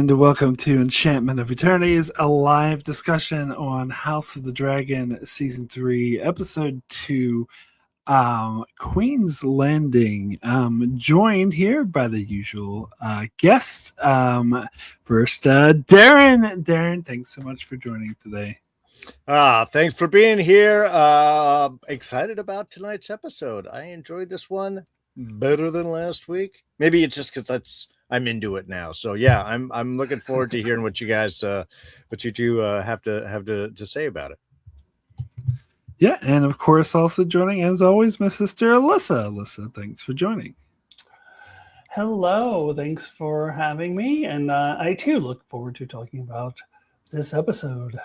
And welcome to Enchantment of Eternities, a live discussion on House of the Dragon Season 3, Episode 2, Queen's Landing. Joined here by the usual guests. First, Darrin. Darrin, thanks so much for joining today. Thanks for being here. Excited about tonight's episode. I enjoyed this one better than last week. Maybe it's just because I'm into it now. So yeah, I'm looking forward to hearing what you guys, what you two have to say about it. Yeah, and of course, also joining as always, my sister Alyssa. Alyssa, thanks for joining. Hello, thanks for having me, and I too look forward to talking about this episode.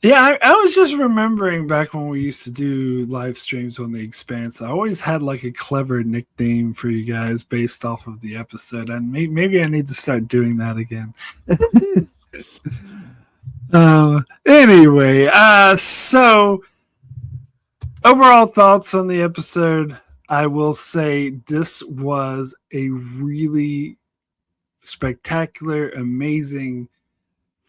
Yeah, I was just remembering back when we used to do live streams on The Expanse. I always had like a clever nickname for you guys based off of the episode, and maybe I need to start doing that again. Anyway, so overall thoughts on the episode. I will say this was a really spectacular, amazing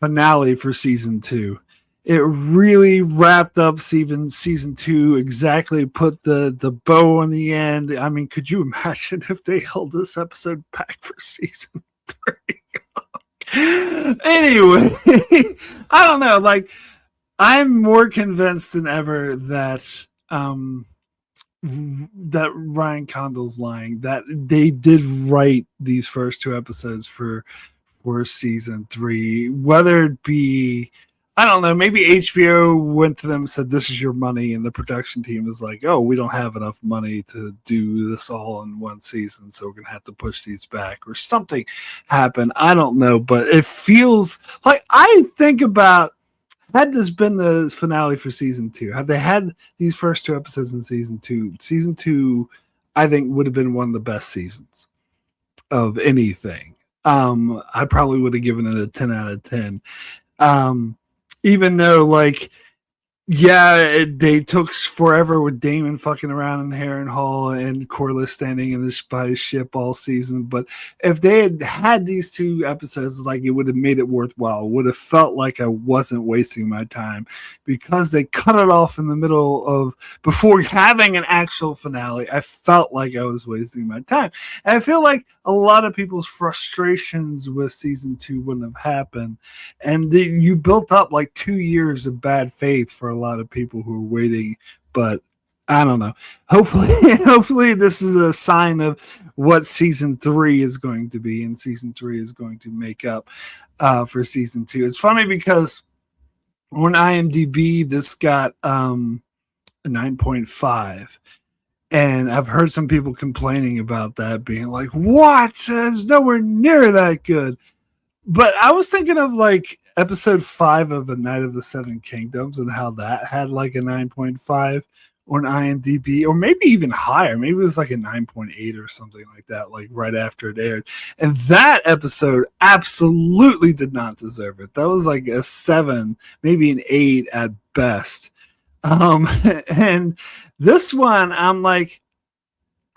finale for season 2. It really wrapped up season 2, exactly put the bow on the end. I mean, could you imagine if they held this episode back for season 3? Anyway, I don't know. Like, I'm more convinced than ever that that Ryan Condal's lying, that they did write these first 2 episodes for season 3, whether it be, I don't know, maybe HBO went to them and said, this is your money, and the production team was like, oh, we don't have enough money to do this all in one season, so we're going to have to push these back, or something happened. I don't know, but it feels like, I think about, had this been the finale for season 2, had they had these first 2 episodes in season 2, I think would have been one of the best seasons of anything. I probably would have given it a 10 out of 10. Even though, like, yeah, they took forever with Daemon fucking around in Harrenhal and Corlys standing by his ship all season. But if they had had these 2 episodes, like, it would have made it worthwhile. It would have felt like I wasn't wasting my time, because they cut it off in the middle of, before having an actual finale. I felt like I was wasting my time. And I feel like a lot of people's frustrations with season 2 wouldn't have happened. And you built up like 2 years of bad faith for a lot of people who are waiting, but I don't know. Hopefully this is a sign of what season 3 is going to be, and season 3 is going to make up for season 2. It's funny because on IMDb this got a 9.5, and I've heard some people complaining about that, being like, what? It's nowhere near that good. But I was thinking of like episode 5 of The Night of the Seven Kingdoms, and how that had like a 9.5 on IMDb, or maybe even higher. Maybe it was like a 9.8 or something like that, like right after it aired. And that episode absolutely did not deserve it. That was like a 7, maybe an 8 at best. And this one, I'm like,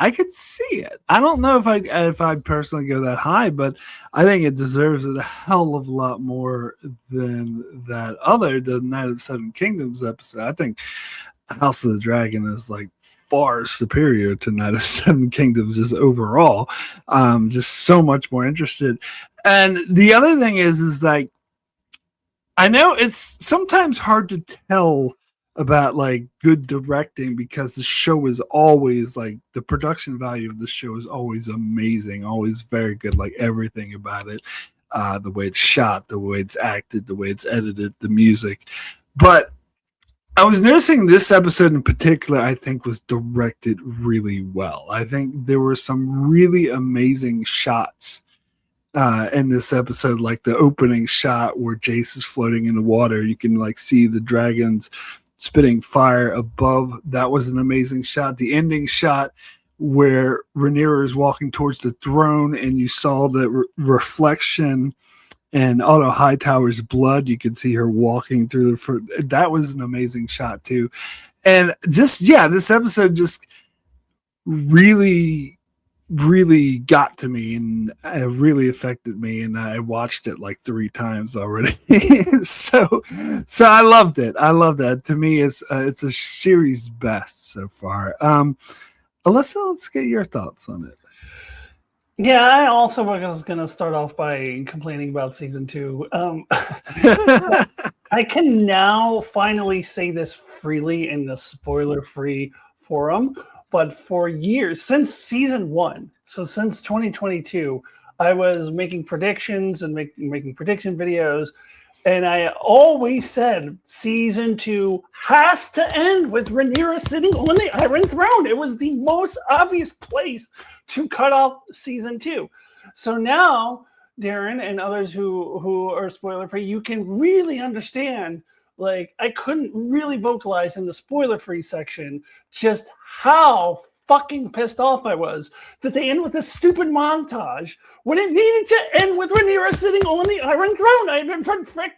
I could see it. I don't know if I'd personally go that high, but I think it deserves it a hell of a lot more than that other, the Night of the Seven Kingdoms episode. I think House of the Dragon is like far superior to Night of the Seven Kingdoms just overall. Just so much more interested. And the other thing is like, I know it's sometimes hard to tell about like good directing, because the show is always like, the production value of the show is always amazing, always very good, like everything about it, the way it's shot, the way it's acted, the way it's edited, the music. But I was noticing this episode in particular, I think, was directed really well. I think there were some really amazing shots in this episode, like the opening shot where Jace is floating in the water. You can like see the dragons spitting fire above. That was an amazing shot. The ending shot where Rhaenyra is walking towards the throne, and you saw the reflection and Otto Hightower's blood. You could see her walking through that was an amazing shot too. And just, yeah, this episode just really really got to me and it really affected me, and I watched it like 3 times already. so I loved it. To me, it's a series best so far. Alyssa, let's get your thoughts on it. Yeah, I also was going to start off by complaining about season 2. I can now finally say this freely in the spoiler-free forum, but for years, since season 1, so since 2022, I was making predictions and making prediction videos, and I always said season 2 has to end with Rhaenyra sitting on the Iron Throne. It was the most obvious place to cut off season 2. So now, Darrin and others who are spoiler free, you can really understand. Like, I couldn't really vocalize in the spoiler free section just how fucking pissed off I was that they end with this stupid montage when it needed to end with Rhaenyra sitting on the Iron Throne. I've been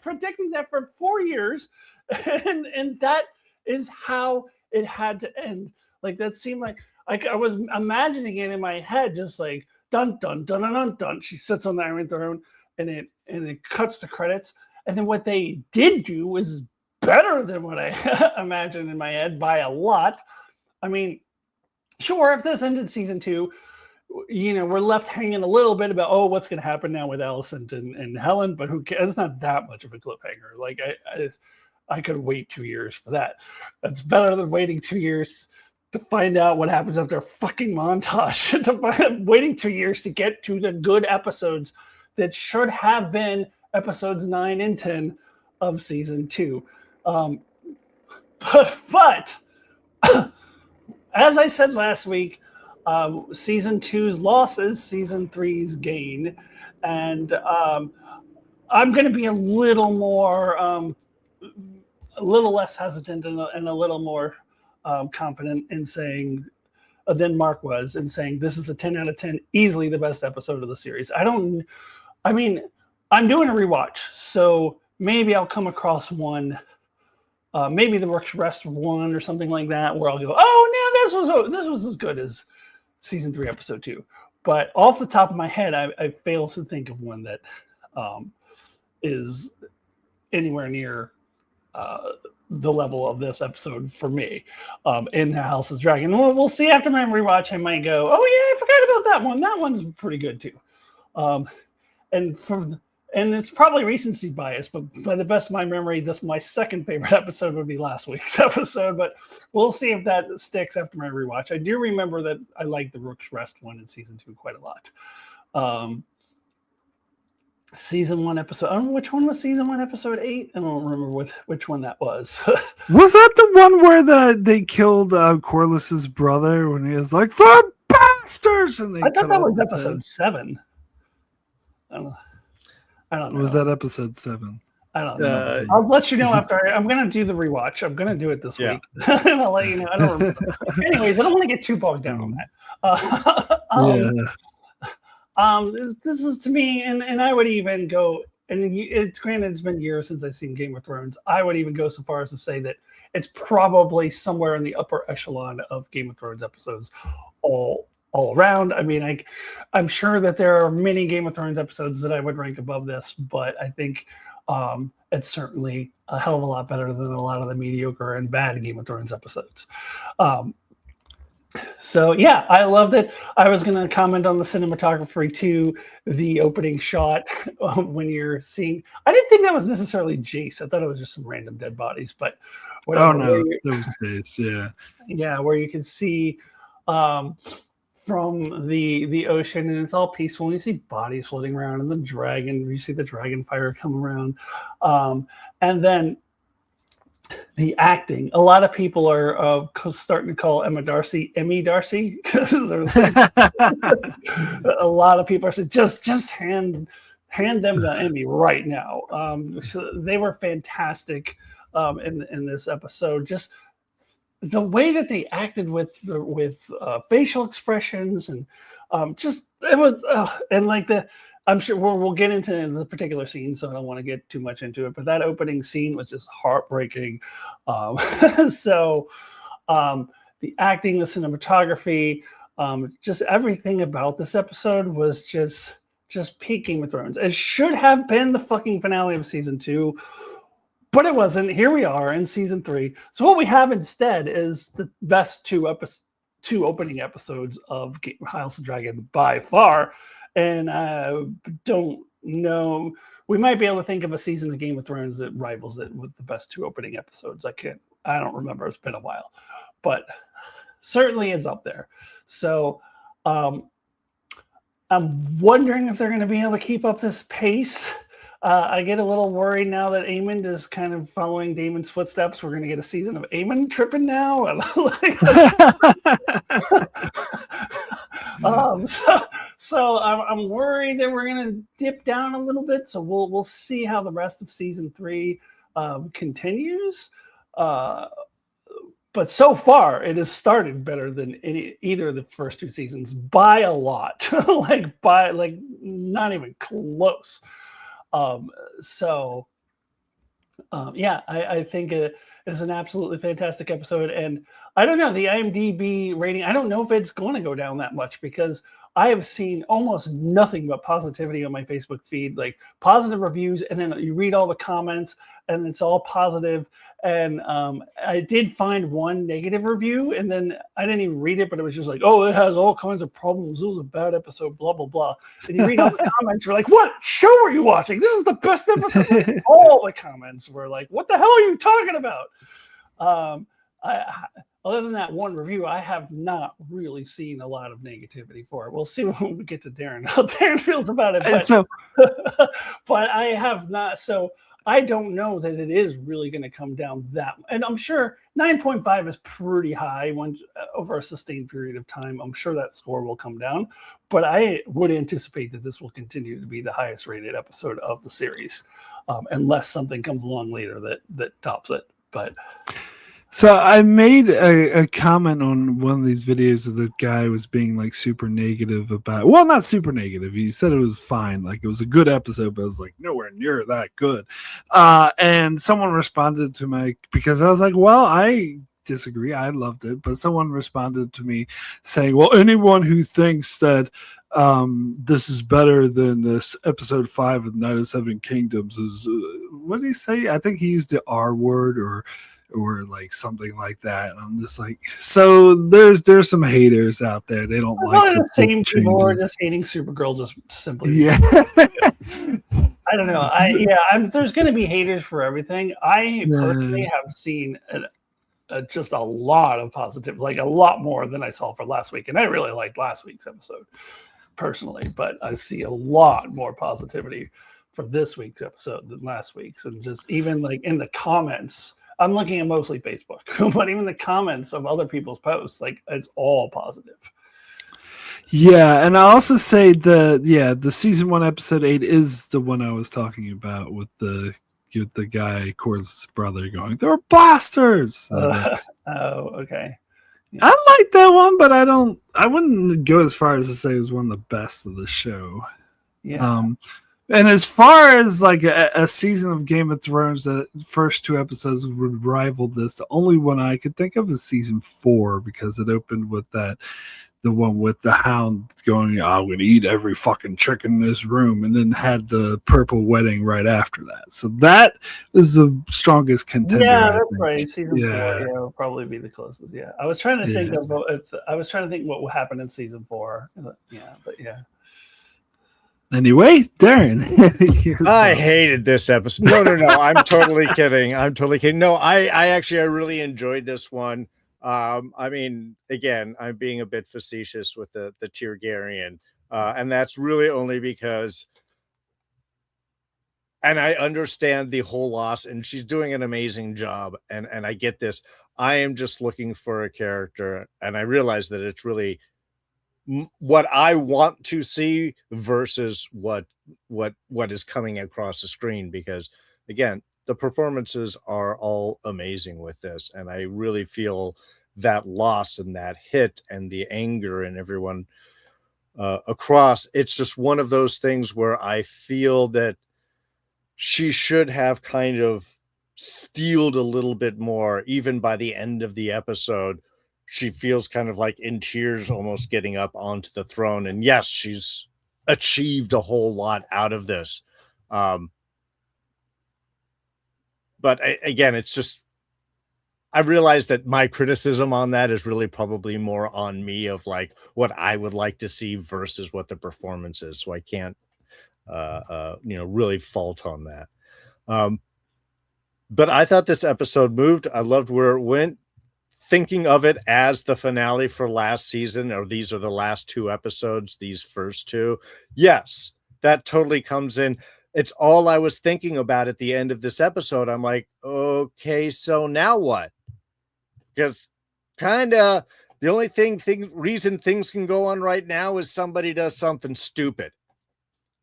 predicting that for 4 years, and that is how it had to end. Like, that seemed like I was imagining it in my head, just like dun dun dun dun dun dun. She sits on the Iron Throne, and it cuts the credits. And then what they did do was better than what I imagined in my head by a lot. I mean, sure, if this ended season 2, you know, we're left hanging a little bit about, oh, what's going to happen now with Alicent and Helen, but who cares? It's not that much of a cliffhanger. Like, I could wait 2 years for that. That's better than waiting 2 years to find out what happens after a fucking montage. Waiting 2 years to get to the good episodes that should have been episodes 9 and 10 of season 2. But as I said last week, season 2's losses, season 3's gain, and I'm going to be a little more, a little less hesitant and a little more confident in saying than Mark was in saying this is a 10 out of 10, easily the best episode of the series. I mean, I'm doing a rewatch, so maybe I'll come across one. Maybe the Works Rest 1 or something like that, where I'll go, oh, no, this was as good as season 3, episode 2. But off the top of my head, I fail to think of one that is anywhere near the level of this episode for me in the House of Dragon. We'll see after my rewatch. I might go, oh yeah, I forgot about that one. That one's pretty good too. And it's probably recency bias, but by the best of my memory, my second favorite episode would be last week's episode. But we'll see if that sticks after my rewatch. I do remember that I liked the Rook's Rest one in season 2 quite a lot. Season 1 episode, I don't know which one was season 1 episode 8. I don't remember which one that was. Was that the one where they killed Corliss's brother when he was like, the bastards? And I thought that was episode 7. I don't know. Was that episode 7? I don't know. I'll let you know after. I'm going to do the rewatch. I'm going to do it this week. And I'll let you know. I don't remember. Anyways, I don't want to get too bogged down on that. This is to me, and I would even go, and it's granted it's been years since I've seen Game of Thrones. I would even go so far as to say that it's probably somewhere in the upper echelon of Game of Thrones episodes all around. I mean, I'm sure that there are many Game of Thrones episodes that I would rank above this, but I think it's certainly a hell of a lot better than a lot of the mediocre and bad Game of Thrones episodes. So yeah, I loved it. I was going to comment on the cinematography too, the opening shot when you're seeing. I didn't think that was necessarily Jace. I thought it was just some random dead bodies, but whatever. Oh no, it was Jace. Yeah, where you can see from the ocean, and it's all peaceful. And you see bodies floating around, and the dragon. You see the dragon fire come around, and then. The acting. A lot of people are starting to call Emmy Darcy. A lot of people are saying, just hand them the Emmy right now. So they were fantastic in this episode. Just the way that they acted with facial expressions and just it was and like the. I'm sure we'll get into the particular scene, so I don't want to get too much into it. But that opening scene was just heartbreaking. The acting, the cinematography, Just everything about this episode was just peak Game of Thrones. It should have been the fucking finale of season 2, but it wasn't. Here we are in season 3. So what we have instead is the best two opening episodes of House of Dragon by far. And I don't know. We might be able to think of a season of Game of Thrones that rivals it with the best 2 opening episodes. I don't remember. It's been a while, but certainly it's up there. So I'm wondering if they're going to be able to keep up this pace. I get a little worried now that Aemon is kind of following Daemon's footsteps. We're going to get a season of Aemon tripping now. So I'm worried that we're going to dip down a little bit. So we'll see how the rest of season 3 continues. But so far, it has started better than either of the first 2 seasons by a lot, like not even close. I think it is an absolutely fantastic episode, and I don't know the IMDb rating. I don't know if it's going to go down that much because I have seen almost nothing but positivity on my Facebook feed, like positive reviews, and then you read all the comments, and it's all positive. And I did find one negative review, and then I didn't even read it, but it was just like, oh, it has all kinds of problems. It was a bad episode, blah, blah, blah. And you read all the comments, you're like, what show are you watching? This is the best episode. All the comments were like, what the hell are you talking about? Other than that one review, I have not really seen a lot of negativity for it. We'll see when we get to Darrin, how Darrin feels about it. But I have not. So I don't know that it is really going to come down that. And I'm sure 9.5 is pretty high over a sustained period of time. I'm sure that score will come down. But I would anticipate that this will continue to be the highest rated episode of the series, unless something comes along later that tops it. But so I made a comment on one of these videos of the guy was being like super negative about, well, not super negative. He said it was fine. Like it was a good episode, but it was like nowhere near that good. And someone responded to because I was like, well, I disagree. I loved it. But someone responded to me saying, well, anyone who thinks that this is better than this episode 5 of Night of 7 Kingdoms is, what did he say? I think he used the R word or like something like that. And I'm just like, so there's some haters out there. They don't like the same people are just hating Supergirl just simply. Yeah. I don't know. There's going to be haters for everything. I personally have seen just a lot of positive, like a lot more than I saw for last week. And I really liked last week's episode personally, but I see a lot more positivity for this week's episode than last week's. And just even like in the comments, I'm looking at mostly Facebook, but even the comments of other people's posts, like it's all positive. Yeah, and I also say the season 1 episode 8 is the one I was talking about with the guy Kor's brother going, they're bastards. Okay. Yeah. I like that one, but I wouldn't go as far as to say it was one of the best of the show. Yeah. And as far as like a season of Game of Thrones, the first 2 episodes would rival this. The only one I could think of is season 4 because it opened with the one with the Hound going, I'm going to eat every fucking chicken in this room, and then had the purple wedding right after that. So that is the strongest contender. Yeah, that's right. Season 4 will probably be the closest. Yeah, I was trying to think what will happen in season 4. Yeah, but yeah. Anyway, Darrin. I hated this episode. No. I'm totally kidding. No, I really enjoyed this one. I mean, again, I'm being a bit facetious with the Targaryen. And that's really only because, and I understand the whole loss, and she's doing an amazing job. And I get this. I am just looking for a character, and I realize that it's really what I want to see versus what is coming across the screen, because again, the performances are all amazing with this, and I really feel that loss and that hit and the anger and everyone across. It's just one of those things where I feel that she should have kind of steeled a little bit more, even by the end of the episode. she feels kind of like in tears, almost getting up onto the throne. And yes, she's achieved a whole lot out of this. But again, it's just, I realize that my criticism on that is really probably more on me of like what I would like to see versus what the performance is. So I can't, really fault on that. But I thought this episode moved. I loved where it went. Thinking of it as the finale for last season, or these are the last two episodes, these first two. Yes, that totally comes in. It's all I was thinking about at the end of this episode. I'm like, okay, so now what? Because kind of the only reason things can go on right now is somebody does something stupid.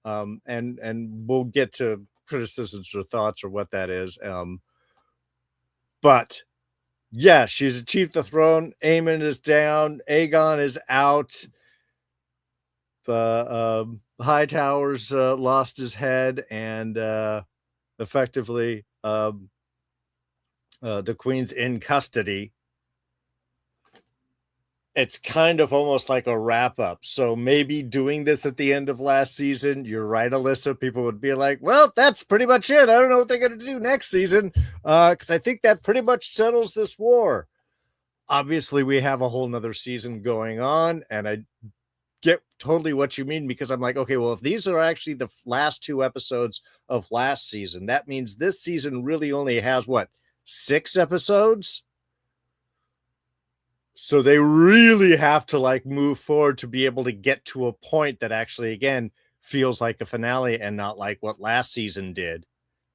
And we'll get to criticisms or thoughts or what that is. But yeah, she's achieved the throne. Aemon is down. Aegon is out. The Hightower's lost his head, and effectively the Queen's in custody. It's kind of almost like a wrap up. So maybe doing this at the end of last season, you're right, Alyssa. People would be like, well, that's pretty much it. I don't know what they're going to do next season, because I think that pretty much settles this war. Obviously, we have a whole nother season going on, and I get totally what you mean, because I'm like, okay, well, if these are actually the last two episodes of last season, that means this season really only has, 6 episodes? So they really have to like move forward to be able to get to a point that actually, again, feels like a finale and not like what last season did.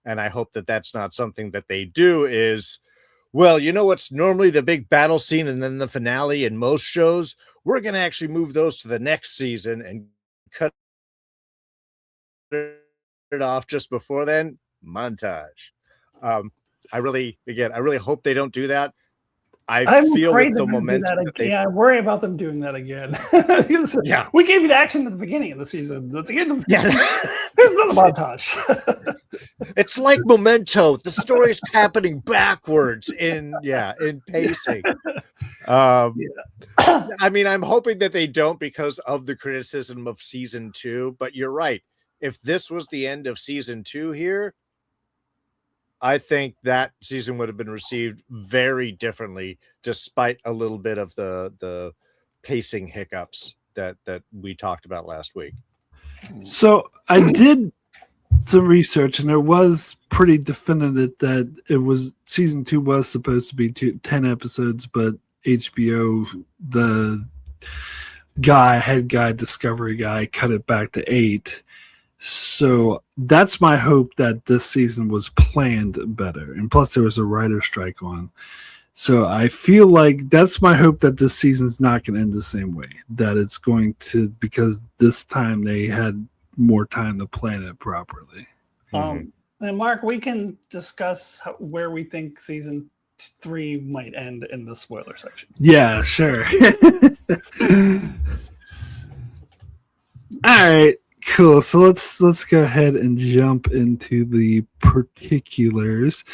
And I hope that that's not something that they do is, well, you know what's normally the big battle scene and then the finale in most shows? We're going to actually move those to the next season and cut it off just before then. Montage. I really hope they don't do that. I'm feel afraid with the momentum that I worry about them doing that again. Yeah. We gave you the action at the beginning of the season. At the end of Yeah. there's not a montage. It's like Memento. The story's happening backwards in pacing. I mean, I'm hoping that they don't because of the criticism of season 2, but you're right. If this was the end of season 2 here, I think that season would have been received very differently, despite a little bit of the pacing hiccups that we talked about last week. So I did some research, and it was pretty definitive that it was season 2 was supposed to be 10 episodes, but HBO, the head guy, Discovery guy, cut it back to 8. So that's my hope, that this season was planned better. And plus there was a writer's strike on. So I feel like that's my hope, that this season's not going to end the same way. That it's going to, because this time they had more time to plan it properly. And Mark, we can discuss where we think season 3 might end in the spoiler section. Yeah, sure. All right. Cool. So let's go ahead and jump into the particulars.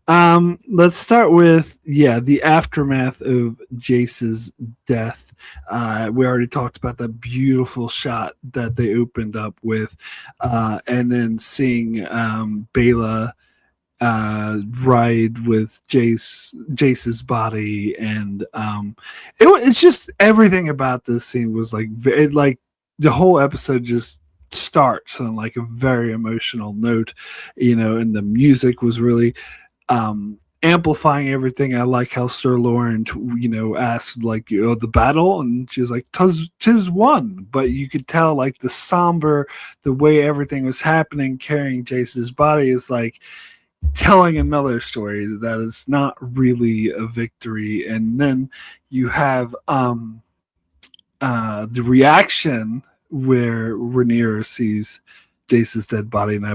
Let's start with the aftermath of Jace's death. We already talked about that beautiful shot that they opened up with, and then seeing Vale ride with Jace's body, and it's just everything about this scene was like the whole episode just starts on like a very emotional note, and the music was really amplifying everything. I like how Sir Lauren asked like, the battle, and she was like, tis won, but you could tell like the somber, the way everything was happening, carrying Jace's body is like telling another story that is not really a victory. And then you have the reaction where Rhaenyra sees Jace's dead body, and I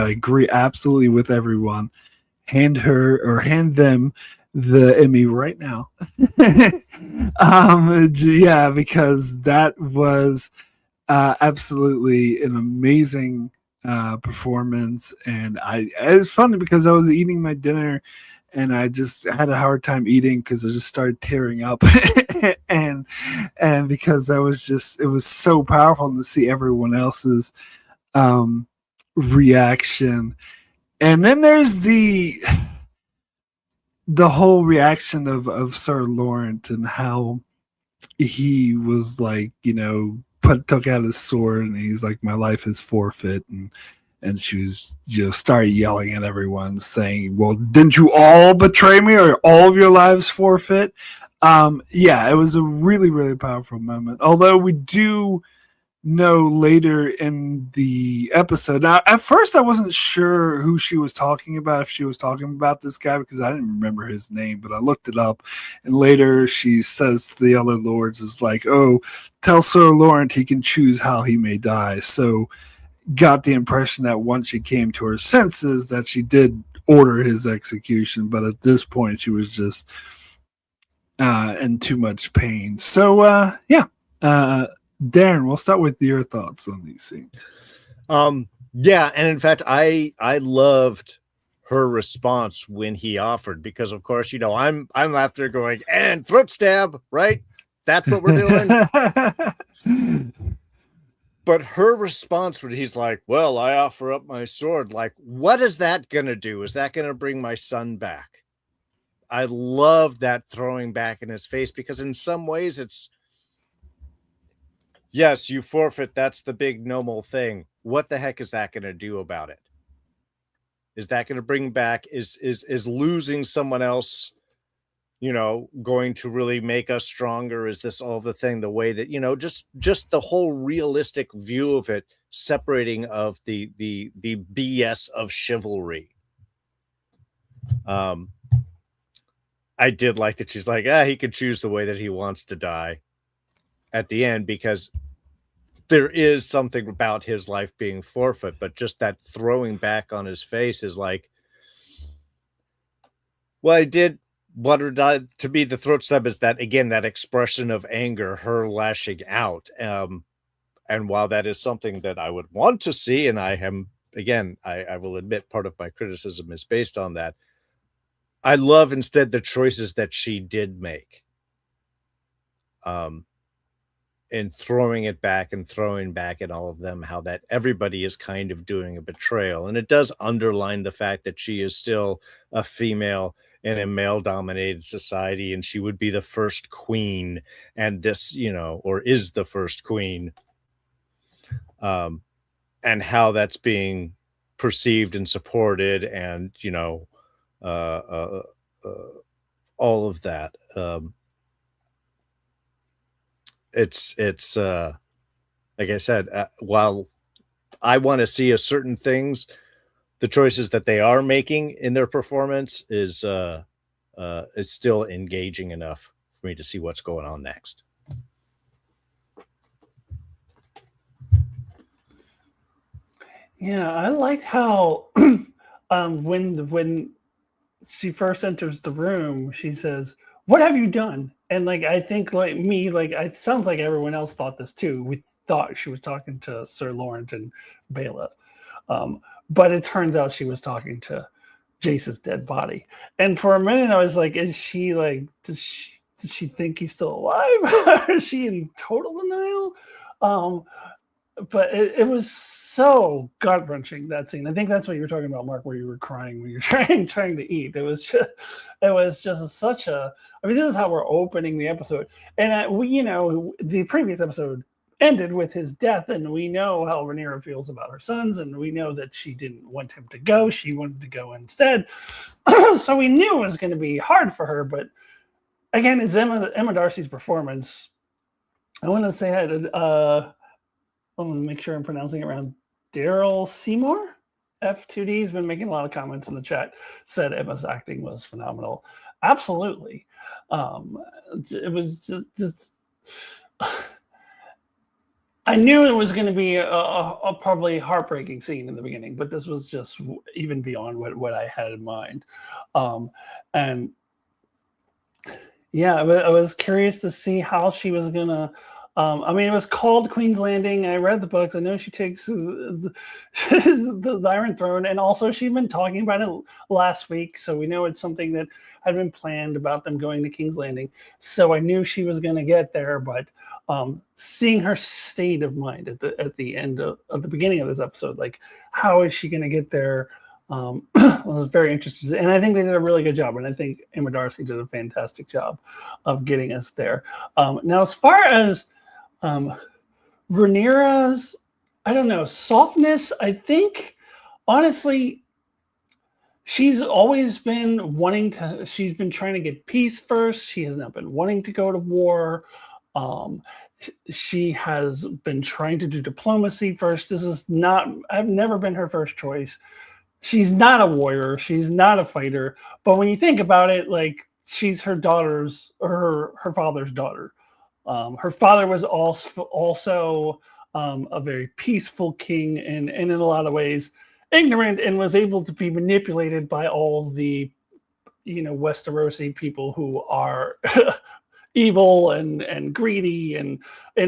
agree absolutely with everyone. Hand them the Emmy right now. Because that was absolutely an amazing performance, and it was funny because I was eating my dinner and I just had a hard time eating because I just started tearing up, and because it was so powerful to see everyone else's reaction. And then there's the whole reaction of Sir Laurent and how he was like, took out his sword and he's like, my life is forfeit, and she was started yelling at everyone saying, well, didn't you all betray me, or all of your lives forfeit? It was a really, really powerful moment. Although we do know later in the episode. Now, at first, I wasn't sure who she was talking about, if she was talking about this guy, because I didn't remember his name, but I looked it up. And later she says to the other lords, is like, oh, tell Sir Laurent he can choose how he may die. So got the impression that once she came to her senses that she did order his execution. But at this point, she was just in too much pain. So, Darren, we'll start with your thoughts on these scenes. And in fact, I loved her response when he offered, because of course, I'm after going, and throat stab, right? That's what we're doing. But her response when he's like, well, I offer up my sword, like, what is that gonna do? Is that gonna bring my son back? I love that throwing back in his face, because in some ways it's, yes, you forfeit. That's the big normal thing. What the heck is that going to do about it? Is that going to bring back? Is losing someone else, going to really make us stronger? Is this all the thing? The way that just the whole realistic view of it, separating of the BS of chivalry. I did like that she's like, he could choose the way that he wants to die at the end, because there is something about his life being forfeit, but just that throwing back on his face is like, well, I did what to be the throat stab is that, again, that expression of anger, her lashing out. And while that is something that I would want to see, and I will admit part of my criticism is based on that, I love instead the choices that she did make. And throwing it back and throwing back at all of them, how that everybody is kind of doing a betrayal. And it does underline the fact that she is still a female in a male-dominated society, and she would be the first queen, and this, or is the first queen, and how that's being perceived and supported, and, all of that. It's like I said, while I want to see a certain things, the choices that they are making in their performance is still engaging enough for me to see what's going on next. Yeah, I liked how when she first enters the room, she says, "What have you done?" And I think it sounds like everyone else thought this too. We thought she was talking to Sir Laurent and Vale, but it turns out she was talking to Jace's dead body. And for a minute, I was like, "Is she does she think he's still alive? Is she in total denial?" But it was so gut wrenching, that scene. I think that's what you were talking about, Mark, where you were crying when you're trying to eat. It was just such a. I mean, this is how we're opening the episode, and the previous episode ended with his death, and we know how Rhaenyra feels about her sons, and we know that she didn't want him to go; she wanted to go instead. So we knew it was going to be hard for her. But again, it's Emma Darcy's performance. I want to say I want to make sure I'm pronouncing it around. Daryl Seymour, F2D's been making a lot of comments in the chat. Said Emma's acting was phenomenal. Absolutely, it was just I knew it was going to be a probably heartbreaking scene in the beginning, but this was just even beyond what I had in mind. And yeah, I was curious to see how she was going to I mean, it was called Queen's Landing. I read the books. I know she takes the Iron Throne, and also she'd been talking about it last week, so we know it's something that had been planned about them going to King's Landing. So I knew she was going to get there, but seeing her state of mind at the end of the beginning of this episode, like how is she going to get there? I was very interested, and I think they did a really good job, and I think Emma Darcy did a fantastic job of getting us there. Now, as far as Rhaenyra's, I don't know, softness, I think, honestly, she's always been she's been trying to get peace first. She has not been wanting to go to war. She has been trying to do diplomacy first. I've never been her first choice. She's not a warrior. She's not a fighter. But when you think about it, like, she's her daughter's or her father's daughter. Her father was also a very peaceful king and in a lot of ways ignorant, and was able to be manipulated by all the, Westerosi people who are evil and greedy and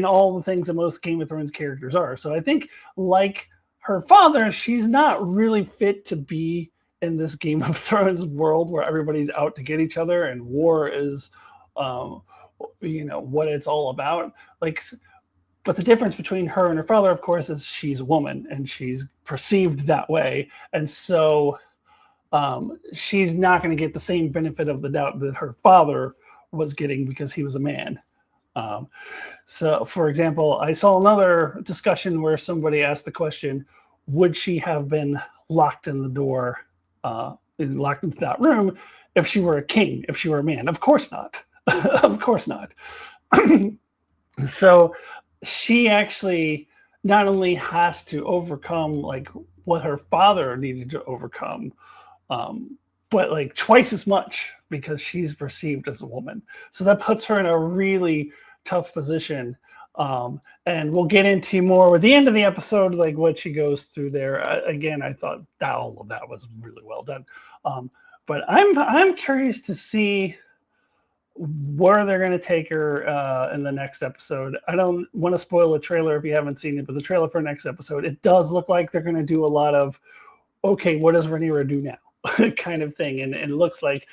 all the things that most Game of Thrones characters are. So I think, like her father, she's not really fit to be in this Game of Thrones world where everybody's out to get each other and war is, what it's all about. Like, but the difference between her and her father, of course, is she's a woman and she's perceived that way. And so she's not going to get the same benefit of the doubt that her father was getting because he was a man. So, for example, I saw another discussion where somebody asked the question, would she have been locked in the door, locked into that room if she were a king, if she were a man? Of course not. Of course not. So she actually not only has to overcome like what her father needed to overcome, but like twice as much because she's perceived as a woman. So that puts her in a really tough position. And we'll get into more with the end of the episode, like what she goes through there. Again, I thought that all of that was really well done. But I'm curious to see where they're going to take her in the next episode. I don't want to spoil a trailer if you haven't seen it, but the trailer for next episode, it does look like they're going to do a lot of, okay, what does Rhaenyra do now? kind of thing. And it looks like,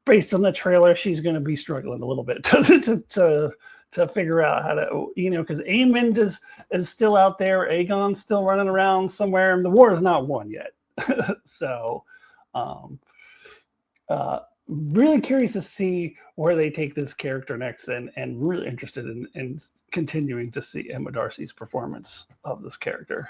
based on the trailer, she's going to be struggling a little bit to figure out how to, because Aemon is still out there. Aegon's still running around somewhere, and the war is not won yet. So, really curious to see where they take this character next, and really interested in continuing to see Emma Darcy's performance of this character.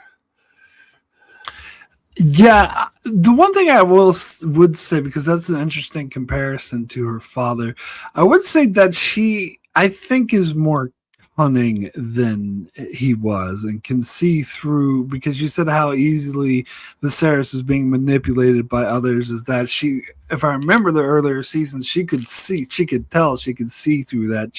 Yeah, the one thing I would say, because that's an interesting comparison to her father, I would say that she, I think, is more cunning than he was and can see through, because you said how easily Viserys is being manipulated by others, is that she, if I remember the earlier seasons, she could see through that. She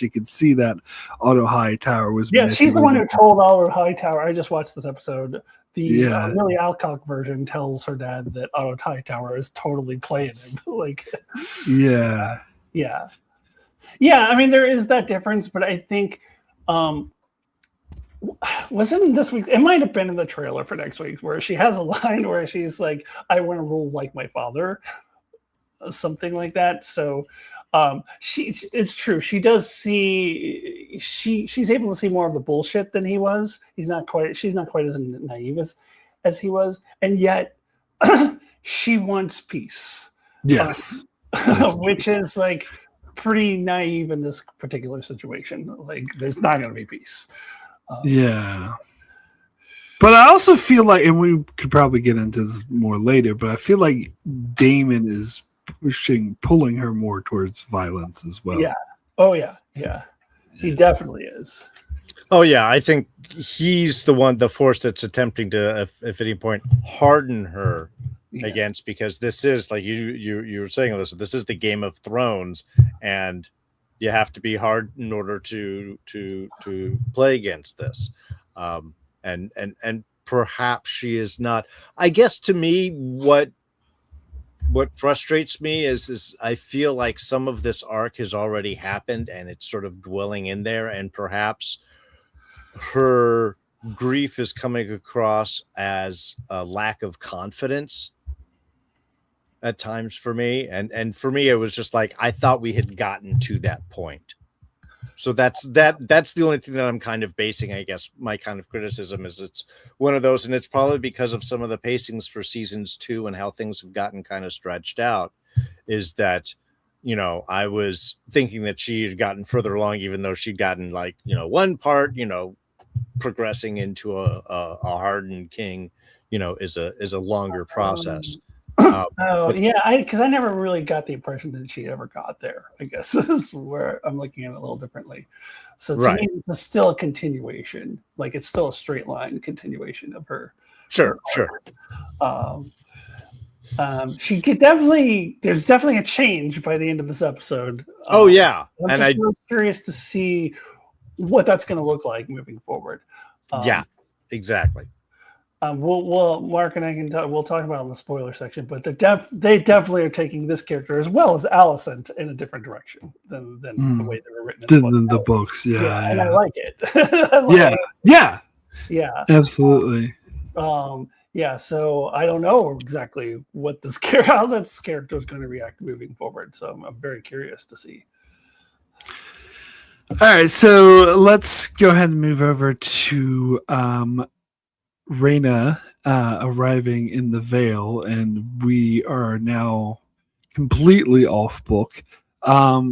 could see that Otto Hightower was she's the one who told Otto Hightower. I just watched this episode. The Millie Alcock version tells her dad that Otto Hightower is totally playing him. Yeah. I mean, there is that difference, but I think was it in this week's? It might have been in the trailer for next week, where she has a line where she's like, "I want to rule like my father," something like that. So it's true. She does see. She's able to see more of the bullshit than he was. She's not quite as naive as he was, and yet she wants peace. Yes, which is like pretty naive in this particular situation. Like, there's not going to be peace. Yeah. But I also feel like, and we could probably get into this more later, but I feel like Daemon is pulling her more towards violence as well. Yeah. Oh, yeah. He definitely is. Oh, yeah. I think he's the force that's attempting to, if at any point, harden her against, because this is, like you were saying, Alyssa, this is the Game of Thrones, and you have to be hard in order to play against this. And perhaps she is not. I guess, to me, what frustrates me is I feel like some of this arc has already happened, and it's sort of dwelling in there, and perhaps her grief is coming across as a lack of confidence at times for me. And for me, it was just like, I thought we had gotten to that point. So that's the only thing that I'm kind of basing, I guess, my kind of criticism is it's one of those, and it's probably because of some of the pacings for seasons 2 and how things have gotten kind of stretched out, is that, you know, I was thinking that she had gotten further along, even though she'd gotten like, you know, one part, you know, progressing into a hardened king, you know, is a longer process. Because I never really got the impression that she ever got there. I guess this is where I'm looking at it a little differently. So to me, it's still a continuation. Like it's still a straight line continuation of her. Sure. She could definitely. There's definitely a change by the end of this episode. I'm really curious to see what that's going to look like moving forward. Yeah, exactly. We'll Mark and I we'll talk about it in the spoiler section, but they definitely are taking this character as well as Alicent in a different direction than the way they were written in the books. Yeah, and I like it. Yeah, absolutely. So I don't know exactly what how this character is going to react moving forward. So I'm very curious to see. All right, so let's go ahead and move over to Rhaenyra arriving in the Vale, and we are now completely off book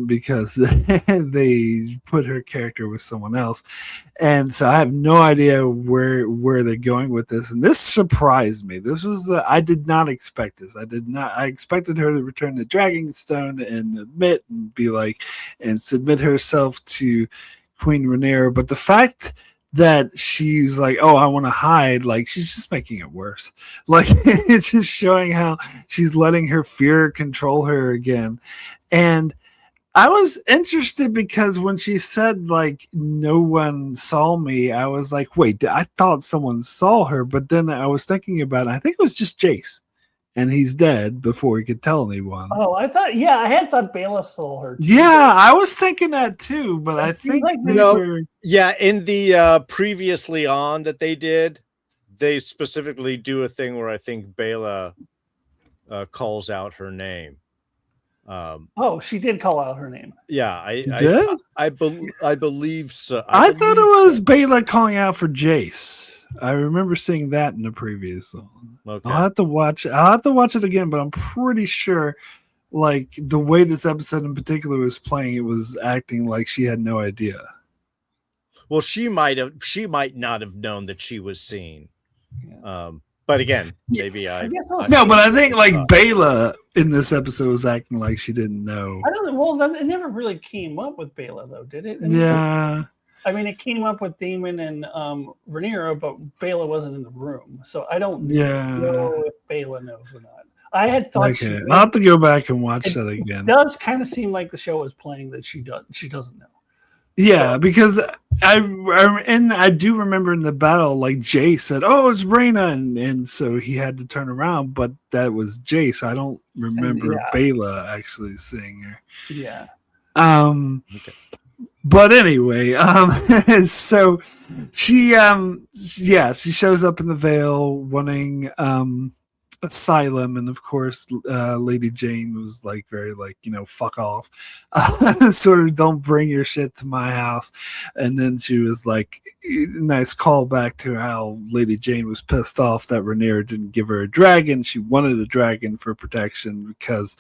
because they put her character with someone else, and so I have no idea where they're going with this. And this surprised me. This was I did not expect this. I expected her to return to Dragonstone and admit and be like and submit herself to Queen Rhaenyra, but the fact that she's like, oh, I want to hide, like she's just making it worse. Like it's just showing how she's letting her fear control her again. And I was interested because when she said like no one saw me, I was like, wait, I thought someone saw her, but then I was thinking about it. I think it was just Jace, and he's dead before he could tell anyone. Oh, I had thought Vale saw her too. Yeah, I was thinking that too, but I think like in the previously on that they did, they specifically do a thing where I think Bela calls out her name. She did call out her name. Yeah, I believe so. I thought it was Bela calling out for Jace. I remember seeing that in the previous song. Okay. I'll have to watch it again, but I'm pretty sure like the way this episode in particular was playing, it was acting like she had no idea. Well, she might not have known that she was seen. Yeah. But again, maybe but I think like Bela in this episode was acting like she didn't know. I don't know. Well, it never really came up with Bela though, did it? Yeah. I mean, it came up with Daemon and Rhaenyra, but Bela wasn't in the room, so I don't know if Bela knows or not. I had thought. Okay, I'll have to go back and watch that again. It does kind of seem like the show is playing that she doesn't know. Yeah, because I do remember in the battle, like Jace said, "Oh, it's Rhaenyra," and so he had to turn around, but that was Jace. I don't remember Bela actually seeing her. Yeah. Okay. But anyway, so she shows up in the Vale wanting asylum, and of course Lady Jane was like very like, you know, fuck off, sort of don't bring your shit to my house. And then she was like, nice callback to how Lady Jane was pissed off that Rhaenyra didn't give her a dragon. She wanted a dragon for protection because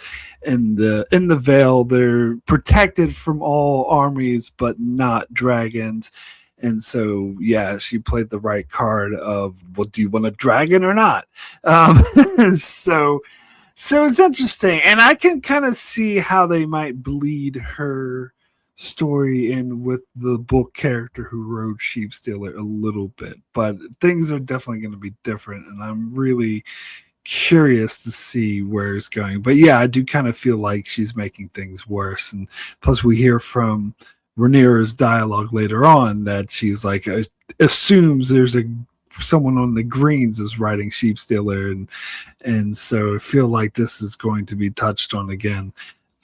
in the Vale they're protected from all armies but not dragons. And so, yeah, she played the right card of, well, do you want a dragon or not? So it's interesting. And I can kind of see how they might bleed her story in with the book character who rode Sheepstealer a little bit. But things are definitely going to be different. And I'm really curious to see where it's going. But, yeah, I do kind of feel like she's making things worse. And plus we hear from Rhaenyra's dialogue later on that she's like assumes there's someone on the greens is riding Sheepstealer, and so I feel like this is going to be touched on again.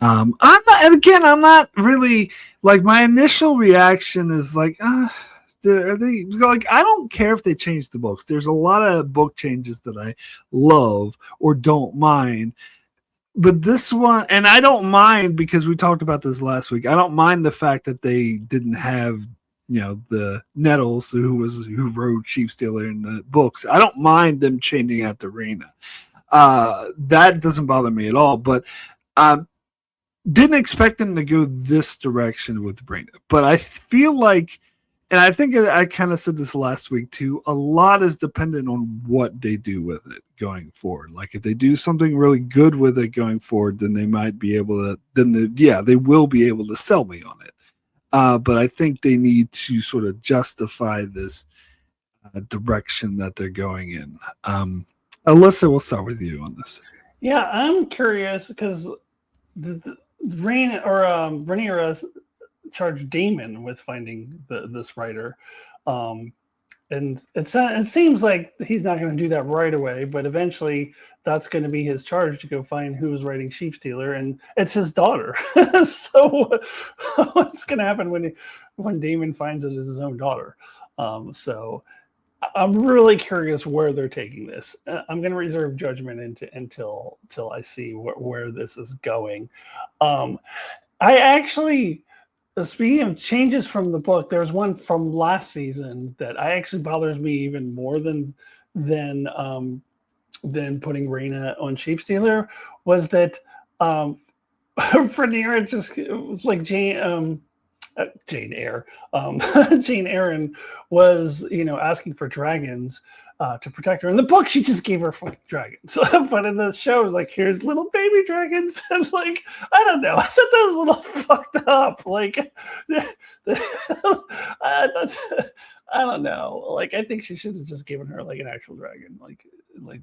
I'm not really like, my initial reaction is like, Are they like? I don't care if they change the books. There's a lot of book changes that I love or don't mind. But this one, and I don't mind because we talked about this last week. I don't mind the fact that they didn't have, the Nettles who wrote Sheep Stealer in the books. I don't mind them changing out to Rhaenyra. That doesn't bother me at all. But didn't expect them to go this direction with Rhaenyra. But I feel like, and I think I kind of said this last week too, a lot is dependent on what they do with it going forward. Like if they do something really good with it going forward, then they might be able to, they will be able to sell me on it. But I think they need to sort of justify this direction that they're going in. Alyssa, we'll start with you on this. Yeah, I'm curious because Rhaenyra charged Daemon with finding this writer, and it seems like he's not going to do that right away, but eventually that's going to be his charge to go find who's writing Sheep Stealer, and it's his daughter. So what's going to happen when Daemon finds it as his own daughter? So I'm really curious where they're taking this. I'm going to reserve judgment until I see where this is going. I actually, speaking of changes from the book, there's one from last season that actually bothers me even more than putting Rhaenyra on Sheep Stealer. Was that Rhaenyra just, it was like Jane Eyre. Jane Eyre was, asking for dragons to protect her. In the book, she just gave her fucking dragons. But in the show, like, here's little baby dragons. And like, I don't know. I thought that was a little fucked up. Like, I don't know. Like, I think she should have just given her like an actual dragon, like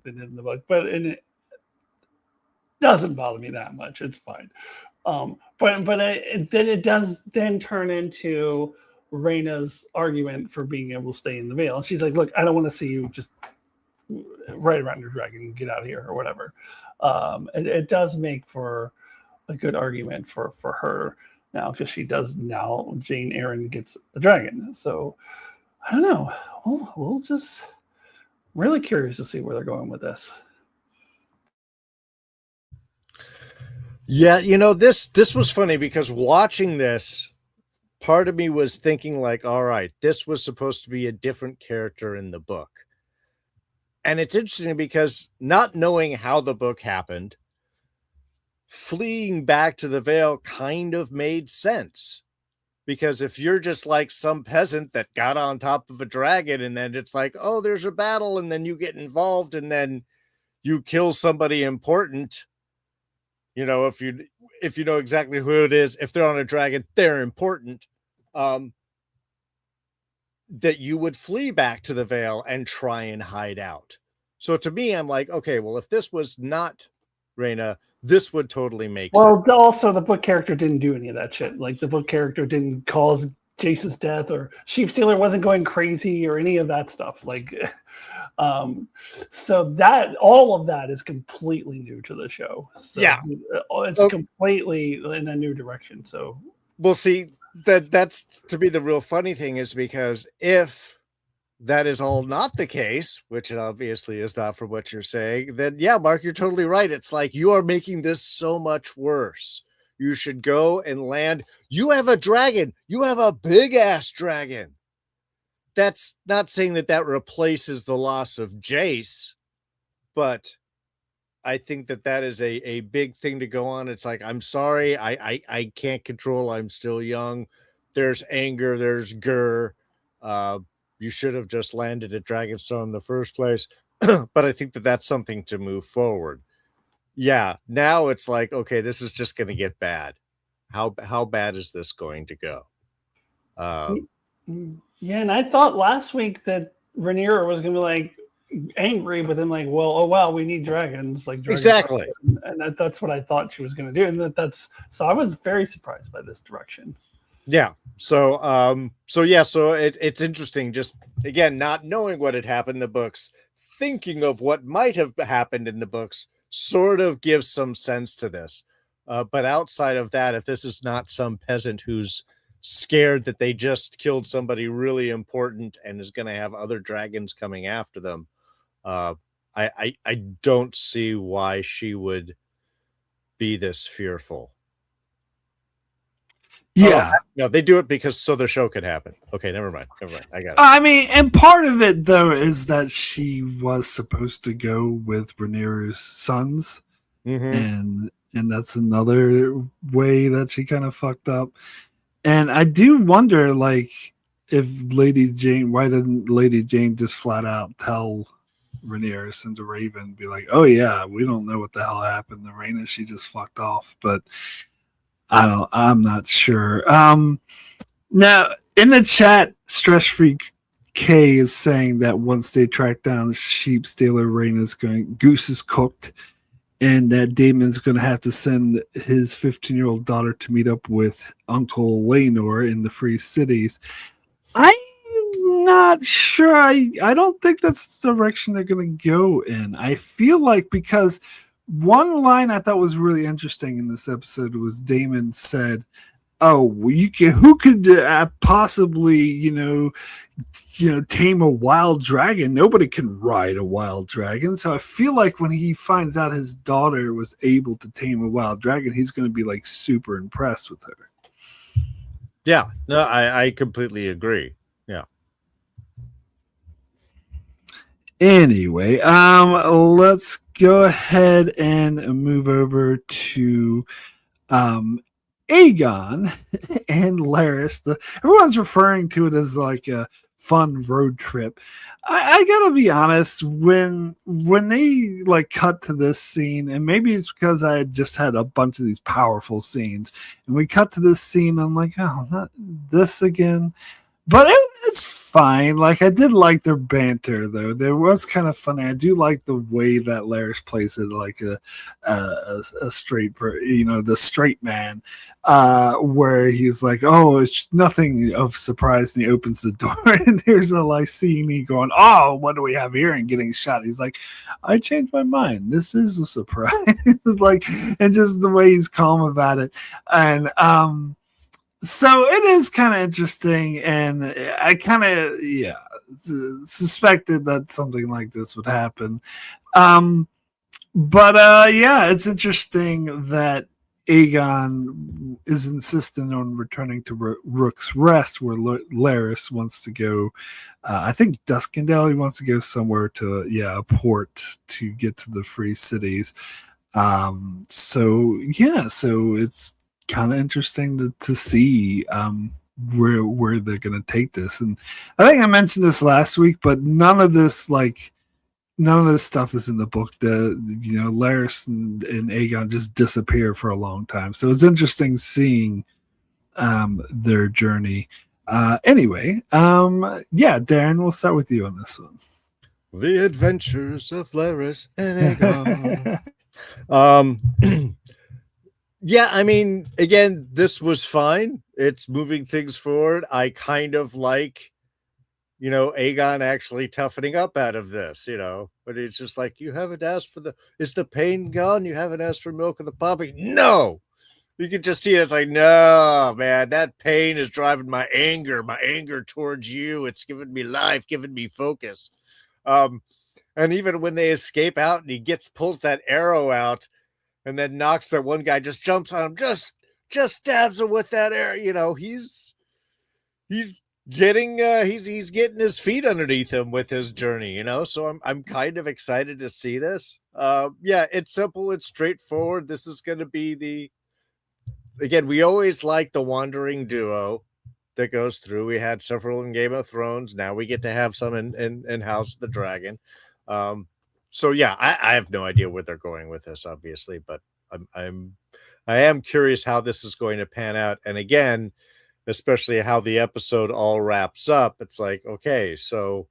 they did in the book. But it doesn't bother me that much. It's fine. But then it does then turn into Rhaenyra's argument for being able to stay in the Vale. And she's like, look, I don't want to see you just ride around your dragon and get out of here or whatever. It does make for a good argument for her now, because she does now. Jane Eyre gets a dragon. So I don't know. We'll just really curious to see where they're going with this. Yeah, this was funny because watching this, part of me was thinking like, all right, this was supposed to be a different character in the book. And it's interesting because not knowing how the book happened, fleeing back to the Vale kind of made sense. Because if you're just like some peasant that got on top of a dragon and then it's like, oh, there's a battle, and then you get involved and then you kill somebody important, if you know exactly who it is, if they're on a dragon, they're important, that you would flee back to the Vale and try and hide out. So to me, I'm like, okay, well, if this was not Rhaenyra, this would totally make sense. Well, also the book character didn't do any of that shit. Like the book character didn't cause Jace's death, or Sheep Stealer wasn't going crazy or any of that stuff. Like, so that all of that is completely new to the show. So yeah, it's completely in a new direction. So we'll see. That's to be the real funny thing, is because if that is all not the case, which it obviously is not from what you're saying, then yeah, Mark, you're totally right. It's like, you are making this so much worse. You should go and land. You have a dragon. You have a big ass dragon. That's not saying that replaces the loss of Jace, but I think that is a big thing to go on. It's like, I'm sorry, I can't control. I'm still young. There's anger. There's gur. You should have just landed at Dragonstone in the first place. But I think that's something to move forward. Yeah, now it's like, okay, this is just going to get bad. How bad is this going to go? Yeah, and I thought last week that Rhaenyra was going to be like angry, but then like, well, oh wow, we need dragons, like dragons. Exactly, and that's what I thought she was going to do, and that's so I was very surprised by this direction. Yeah. So it's interesting. Just again, not knowing what had happened in the books, thinking of what might have happened in the books, sort of gives some sense to this. But outside of that, if this is not some peasant who's scared that they just killed somebody really important and is going to have other dragons coming after them. I don't see why she would be this fearful. Yeah. No, they do it because so the show could happen. Okay, never mind. I got it. I mean, and part of it though is that she was supposed to go with Rhaenyra's sons, and that's another way that she kind of fucked up. And I do wonder, like, if Lady Jane, why didn't Lady Jane just flat out tell Rhaenyra, send a raven, be like, "Oh yeah, we don't know what the hell happened to Rhaena. She just fucked off." But I'm not sure. Now in the chat, Stress Freak K is saying that once they track down sheep stealer, Goose is cooked, and that Daemon's going to have to send his 15-year-old daughter to meet up with Uncle Laenor in the Free Cities. I'm not sure. I don't think that's the direction they're going to go in. I feel like, because one line I thought was really interesting in this episode was Daemon said, "Oh, who could possibly, tame a wild dragon? Nobody can ride a wild dragon." So I feel like when he finds out his daughter was able to tame a wild dragon, he's going to be like super impressed with her. Yeah, no, I completely agree. Yeah. Anyway, let's go ahead and move over to Aegon and Larys. Everyone's referring to it as like a fun road trip. I gotta be honest, when they like cut to this scene, and maybe it's because I had just had a bunch of these powerful scenes, and we cut to this scene, I'm like, oh, not this again. But it's fine. Like, I did like their banter, though. There was kind of funny. I do like the way that Larys plays it, like a straight, the straight man, where he's like, "Oh, it's nothing of surprise," and he opens the door, and there's a Lyseni going, "Oh, what do we have here?" and getting shot. He's like, "I changed my mind. This is a surprise." Like, and just the way he's calm about it, and so it is kind of interesting, and I kind of suspected that something like this would happen. But it's interesting that Aegon is insistent on returning to Rook's Rest, where Larys wants to go. I think Duskendale, he wants to go somewhere to a port to get to the Free Cities. So it's kind of interesting to see where they're going to take this. And I think I mentioned this last week, but none of this stuff is in the book. Larys and Aegon just disappear for a long time, so it's interesting seeing their journey. Anyway, Darren, we'll start with you on this one. The Adventures of Larys and Aegon. Yeah, I mean, again, this was fine. It's moving things forward. I kind of like, Aegon actually toughening up out of this, but it's just like, you haven't asked for is the pain gone? You haven't asked for milk of the poppy? No. You can just see it. It's like, no, man, that pain is driving my anger towards you. It's giving me life, giving me focus. And even when they escape out and he pulls that arrow out, and then knocks that one guy, just jumps on him, just stabs him with that arrow. He's getting his feet underneath him with his journey. So I'm kind of excited to see this. It's simple, it's straightforward. This is going to be again, we always like the wandering duo that goes through. We had several in Game of Thrones. Now we get to have some in House of the Dragon. So I have no idea where they're going with this, obviously, but I am curious how this is going to pan out. And again, especially how the episode all wraps up. It's like, okay, so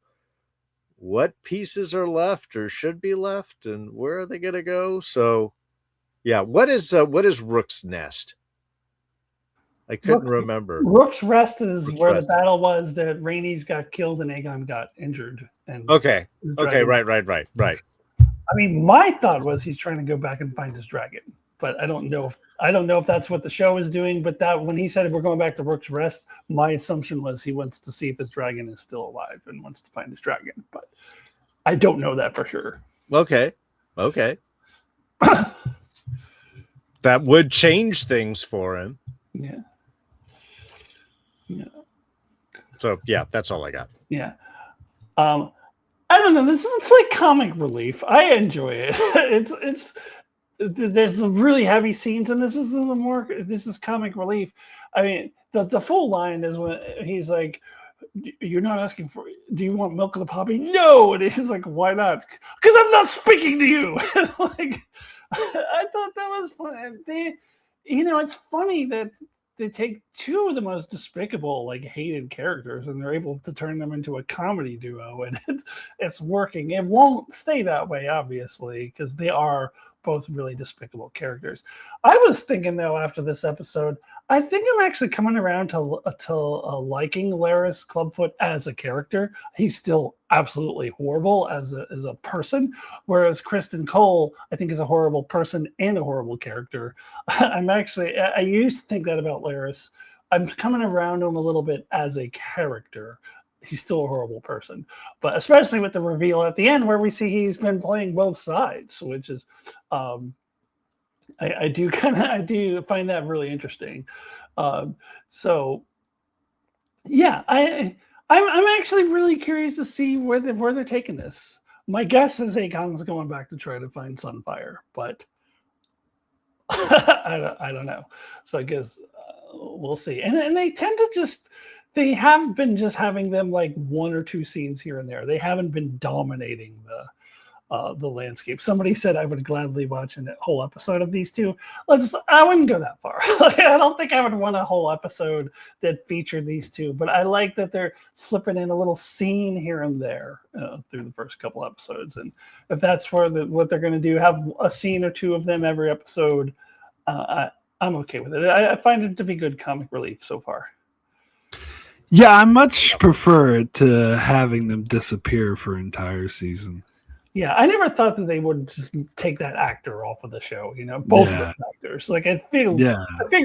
what pieces are left or should be left, and where are they going to go? So, what is Rook's Nest? I couldn't remember. Rook's Rest is where the battle was that Rhaenys got killed and Aegon got injured. And okay, right. I mean, my thought was he's trying to go back and find his dragon. but I don't know if that's what the show is doing. But that when he said we're going back to Rook's Rest, my assumption was he wants to see if his dragon is still alive and wants to find his dragon. But I don't know that for sure. Okay. That would change things for him. Yeah. So yeah, that's all I got. Yeah. I don't know. It's like comic relief. I enjoy it. It's there's the really heavy scenes, and this is comic relief. I mean, the full line is when he's like, "You're not asking for. Do you want milk of the poppy?" No, and he's like, "Why not?" Because I'm not speaking to you. Like, I thought that was fun. It's funny that they take two of the most despicable, like hated characters, and they're able to turn them into a comedy duo, and it's working. It won't stay that way, obviously, because they are both really despicable characters. I was thinking though, after this episode, I think I'm actually coming around to liking Larys Clubfoot as a character. He's still absolutely horrible as a person, whereas Kristen Cole, I think, is a horrible person and a horrible character. I used to think that about Larys. I'm coming around to him a little bit as a character. He's still a horrible person, but especially with the reveal at the end where we see he's been playing both sides, which is, I do find that really interesting. So yeah, I'm actually really curious to see where they're taking this. My guess is Aegon's going back to try to find Sunfire, but I don't know. So I guess we'll see. And they tend to they have been just having them like one or two scenes here and there. They haven't been dominating the landscape. Somebody said I would gladly watch a whole episode of these two. I wouldn't go that far. I don't think I would want a whole episode that featured these two, but I like that they're slipping in a little scene here and there through the first couple episodes. And if that's what they're going to do, have a scene or two of them every episode, I'm okay with it. I find it to be good comic relief so far. Yeah, I much prefer it to having them disappear for an entire season. Yeah, I never thought that they would just take that actor off of the show. Both of those actors. Like I figured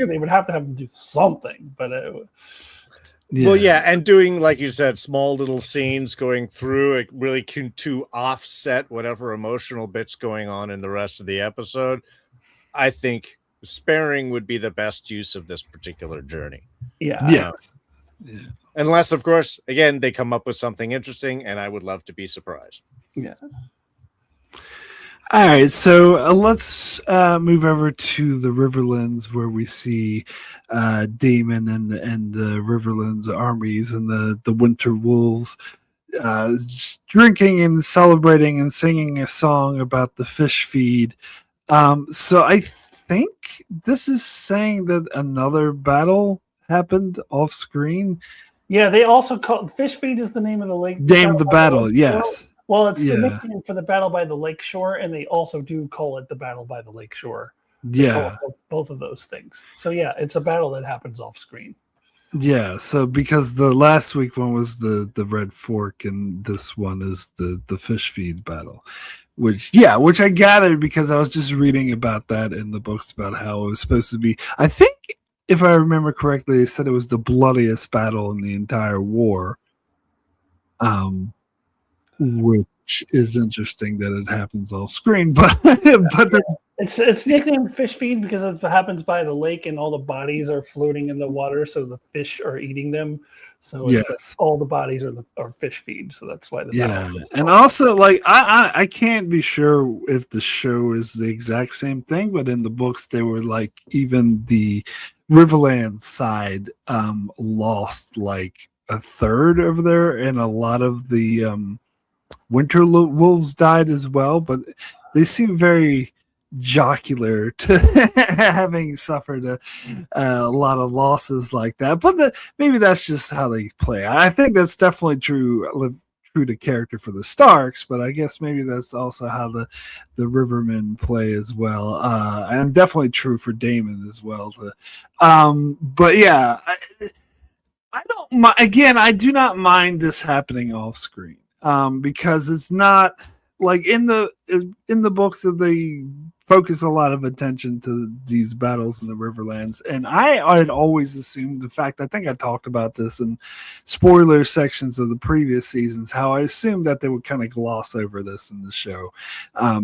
they would have them do something, but and doing, like you said, small little scenes going through it really to offset whatever emotional bits going on in the rest of the episode. I think sparing would be the best use of this particular journey. Yeah. Yes. Yeah. Unless, of course, again, they come up with something interesting, and I would love to be surprised. Yeah. All right, so let's move over to the Riverlands, where we see Daemon and the Riverlands armies and the Winter Wolves just drinking and celebrating and singing a song about the fish feed. So I think this is saying that another battle happened off screen. Yeah, they also call Fish Feed is the name of the lake. Name of the battle, yes. Well, it's the nickname for the battle by the lake shore, and they also do call it the battle by the lake shore. They call it both of those things. So yeah, it's a battle that happens off screen. Yeah, so because the last week one was the Red Fork, and this one is the Fish Feed battle. Which I gathered because I was just reading about that in the books about how it was supposed to be. I think, if I remember correctly, they said it was the bloodiest battle in the entire war. Which is interesting that it happens off screen, but it's nicknamed Fish Feed because it happens by the lake and all the bodies are floating in the water, so the fish are eating them. So all the bodies are fish feed, so that's why and also like I can't be sure if the show is the exact same thing, but in the books they were like even the Riverlands side lost like a third over there, and a lot of the Winter Wolves died as well, but they seem very jocular to having suffered a lot of losses like that. But maybe that's just how they play. I think that's definitely true to character for the Starks, but I guess maybe that's also how the Rivermen play as well. And definitely true for Daemon as well. But yeah, I don't. Again, I do not mind this happening off screen. Because it's not like in the books that they focus a lot of attention to these battles in the Riverlands. And I had always assumed, in fact, I think I talked about this in spoiler sections of the previous seasons, how I assumed that they would kind of gloss over this in the show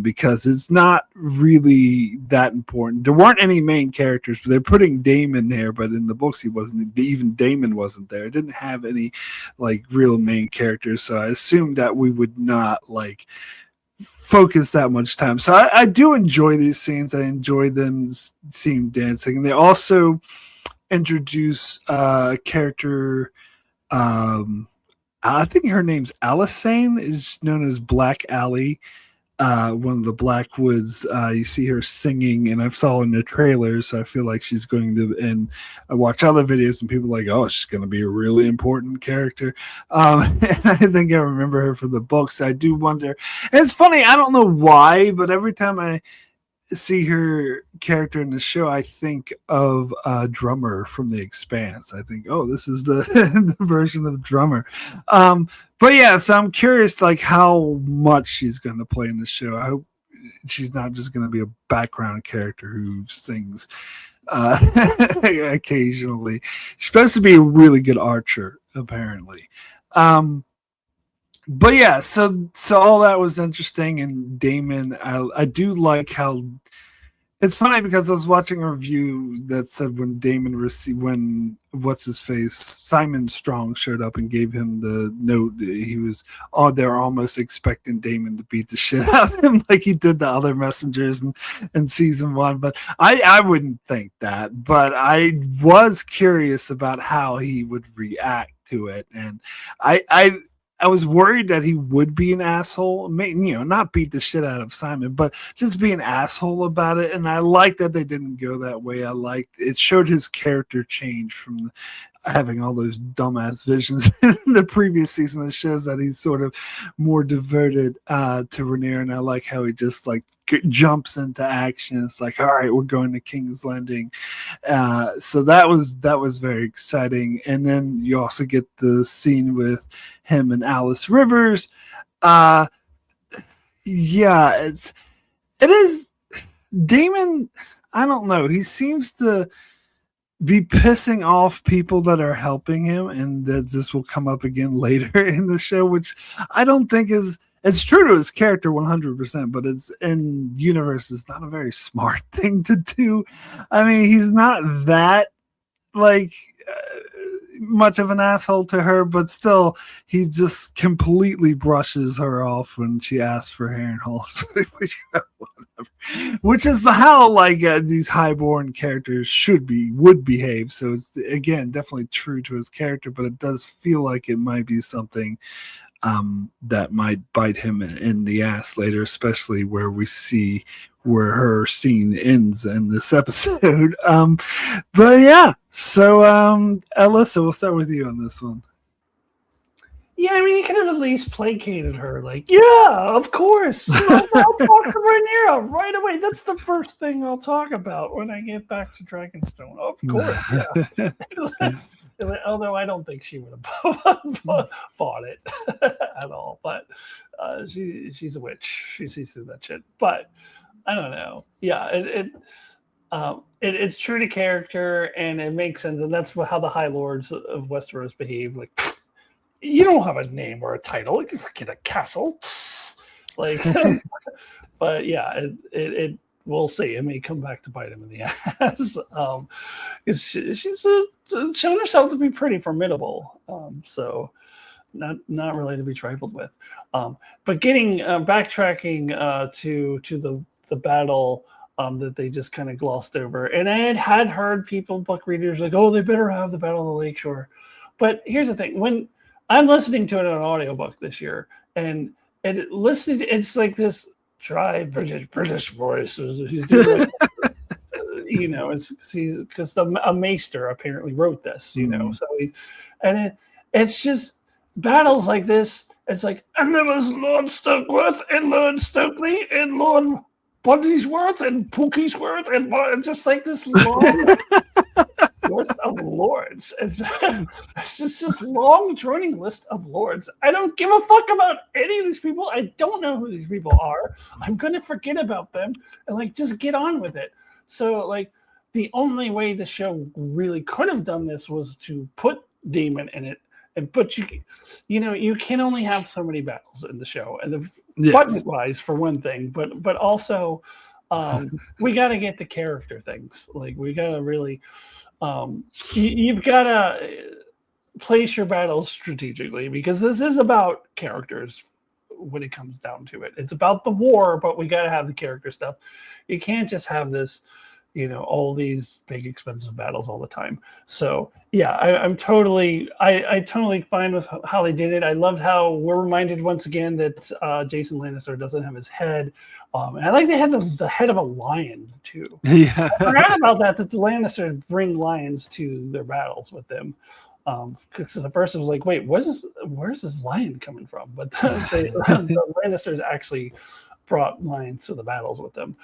because it's not really that important. There weren't any main characters, but they're putting Daemon there, but in the books he wasn't. Even Daemon wasn't there. It didn't have any like real main characters, so I assumed that we would not like focus that much time. So I do enjoy these scenes. I enjoy them seeing dancing, and they also introduce a character. I think her name's Alicent, is known as Black Alley. One of the Blackwoods. You see her singing, and I saw in the trailer, so I feel like she's going to. And I watch other videos, and people are like, "Oh, she's going to be a really important character." And I think I remember her from the books. I do wonder. And it's funny. I don't know why, but every time I see her character in the show, I think of Drummer from The Expanse. I think, oh, this is the, the version of Drummer. But yeah, so I'm curious like how much she's going to play in the show. I hope she's not just going to be a background character who sings occasionally. She's supposed to be a really good archer, apparently. But yeah, so all that was interesting, and Daemon, I do like how it's funny because I was watching a review that said when Daemon received Simon Strong showed up and gave him the note, he was they're almost expecting Daemon to beat the shit out of him like he did the other messengers in season 1. But I wouldn't think that, but I was curious about how he would react to it, and I was worried that he would be an asshole, not beat the shit out of Simon, but just be an asshole about it. And I liked that they didn't go that way. I liked it showed his character change from having all those dumbass visions in the previous season. That shows that he's sort of more devoted to Rhaenyra, and I like how he just like jumps into action. It's like, all right, we're going to King's Landing. So that was very exciting. And then you also get the scene with him and Alice Rivers. Yeah, it is Daemon. I don't know. He seems to be pissing off people that are helping him, and that this will come up again later in the show, which I don't think it's true to his character 100%, but it's in universe is not a very smart thing to do. I mean, he's not that like much of an asshole to her, but still he just completely brushes her off when she asks for Harrenhal, which is how like these highborn characters would behave. So it's again definitely true to his character, but it does feel like it might be something that might bite him in the ass later, especially where we see where her scene ends in this episode. But yeah, so Alyssa, we'll start with you on this one. Yeah, I mean, you could have at least placated her. Like, yeah, of course. I'll talk to Rhaenyra right away. That's the first thing I'll talk about when I get back to Dragonstone. Of course, yeah. Although I don't think she would have bought it at all. But she's a witch. She sees through that shit. But I don't know. Yeah, it's true to character, and it makes sense. And that's how the High Lords of Westeros behave. Like, you don't have a name or a title. You can get a castle. Like, but yeah, it we'll see. It may come back to bite him in the ass. She's shown herself to be pretty formidable. So not really to be trifled with. But getting backtracking to the battle that they just kind of glossed over, and I had heard book readers like, oh, they better have the Battle of the Lakeshore. But here's the thing: when I'm listening to it on an audiobook this year, and listening, it's like this dry British voice. He's doing like, it's because a maester apparently wrote this, so it's just battles like this. It's like, and there was Lord Stokeworth and Lord Stokely and Lord Bodysworth and Pookiesworth and just like this long list of lords. It's just this long, droning list of lords. I don't give a fuck about any of these people. I don't know who these people are. I'm going to forget about them and like just get on with it. So like the only way the show really could have done this was to put Daemon in it. But you can only have so many battles in the show, and the budget wise for one thing, but also we got to get the character things. Like we got to really you've got to place your battles strategically, because this is about characters when it comes down to it. It's about the war, but we got to have the character stuff. You can't just have this, all these big expensive battles all the time. So yeah, I'm totally fine with how they did it. I loved how we're reminded once again that Jason Lannister doesn't have his head. And I like they had the head of a lion too. Yeah, I forgot about that the Lannisters bring lions to their battles with them. Because at first it was like, wait, where's this lion coming from? But the Lannisters actually brought lions to the battles with them.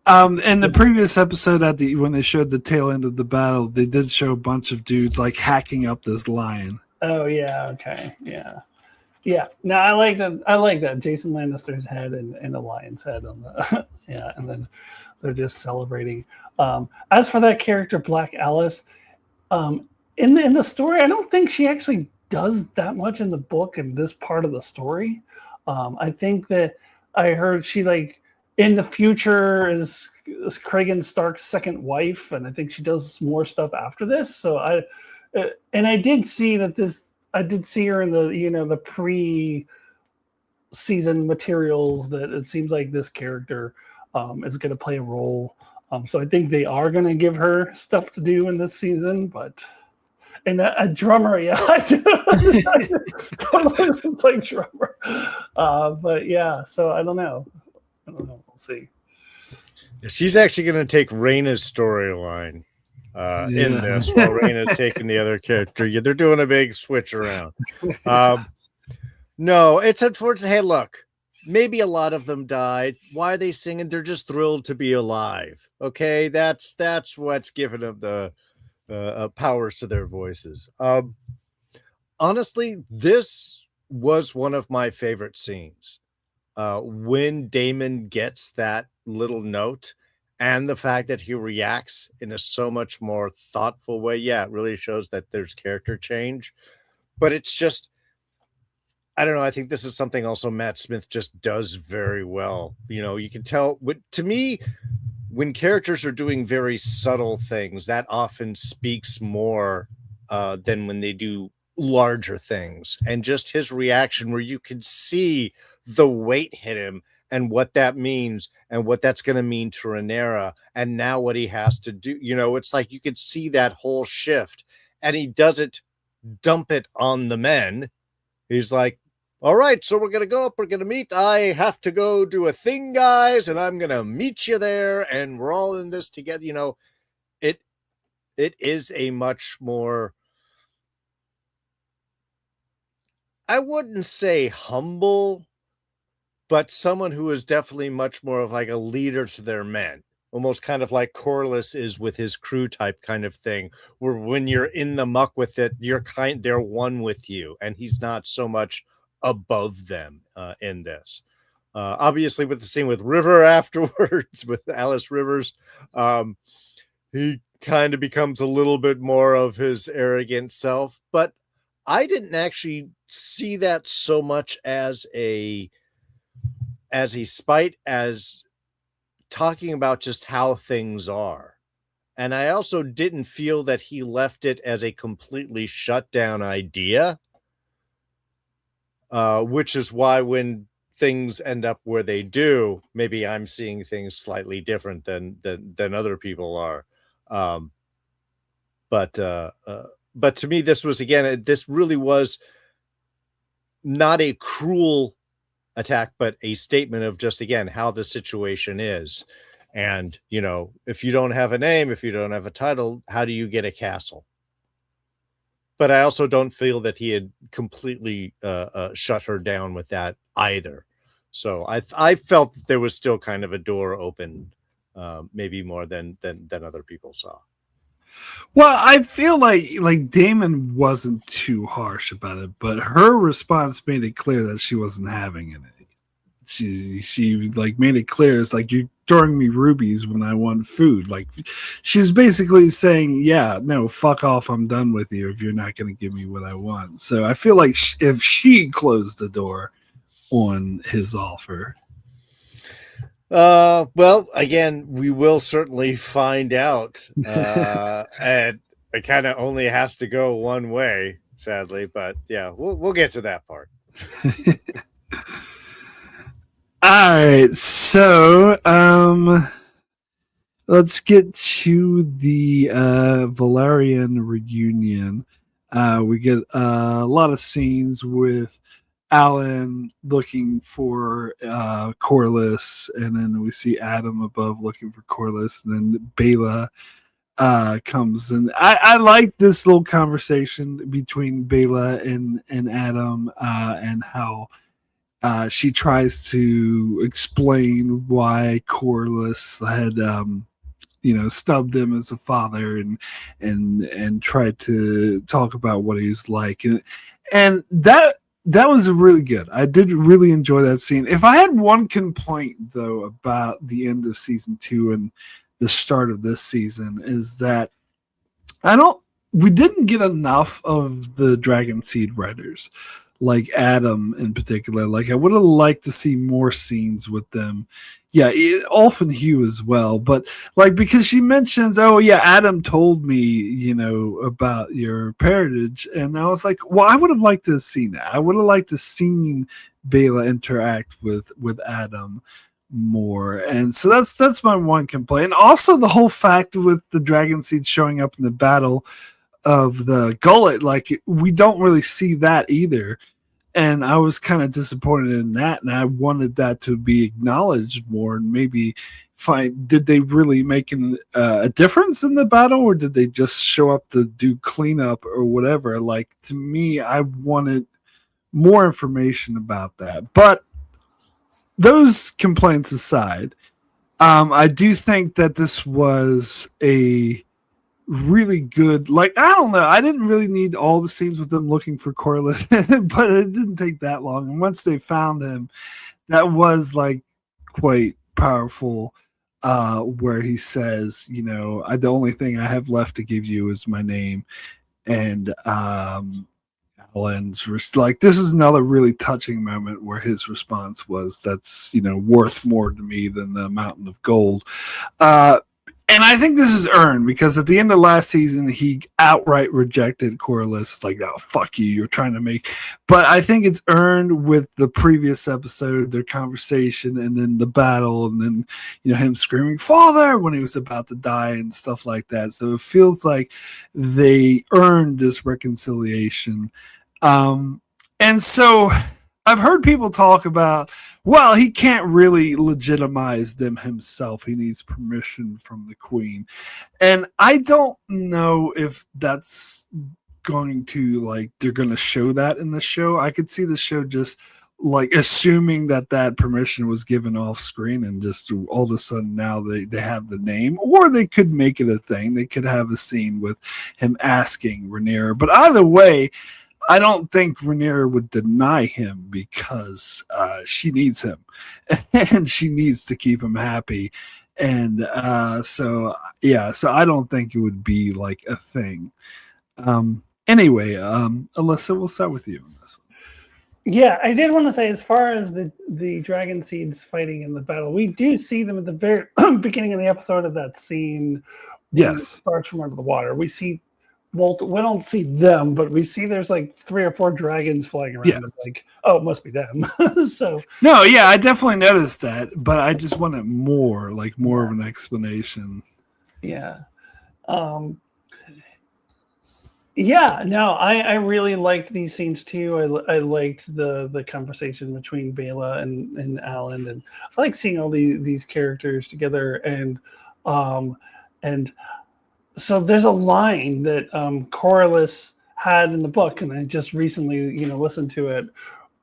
In the previous episode, when they showed the tail end of the battle, they did show a bunch of dudes like hacking up this lion. Oh yeah, okay, yeah. No, I like that Jason Lannister's head and the lion's head on the and then they're just celebrating. As for that character, Black Alice, in the story, I don't think she actually does that much in the book in this part of the story. I think that I heard she like. In the future is Cregan Stark's second wife, and I think she does more stuff after this. So I did see that I did see her in the the pre-season materials that it seems like this character is going to play a role. So I think they are going to give her stuff to do in this season, and a drummer, yeah, it's like drummer, but yeah. So I don't know. We'll see. She's actually going to take Rhaena's storyline in this, while Rhaena's taking the other character. Yeah, they're doing a big switch around. No, it's unfortunate. Hey, look, maybe a lot of them died. Why are they singing? They're just thrilled to be alive. Okay, that's what's given them the powers to their voices. Honestly, this was one of my favorite scenes. When Daemon gets that little note and the fact that he reacts in a so much more thoughtful way. Yeah, it really shows that there's character change, but it's just, I don't know. I think this is something also Matt Smith just does very well. You can tell to me, when characters are doing very subtle things, that often speaks more than when they do larger things. And just his reaction, where you can see the weight hit him and what that means and what that's going to mean to Rhaenyra, and now what he has to do. It's like you could see that whole shift, and he doesn't dump it on the men. He's like, all right, so we're going to go up, we're going to meet. I have to go do a thing, guys, and I'm going to meet you there, and we're all in this together. It is a much more, I wouldn't say humble, but someone who is definitely much more of like a leader to their men, almost kind of like Corlys is with his crew type kind of thing, where when you're in the muck with it, they're one with you, and he's not so much above them in this. Obviously, with the scene with River afterwards, with Alice Rivers, he kind of becomes a little bit more of his arrogant self, but I didn't actually see that so much as a spite, as talking about just how things are. And I also didn't feel that he left it as a completely shut down idea, which is why when things end up where they do, maybe I'm seeing things slightly different than other people are. But to me, this was, again, this really was not a cruel attack, but a statement of just, again, how the situation is. And, if you don't have a name, if you don't have a title, how do you get a castle? But I also don't feel that he had completely shut her down with that either. So I felt that there was still kind of a door open, maybe more than other people saw. Well, I feel like Daemon wasn't too harsh about it, but her response made it clear that she wasn't having it. She like made it clear it's like you're throwing me rubies when I want food. Like she's basically saying, yeah, no, fuck off, I'm done with you if you're not going to give me what I want. So I feel like if she closed the door on his offer. Well, again, we will certainly find out. And it kind of only has to go one way, sadly, but yeah, we'll get to that part. All right, so let's get to the Velaryon reunion. We get a lot of scenes with Alan looking for Corlys, and then we see Adam above looking for Corlys, and then Bela comes. And I like this little conversation between Bela and Adam, and how she tries to explain why Corlys had snubbed him as a father, and tried to talk about what he's like, and that was really good. I did really enjoy that scene. If I had one complaint though about the end of season 2 and the start of this season, is that we didn't get enough of the Dragon Seed writers, like Adam in particular. Like I would have liked to see more scenes with them. Yeah, Ulf and Hugh as well. But like, because she mentions, oh yeah, Adam told me, about your parentage, and I was like, well, I would have liked to have seen that. I would have liked to have seen Bela interact with Adam more. And so that's my one complaint. Also, the whole fact with the Dragon Seed showing up in the battle of the Gullet, like we don't really see that either. And I was kind of disappointed in that, and I wanted that to be acknowledged more, and maybe did they really make a difference in the battle, or did they just show up to do cleanup or whatever? Like, to me, I wanted more information about that. But those complaints aside, I do think that this was a really good, like, I don't know, I didn't really need all the scenes with them looking for Corlys, but it didn't take that long. And once they found him, that was like quite powerful, where he says, the only thing I have left to give you is my name. And Alan's like, this is another really touching moment where his response was, that's worth more to me than the mountain of gold. And I think this is earned, because at the end of last season, he outright rejected Corlys. It's like, oh, fuck you, you're trying to make... But I think it's earned with the previous episode, their conversation, and then the battle, and then, him screaming, Father, when he was about to die and stuff like that. So it feels like they earned this reconciliation. And so I've heard people talk about, well, he can't really legitimize them himself. He needs permission from the queen. And I don't know if that's going to, like, they're going to show that in the show. I could see the show just, like, assuming that permission was given off screen, and just all of a sudden now they have the name. Or they could make it a thing. They could have a scene with him asking Rhaenyra. But either way, I don't think Rhaenyra would deny him, because she needs him and she needs to keep him happy. And so I don't think it would be like a thing. Anyway, Alyssa, we'll start with you on this. Yeah, I did want to say, as far as the Dragon Seeds fighting in the battle, we do see them at the very beginning of the episode of that scene. Yes. It starts from under the water. We see we don't see them, but we see there's like 3 or 4 dragons flying around. Yes. It's like, oh, it must be them. So no, yeah, I definitely noticed that, but I just wanted more of an explanation. Yeah. Yeah, no, I really liked these scenes too. I liked the conversation between Bela and Alan, and I like seeing all these characters together. And so there's a line that Corlys had in the book, and I just recently listened to it,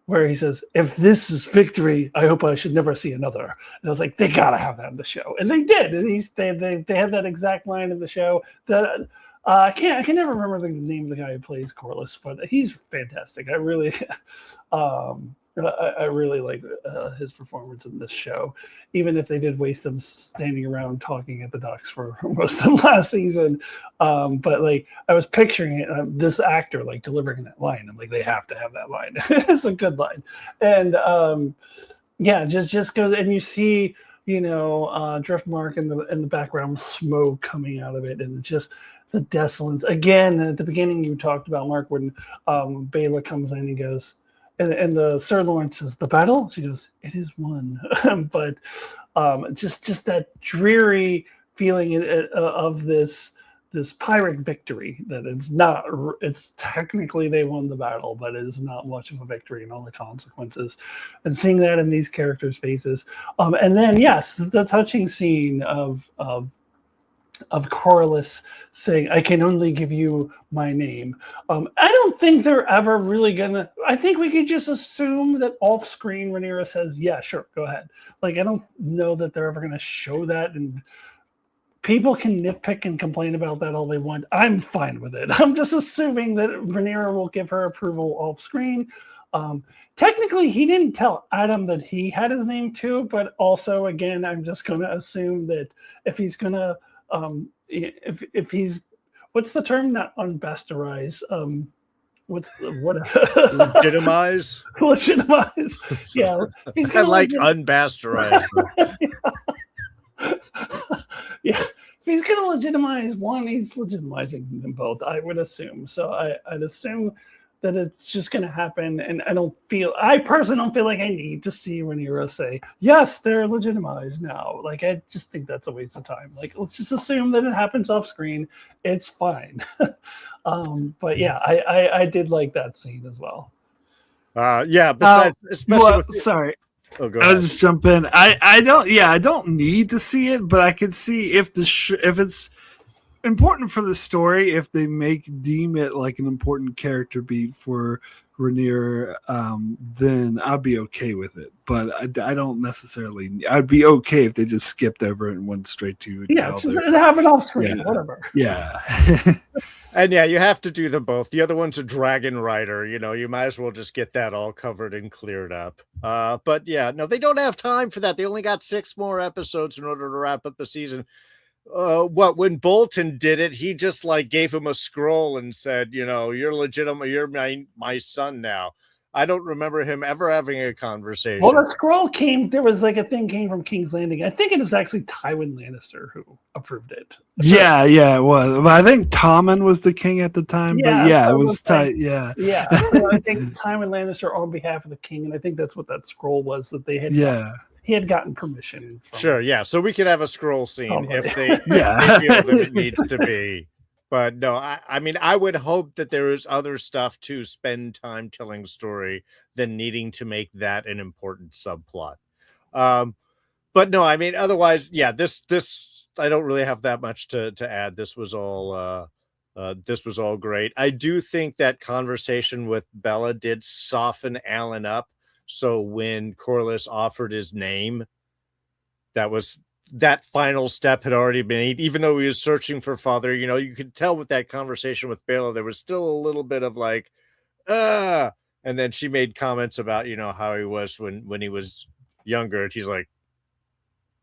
where he says, "If this is victory, I hope I should never see another." And I was like, they gotta have that in the show, and they did. And they had that exact line in the show. That I can never remember the name of the guy who plays Corlys, but he's fantastic. I really, I really like his performance in this show, even if they did waste him standing around talking at the docks for most of last season. But like, I was picturing it, this actor like delivering that line. I'm like, they have to have that line. It's a good line, and yeah, just goes, and you see, Driftmark in the background, smoke coming out of it, and just the desolate. Again, at the beginning, you talked about, Mark, when Bela comes in and goes. And the Sir Lawrence says, "The battle?" She goes, "It is won." But just that dreary feeling of this pirate victory, that it's technically they won the battle, but it is not much of a victory and all the consequences. And seeing that in these characters' faces. And then, yes, the touching scene of Corlys saying, "I can only give you my name." I don't think they're ever really gonna. I think we could just assume that off screen Rhaenyra says, "Yeah, sure, go ahead." Like, I don't know that they're ever gonna show that, and people can nitpick and complain about that all they want. I'm fine with it. I'm just assuming that Rhaenyra will give her approval off screen. Technically, he didn't tell Adam that he had his name too, but also, again, I'm just gonna assume that if he's gonna if he's, what's the term, not unbastardize, Legitimize. Yeah, he's I like unbastardize. Yeah, if he's gonna legitimize one, he's legitimizing them both, I would assume. So I'd assume that it's just going to happen, and I personally don't feel like I need to see Rhaenyra say, "Yes, they're legitimized now." Like, I just think that's a waste of time. Like, let's just assume that it happens off screen. It's fine. But yeah, I did like that scene as well. Yeah. Besides, especially sorry. Oh, go I'll ahead. just jump in. I don't need to see it, but I could see if if it's important for the story, if they deem it like an important character beat for Rhaenyra, then I'd be okay with it. But I don't necessarily. I'd be okay if they just skipped over it and went straight to it happened off screen, whatever. Yeah. And yeah, you have to do them both. The other one's a dragon rider. You might as well just get that all covered and cleared up. But yeah, no, they don't have time for that. They only got 6 more episodes in order to wrap up the season. When Bolton did it, he just like gave him a scroll and said, "You're legitimate. You're my son now." I don't remember him ever having a conversation. Well, the scroll came. There was like a thing came from King's Landing. I think it was actually Tywin Lannister who approved it. Yeah, it was. But I think Tommen was the king at the time. Yeah, but yeah, it was yeah. So I think Tywin Lannister on behalf of the king, and I think that's what that scroll was that they had. Yeah. He had gotten permission. Sure, yeah. So we could have a scroll scene if they feel that it needs to be. But no, I mean, I would hope that there is other stuff to spend time telling story than needing to make that an important subplot. But no, I mean, otherwise, yeah, this I don't really have that much to add. This was all great. I do think that conversation with Bella did soften Alan up. So when Corlys offered his name, that final step had already been made. Even though he was searching for father, you could tell with that conversation with Bela, there was still a little bit of like, and then she made comments about, how he was when he was younger. And he's like,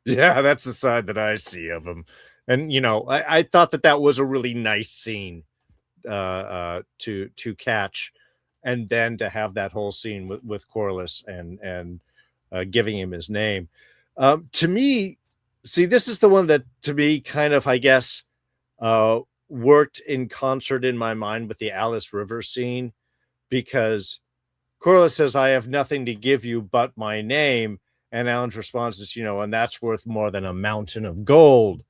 yeah, that's the side that I see of him. And, I thought that was a really nice scene to catch. And then to have that whole scene with Corlys and giving him his name. To me, see, this is the one that to me kind of, I guess, worked in concert in my mind with the Alice River scene, because Corlys says, "I have nothing to give you but my name." And Alan's response is, "And that's worth more than a mountain of gold."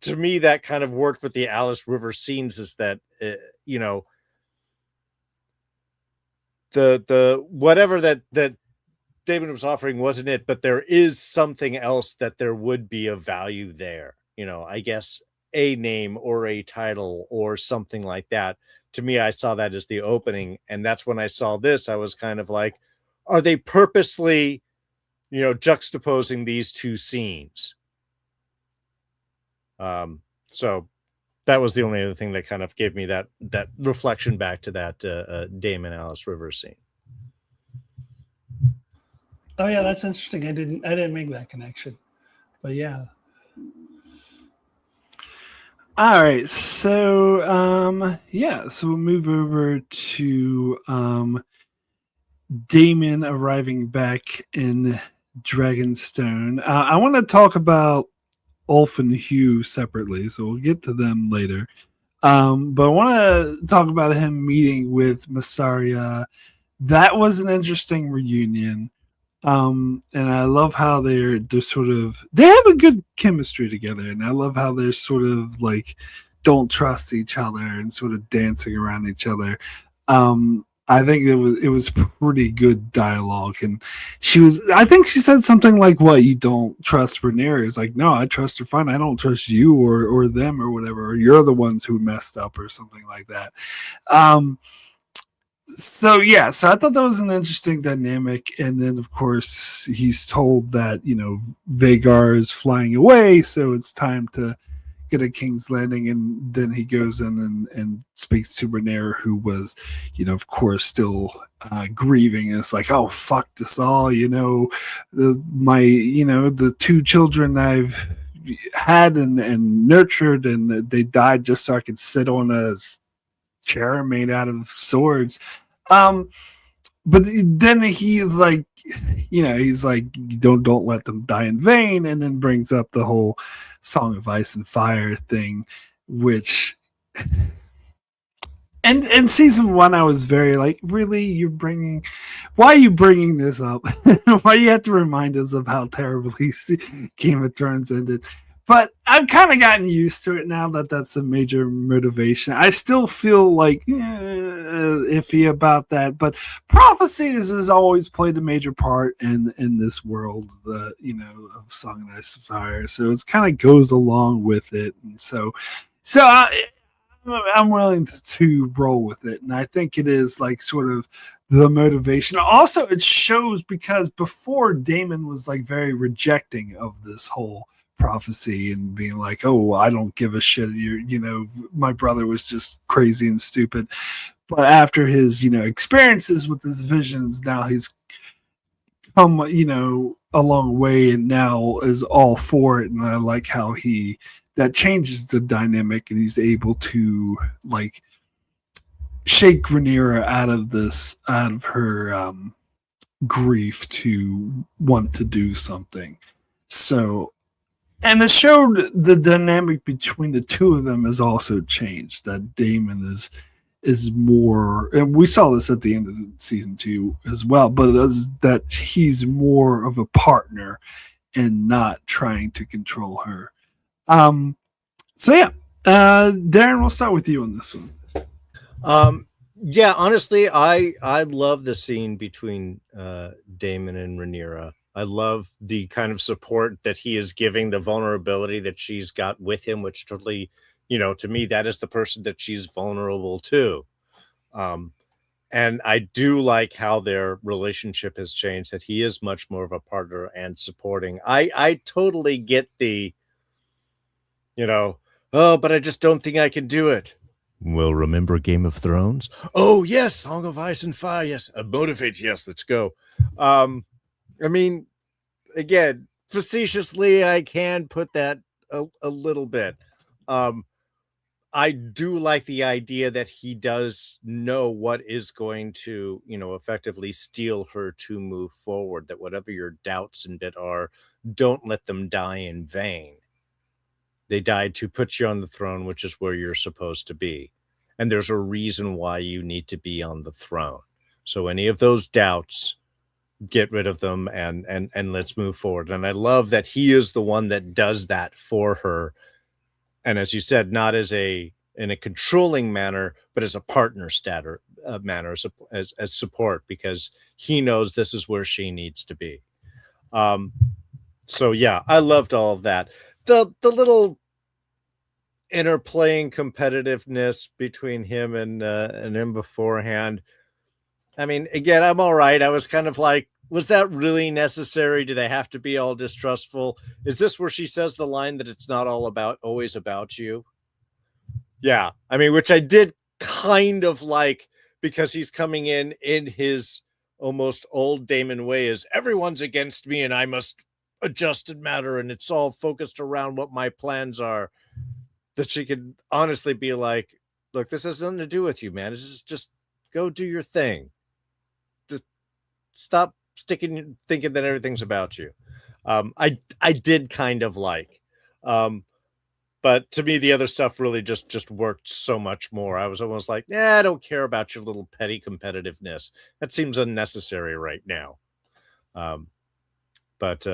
To me, that kind of worked with the Alice River scenes, is that, the whatever that Daemon was offering wasn't it, but there is something else that there would be of value there. I guess a name or a title or something like that. To me, I saw that as the opening. And that's when I saw this, I was kind of like, are they purposely, juxtaposing these two scenes? So that was the only other thing that kind of gave me that reflection back to that Daemon Alice River scene. Oh yeah, that's interesting. I didn't make that connection, but yeah. All right, so so we'll move over to Daemon arriving back in Dragonstone. I want to talk about Ulf and Hugh separately, so we'll get to them later. But I want to talk about him meeting with Massaria. That was an interesting reunion. And I love how they're sort of, they have a good chemistry together, and I love how they're sort of like don't trust each other and sort of dancing around each other. I think it was pretty good dialogue, and I think she said something like, "What, you don't trust Rhaenyra?" It's like, no, I trust her fine. I don't trust you or them or whatever. Or you're the ones who messed up or something like that. So I thought that was an interesting dynamic, and then of course he's told that Vhagar is flying away, so it's time to get a King's Landing, and then he goes in and speaks to Rhaenyra, who was of course still grieving. And it's like, oh, fuck this all, the two children I've had and nurtured, and they died just so I could sit on a chair made out of swords. But then he's like, don't let them die in vain, and then brings up the whole Song of Ice and Fire thing, which and in season 1 I was very like, really, why are you bringing this up? Why do you have to remind us of how terribly Game of Thrones ended? But I've kind of gotten used to it now that that's a major motivation. I still feel like iffy about that, but prophecies has always played a major part in this world, of Song of Ice and Fire. So it kind of goes along with it, and so I'm willing to roll with it, and I think it is like sort of the motivation. Also, it shows because before Daemon was like very rejecting of this whole prophecy and being like, oh, I don't give a shit, my brother was just crazy and stupid. But after his experiences with his visions, now he's come a long way, and now is all for it. And I like how that changes the dynamic, and he's able to like shake Rhaenyra out of her grief to want to do something. So, and it showed the dynamic between the two of them has also changed. That Daemon is more, and we saw this at the end of season 2 as well, but it is that he's more of a partner and not trying to control her. Darrin, we'll start with you on this one. Honestly, I love the scene between Daemon and Rhaenyra. I love the kind of support that he is giving, the vulnerability that she's got with him, which totally, to me, that is the person that she's vulnerable to. And I do like how their relationship has changed, that he is much more of a partner and supporting. I totally get the, but I just don't think I can do it. Well, remember Game of Thrones? Oh, yes, Song of Ice and Fire. Yes, motivate. Yes, let's go. I mean, again, facetiously, I can put that a little bit. I do like the idea that he does know what is going to, effectively steal her to move forward, that whatever your doubts and bit are, don't let them die in vain. They died to put you on the throne, which is where you're supposed to be. And there's a reason why you need to be on the throne. So any of those doubts, get rid of them and let's move forward. And I love that he is the one that does that for her. And as you said, not in a controlling manner, but as a partner manner, as support, because he knows this is where she needs to be. I loved all of that. The little interplaying competitiveness between him and him beforehand. I mean, again, I'm all right. I was kind of like, was that really necessary? Do they have to be all distrustful? Is this where she says the line that it's not always about you? Yeah. I mean, which I did kind of like, because he's coming in his almost old Daemon way, is everyone's against me and I must adjust and matter. And it's all focused around what my plans are. That she could honestly be like, look, this has nothing to do with you, man. It's just go do your thing. Just stop thinking that everything's about you. I did kind of like, but to me, the other stuff really just worked so much more. I was almost like, I don't care about your little petty competitiveness. That seems unnecessary right now. But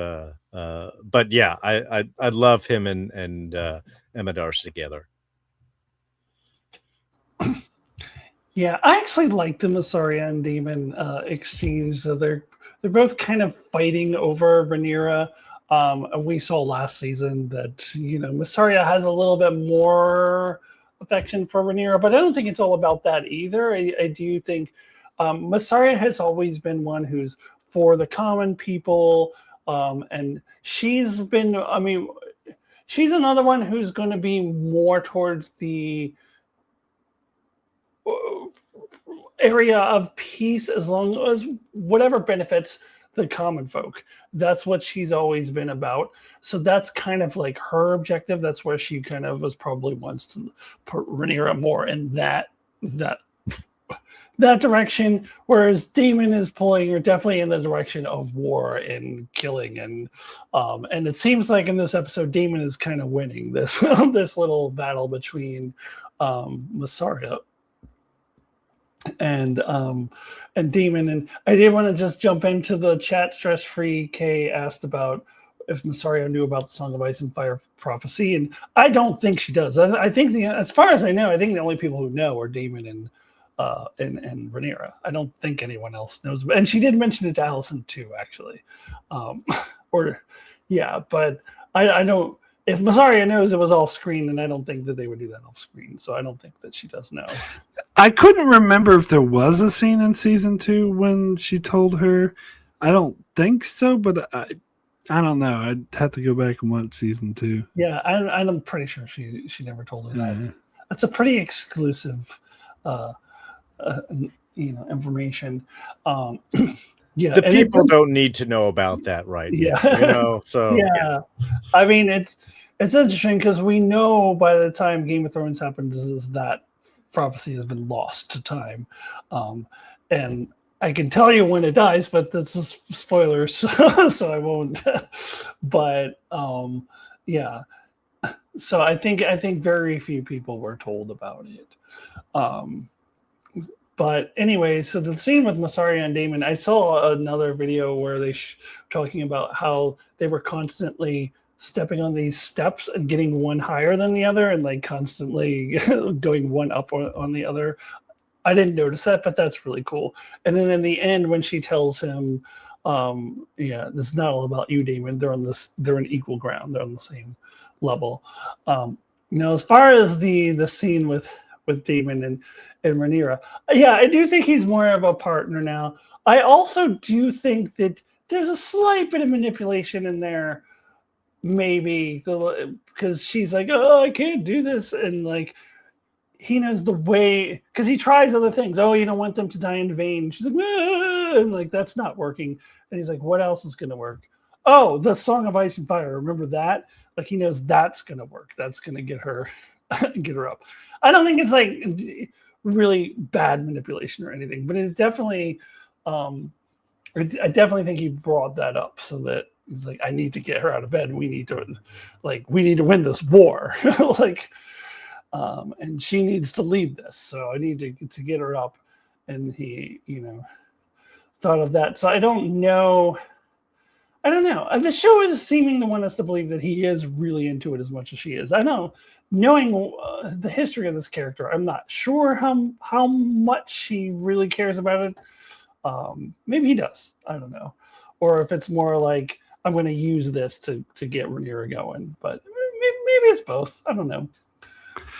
yeah, I love him and Emma Darcy together. Yeah, I actually like the Mysaria and Daemon exchange. So they're both kind of fighting over Rhaenyra. We saw last season that Mysaria has a little bit more affection for Rhaenyra, but I don't think it's all about that either. I do think Mysaria has always been one who's for the common people, and she's been. I mean, she's another one who's going to be more towards the area of peace, as long as whatever benefits the common folk. That's what she's always been about. So that's kind of like her objective. That's where she kind of was probably wants to put Rhaenyra more in that direction, whereas Daemon is pulling her definitely in the direction of war and killing, and it seems like in this episode Daemon is kind of winning this this little battle between Mysaria and Daemon. And I did want to just jump into the chat. Stress Free K asked about if Mysaria knew about the Song of Ice and Fire prophecy, and I don't think she does. I think as far as I know, I think the only people who know are Daemon and Rhaenyra. I don't think anyone else knows. And she did mention it to Alicent too, actually. But I don't. If Mysaria knows it was off screen, and I don't think that they would do that off screen, so I don't think that she does know. I couldn't remember if there was a scene in season 2 when she told her. I don't think so, but I don't know. I'd have to go back and watch season 2. Yeah, I'm pretty sure she never told her that. That's a pretty exclusive, information. Yeah, the people don't need to know about that, right? Yeah, So yeah. I mean, it's interesting because we know by the time Game of Thrones happens is that prophecy has been lost to time, and I can tell you when it dies, but this is spoilers, so I won't. But yeah, so I think very few people were told about it. But anyway, so the scene with Mysaria and Daemon, I saw another video where they talking about how they were constantly stepping on these steps and getting one higher than the other, and like constantly going one up on the other. I didn't notice that, but that's really cool. And then in the end, when she tells him, this is not all about you, Daemon. They're in equal ground. They're on the same level. As far as the scene with Daemon and Rhaenyra, yeah, I do think he's more of a partner now. I also do think that there's a slight bit of manipulation in there, maybe, because she's like, oh, I can't do this, and like he knows the way, because he tries other things. Oh, you don't want them to die in vain. She's like, and like that's not working. And he's like, what else is going to work? Oh, the Song of Ice and Fire. Remember that? Like he knows that's going to work. That's going to get her up. I don't think it's like really bad manipulation or anything, but it's definitely. I definitely think he brought that up so that he's like, I need to get her out of bed. We need to win this war. And she needs to lead this. So I need to get her up. And he, thought of that. So I don't know. The show is seeming to want us to believe that he is really into it as much as she is. I know, knowing the history of this character, I'm not sure how much he really cares about it. Maybe he does. I don't know. Or if it's more like, I'm going to use this to get Rhaenyra going. But maybe it's both. I don't know.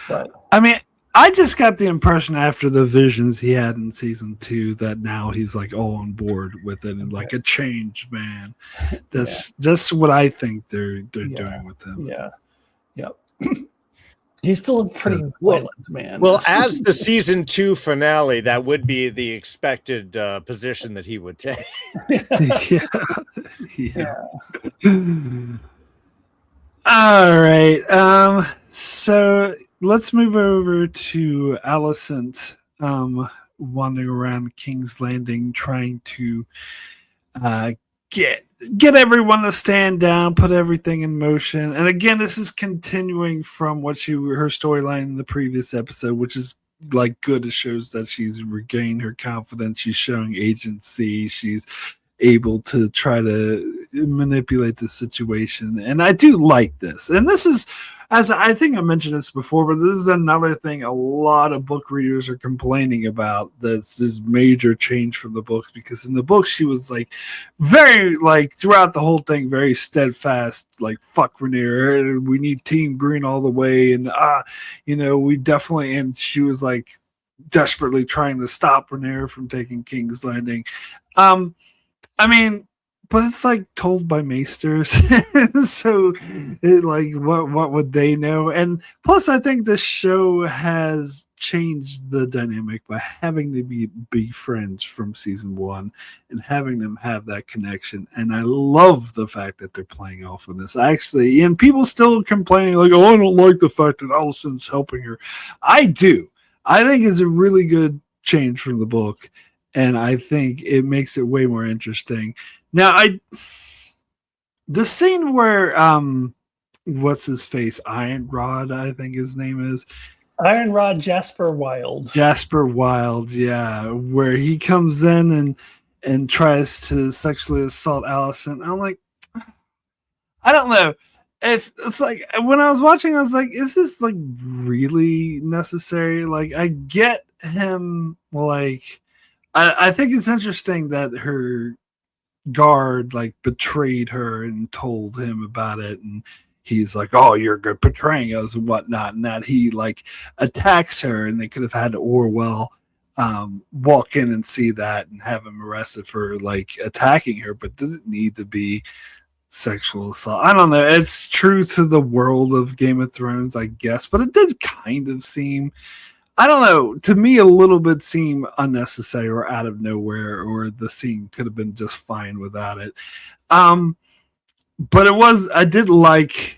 But I mean, I just got the impression after the visions he had in season 2 that now he's like all on board with it and like a changed man. That's just what I think they're doing with him. Yeah. Yep. He's still a pretty violent man. Well, as the season 2 finale, that would be the expected position that he would take. Yeah. All right. So let's move over to Alicent wandering around King's Landing trying to get everyone to stand down, put everything in motion. And again, this is continuing from what her storyline in the previous episode, which is like good. It shows that she's regained her confidence. She's showing agency. She's able to try to manipulate the situation. And I do like this. And this is, as I think I mentioned this before, but this is another thing a lot of book readers are complaining about. That's this major change from the books, because in the books she was like very, like throughout the whole thing, very steadfast, like fuck Rhaenyra, we need Team Green all the way, and we definitely, and she was like desperately trying to stop Rhaenyra from taking King's Landing. I mean, but it's like told by maesters, so what would they know? And plus, I think the show has changed the dynamic by having them be friends from season 1 and having them have that connection. And I love the fact that they're playing off of this. Actually, and people still complaining like, "Oh, I don't like the fact that Alicent's helping her." I do. I think it's a really good change from the book. And I think it makes it way more interesting. Now, the scene where what's his face, Ironrod, I think his name is Ironrod Jasper Wild. Jasper Wild, yeah, where he comes in and tries to sexually assault Alicent. I'm like, I don't know. If it's like when I was watching, I was like, is this like really necessary? Like, I get him like. I think it's interesting that her guard like betrayed her and told him about it, and he's like, "Oh, you're good betraying us and whatnot," and that he like attacks her, and they could have had Orwell walk in and see that and have him arrested for like attacking her, but didn't need to be sexual assault. I don't know. It's true to the world of Game of Thrones, I guess, but it did kind of seem. I don't know. To me, a little bit seemed unnecessary or out of nowhere, or the scene could have been just fine without it. But it was. I did like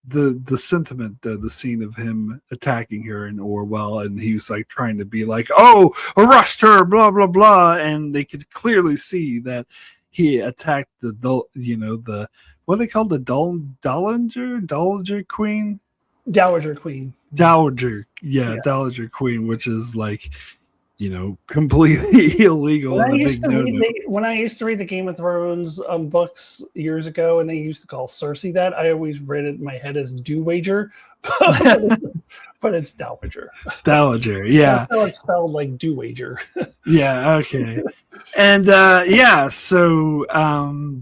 the sentiment, the scene of him attacking her in Orwell, and he was like trying to be like, "Oh, arrest her," blah blah blah, and they could clearly see that he attacked the what they call the Dowager Queen. Dowager Queen. Dowager Queen, which is like, completely illegal. When I used to read the Game of Thrones books years ago, and they used to call Cersei that, I always read it in my head as Dowager, but it's Dowager. Dowager, yeah. That's how it's spelled, like Dowager. Yeah, okay. And so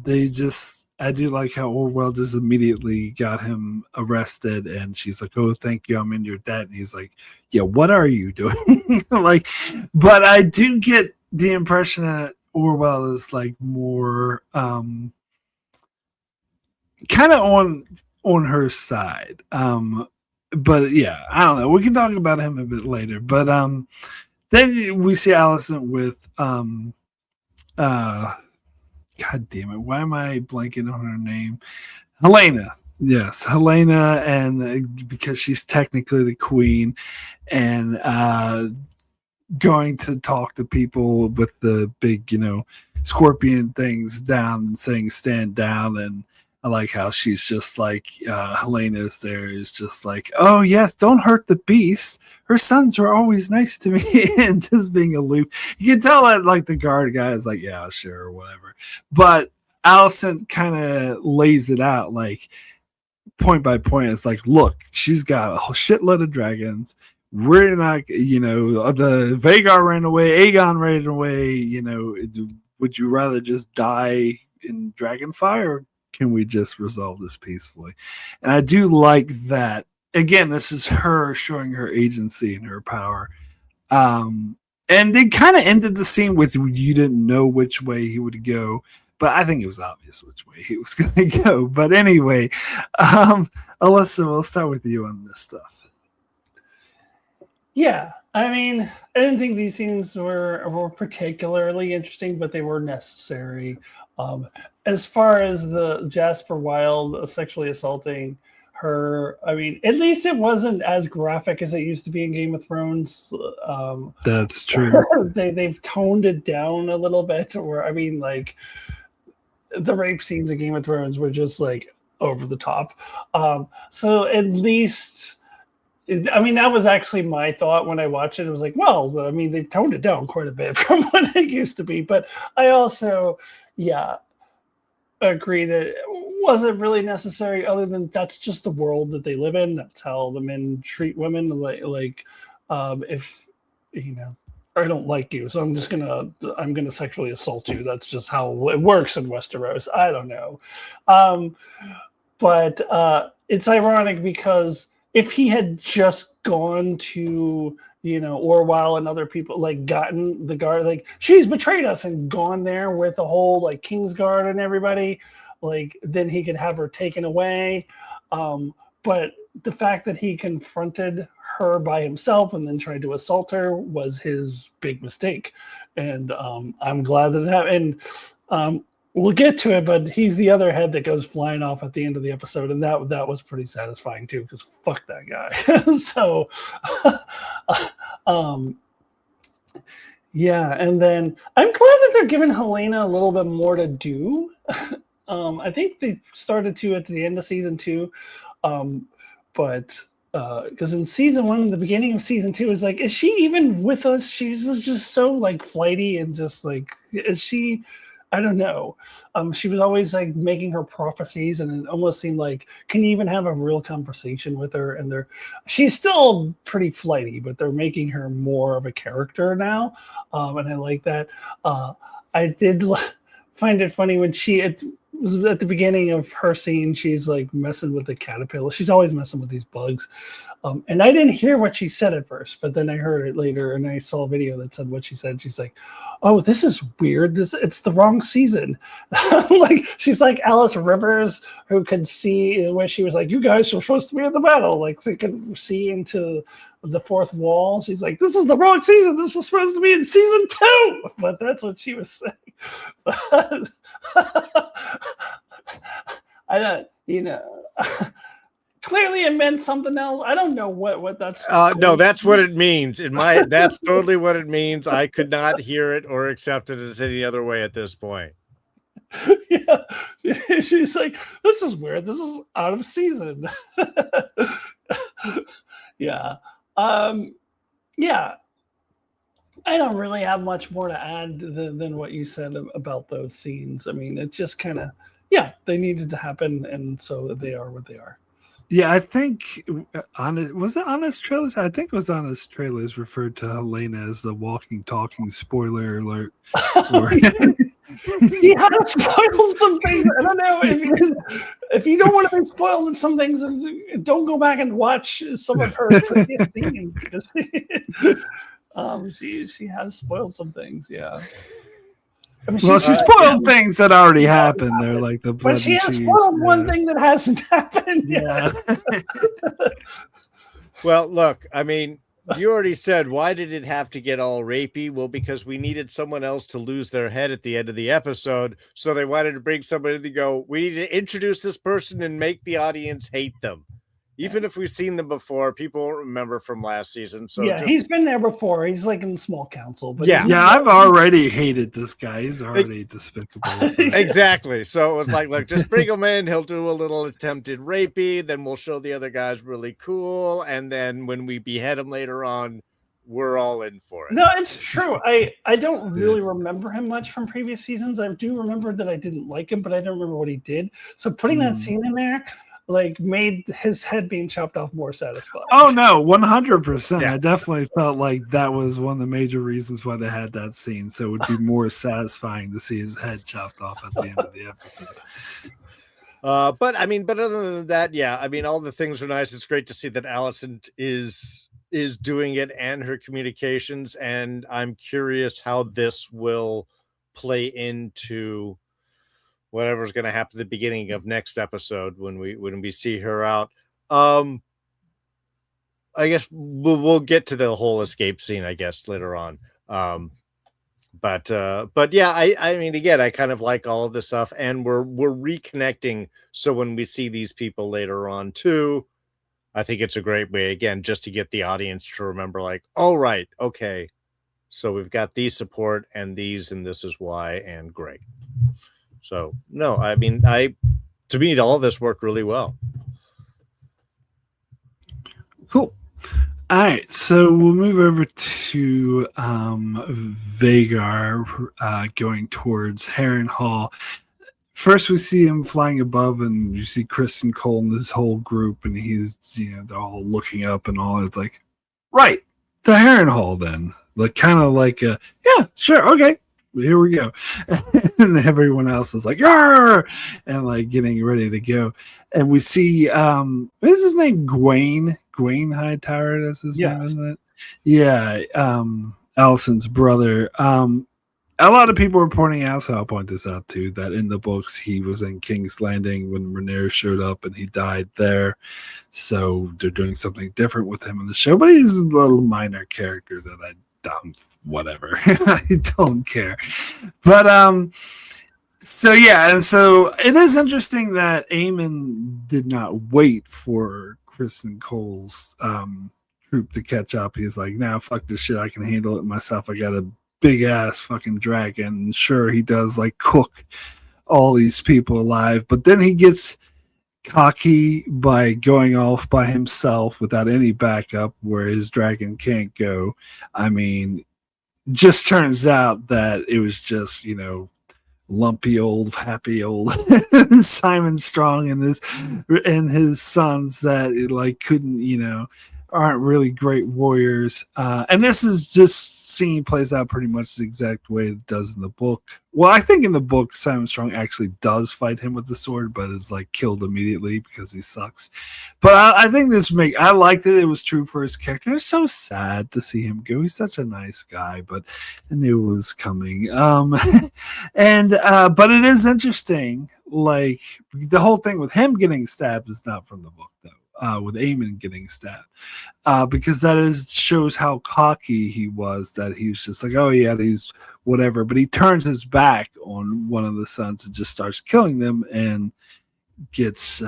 they just. I do like how Orwell just immediately got him arrested, and she's like, "Oh, thank you, I'm in your debt." And he's like, "Yeah, what are you doing?" But I do get the impression that Orwell is like more kind of on her side. But yeah, I don't know. We can talk about him a bit later. But then we see Alicent with God damn it! Why am I blanking on her name? Helaena. Yes, Helaena, and because she's technically the queen, and going to talk to people with the big, scorpion things down and saying "stand down." And I like how she's just like Helaena is there, is just like, "Oh yes, don't hurt the beast. Her sons were always nice to me," and just being aloof. You can tell that like the guard guy is like, "Yeah, sure," or whatever. But Alicent kind of lays it out like point by point. It's like, look, she's got a shitload of dragons. We're not, the Vhagar ran away, Aegon ran away. Would you rather just die in Dragonfire, or can we just resolve this peacefully? And I do like that again, this is her showing her agency and her power. And they kind of ended the scene with you didn't know which way he would go, but I think it was obvious which way he was going to go. But anyway, Alyssa, we'll start with you on this stuff. Yeah, I mean, I didn't think these scenes were particularly interesting, but they were necessary. As far as the Jasper Wilde sexually assaulting her, I mean, at least it wasn't as graphic as it used to be in Game of Thrones. That's true. They've toned it down a little bit. Where I mean, like the rape scenes in Game of Thrones were just like over the top. So at least. I mean, that was actually my thought when I watched it. It was like, well, I mean, they toned it down quite a bit from what it used to be. But I also, agree that it wasn't really necessary, other than that's just the world that they live in. That's how the men treat women. Like if, I don't like you, so I'm gonna sexually assault you. That's just how it works in Westeros. I don't know. But it's ironic because if he had just gone to, Orwell and other people, like gotten the guard, like she's betrayed us and gone there with the whole like Kingsguard and everybody, like then he could have her taken away. But the fact that he confronted her by himself and then tried to assault her was his big mistake. And I'm glad that it happened. And we'll get to it, but he's the other head that goes flying off at the end of the episode, and that was pretty satisfying too, because fuck that guy. So, and then I'm glad that they're giving Helena a little bit more to do. I think they started to at the end of season 2, but because in season 1, the beginning of season 2 is like, is she even with us? She's just so like flighty and just like, is she? I don't know. She was always like making her prophecies, and it almost seemed like, can you even have a real conversation with her? And she's still pretty flighty, but they're making her more of a character now, and I like that. I did find it funny when it was at the beginning of her scene. She's like messing with the caterpillar. She's always messing with these bugs. And I didn't hear what she said at first, but then I heard it later, and I saw a video that said what she said. She's like, "Oh, this is weird. It's the wrong season." Like she's like Alice Rivers, who could see where she was like, "You guys were supposed to be in the battle." Like they could see into the fourth wall. She's like, "This is the wrong season. This was supposed to be in season 2." But that's what she was saying. I don't, clearly it meant something else. I don't know what that's. No, that's what it means. That's totally what it means. I could not hear it or accept it as any other way at this point. Yeah, she's like, "This is weird. This is out of season." Yeah, yeah. I don't really have much more to add than what you said about those scenes. I mean, it's just kind of, they needed to happen, and so they are what they are. Yeah, I think was it Honest Trailers? I think it was Honest Trailers referred to Helena as the walking, talking spoiler alert. He has spoiled some things. I don't know if you don't want to be spoiled in some things, don't go back and watch some of her previous scenes. She has spoiled some things. Yeah. I mean, she spoiled things that already happened. They're like the blood. But she has spoiled one thing that hasn't happened. Yeah. Well, look, I mean, you already said, why did it have to get all rapey? Well, because we needed someone else to lose their head at the end of the episode. So they wanted to bring somebody to go, we need to introduce this person and make the audience hate them. Even if we've seen them before, people won't remember from last season. So he's been there before. He's like in the small council. But I've already hated this guy. He's already despicable. Exactly. So it's like, look, just bring him in. He'll do a little attempted rapey. Then we'll show the other guys really cool. And then when we behead him later on, we're all in for it. No, it's true. I don't really remember him much from previous seasons. I do remember that I didn't like him, but I don't remember what he did. So putting that scene in there, like, made his head being chopped off more satisfying. Oh no, 100%. I definitely felt like that was one of the major reasons why they had that scene. So it would be more satisfying to see his head chopped off at the end of the episode. But I mean, but other than that, yeah, I mean, all the things are nice. It's great to see that Alicent is doing it and her communications, and I'm curious how this will play into whatever's going to happen at the beginning of next episode when we see her out. I guess we'll get to the whole escape scene, I guess, later on. But yeah, I mean, again, I kind of like all of this stuff, and we're reconnecting. So when we see these people later on too, I think it's a great way, again, just to get the audience to remember, like, all right, okay, so we've got these support and these, and this is why, and great. So no, I mean, to me, all of this worked really well. Cool. All right, so we'll move over to Vhagar going towards Harrenhal. First, we see him flying above, and you see Kristen Cole and this whole group, and he's, they're all looking up and all. It's like, right, to Harrenhal then. Like, kind of like, yeah, sure, okay, here we go. And everyone else is like, "Yarr!" and like getting ready to go. And we see, what is his name? Gwaine Hightower, that's his name, isn't it? Yeah, Alicent's brother. A lot of people were pointing out, so I'll point this out too, that in the books he was in King's Landing when Rhaenyra showed up and he died there. So they're doing something different with him in the show, but he's a little minor character that I don't, whatever. I don't care. But so yeah, and so it is interesting that Aemon did not wait for Kristen Cole's troop to catch up. He's like, nah, fuck this shit, I can handle it myself. I got a big ass fucking dragon. Sure, he does like cook all these people alive, but then he gets cocky by going off by himself without any backup where his dragon can't go. I mean, just turns out that it was just, lumpy old happy old Simon Strong and his sons that like couldn't, aren't really great warriors. And this is just scene plays out pretty much the exact way it does in the book. Well, I think in the book, Simon Strong actually does fight him with the sword, but is like killed immediately because he sucks. But I think I liked it. It was true for his character. It's so sad to see him go. He's such a nice guy, but I knew it was coming. But it is interesting. Like the whole thing with him getting stabbed is not from the book, though. With Aemon getting stabbed, because that shows how cocky he was, that he was just like, oh yeah, he's whatever, but he turns his back on one of the sons and just starts killing them and gets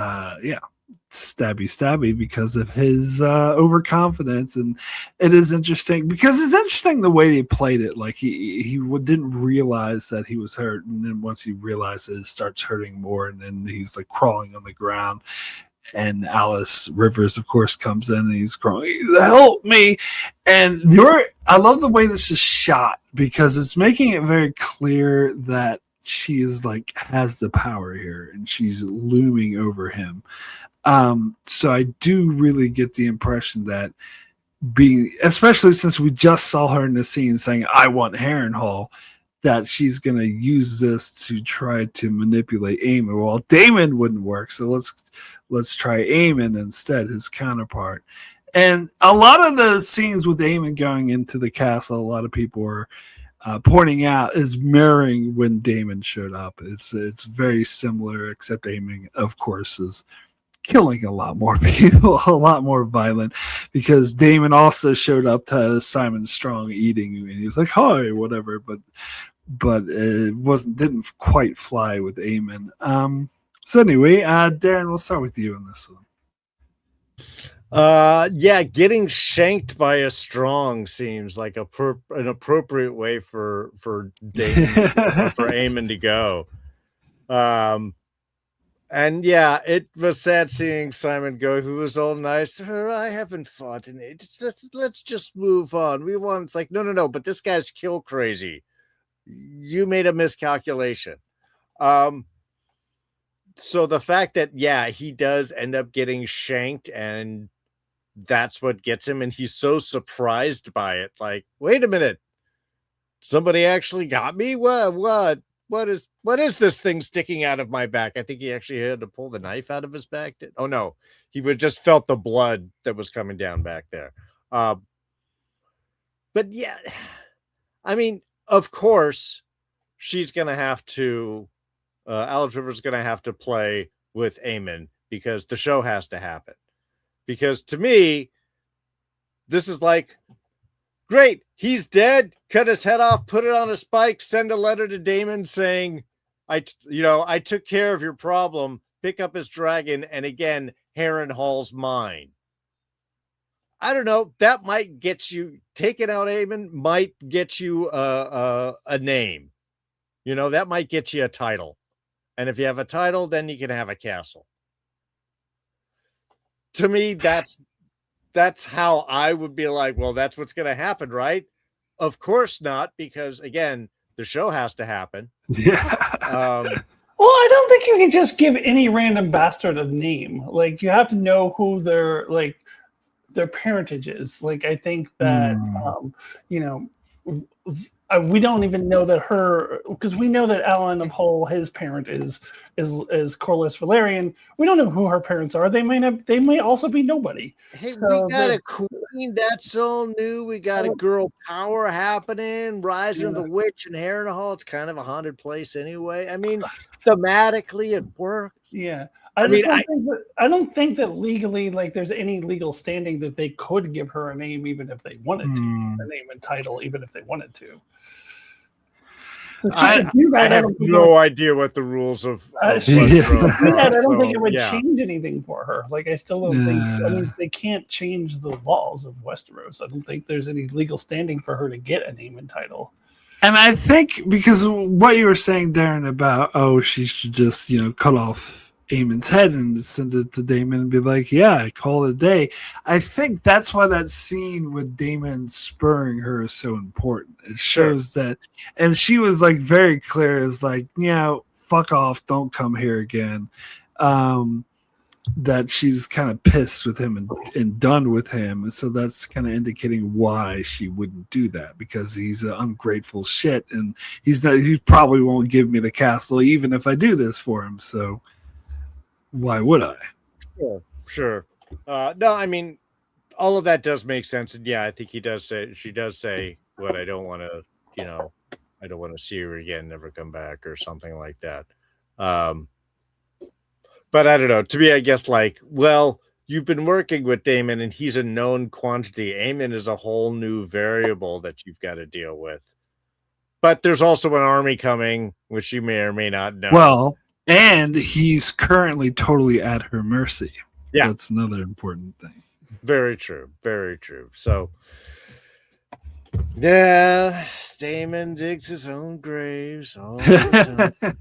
stabby because of his overconfidence. And it is interesting because it's interesting the way they played it. Like he didn't realize that he was hurt, and then once he realizes, it starts hurting more, and then he's like crawling on the ground. And Alice Rivers, of course, comes in and he's crying, help me. And I love the way this is shot because it's making it very clear that she is like has the power here and she's looming over him. So I do really get the impression that especially since we just saw her in the scene saying, I want Harrenhal, that she's going to use this to try to manipulate Aemon. Well, Daemon wouldn't work, so let's try Aemon instead, his counterpart. And a lot of the scenes with Aemon going into the castle, a lot of people were pointing out, is mirroring when Daemon showed up. It's very similar, except Aemon, of course, is killing a lot more people, a lot more violent, because Daemon also showed up to Simon Strong eating, and he was like, hi, whatever, but it didn't quite fly with Aemon. So anyway, Darren, we'll start with you on this one. Getting shanked by a Strong seems like an appropriate way for Daemon for Aemon to go. And yeah, it was sad seeing Simon go, who was all nice. I haven't fought in it. Let's just move on. It's like, no, but this guy's kill crazy. You made a miscalculation. So the fact that, he does end up getting shanked and that's what gets him, and he's so surprised by it. Like, wait a minute, somebody actually got me? What? what is this thing sticking out of my back? I think he actually had to pull the knife out of his back. Oh no, he would just felt the blood that was coming down back there. But yeah, I mean, of course, she's gonna have to. Alex River's gonna have to play with Aemon because the show has to happen. Because to me, this is like, great, he's dead. Cut his head off, put it on a spike, send a letter to Daemon saying, I took care of your problem. Pick up his dragon, and again, Harrenhal's mine. I don't know. That might get you taking out Aemon. Might get you a name. That might get you a title. And if you have a title, then you can have a castle. To me, that's how I would be like, well, that's what's going to happen, right? Of course not, because again, the show has to happen. Yeah. Well, I don't think you can just give any random bastard a name. Like, you have to know who their parentage is. Like, I think that we don't even know that because we know that Alan of Hull, his parent is Corlys Velaryon. We don't know who her parents are. They may also be nobody. Hey, so we got a queen that's all new. We got a girl power happening, Rising of the Witch and Harrenhal. It's kind of a haunted place anyway. I mean, thematically it works. Yeah. I don't think that legally, like, there's any legal standing that they could give her a name, even if they wanted to, a name and title, even if they wanted to. So I have no idea what the rules of I don't think it would change anything for her. Like, I still don't think. I mean, they can't change the laws of Westeros. I don't think there's any legal standing for her to get a name and title. And I think because what you were saying, Darren, about she should just cut off Aemon's head and send it to Daemon and be like, yeah, call it a day. I think that's why that scene with Daemon spurring her is so important. It shows that, and she was like very clear, is like, fuck off, don't come here again. That she's kind of pissed with him and done with him. So that's kind of indicating why she wouldn't do that, because he's an ungrateful shit and he probably won't give me the castle even if I do this for him. So why would I? Sure. No, I mean, all of that does make sense. And yeah, I think she does say, what, I don't want to, I don't want to see her again, never come back or something like that. But I don't know. To me, I guess like, well, you've been working with Daemon and he's a known quantity. Aemon is a whole new variable that you've got to deal with. But there's also an army coming, which you may or may not know. Well, and he's currently totally at her mercy. Yeah. That's another important thing. Very true. Very true. So, yeah, Daemon digs his own graves all the time.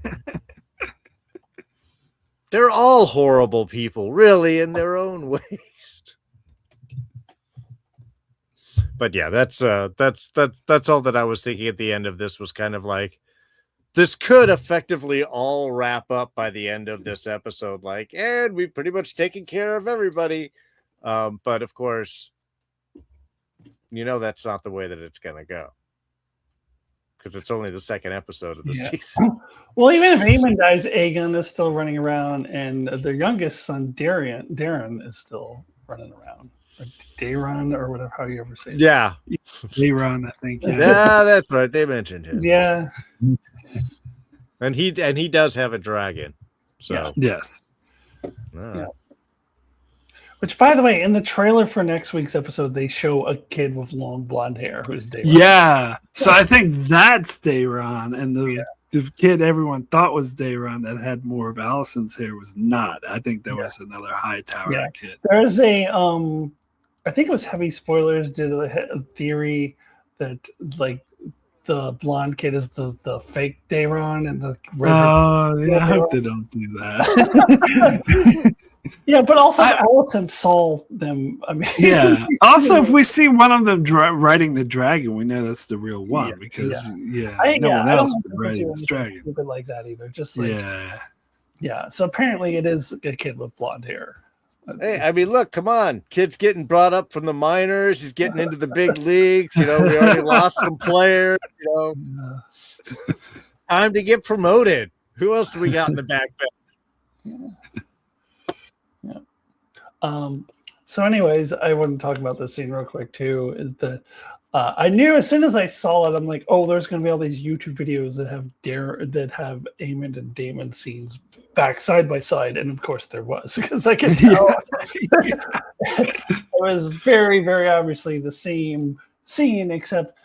They're all horrible people, really, in their own ways. But yeah, that's all that I was thinking at the end of this, was kind of like, this could effectively all wrap up by the end of this episode, like, and we've pretty much taken care of everybody. But of course, that's not the way that it's going to go, because it's only the second episode of the season. Well, even if Aemon dies, Aegon is still running around, and their youngest son, Darrin, is still running around. Or Darrin, or whatever, how you ever say it. Yeah. Darrin, I think. Yeah, that's right. They mentioned him. Yeah. And he does have a dragon. So yes. Yeah. Which, by the way, in the trailer for next week's episode, they show a kid with long blonde hair who's Darrin. Yeah. So I think that's Darrin, and the kid everyone thought was Darrin that had more of Alicent's hair was not. I think that was another high tower kid. There's a I think it was Heavy Spoilers did a theory that like the blonde kid is the fake Darrin and the I hope they don't do that. Yeah, but also Alicent saw them. I mean, Also, if we see one of them riding the dragon, we know that's the real one because no one else would ride this dragon. Stupid like that either. Just like So apparently, it is a kid with blonde hair. Hey, I mean, look, come on, kid's getting brought up from the minors. He's getting into the big leagues. We already lost some players. Time to get promoted. Who else do we got in the back bench? So anyways, I want to talk about this scene real quick too. Is that I knew as soon as I saw it, I'm like, oh, there's going to be all these YouTube videos that have Aemon and Daemon scenes back side by side, and of course there was, because I could tell it was very, very obviously the same scene, except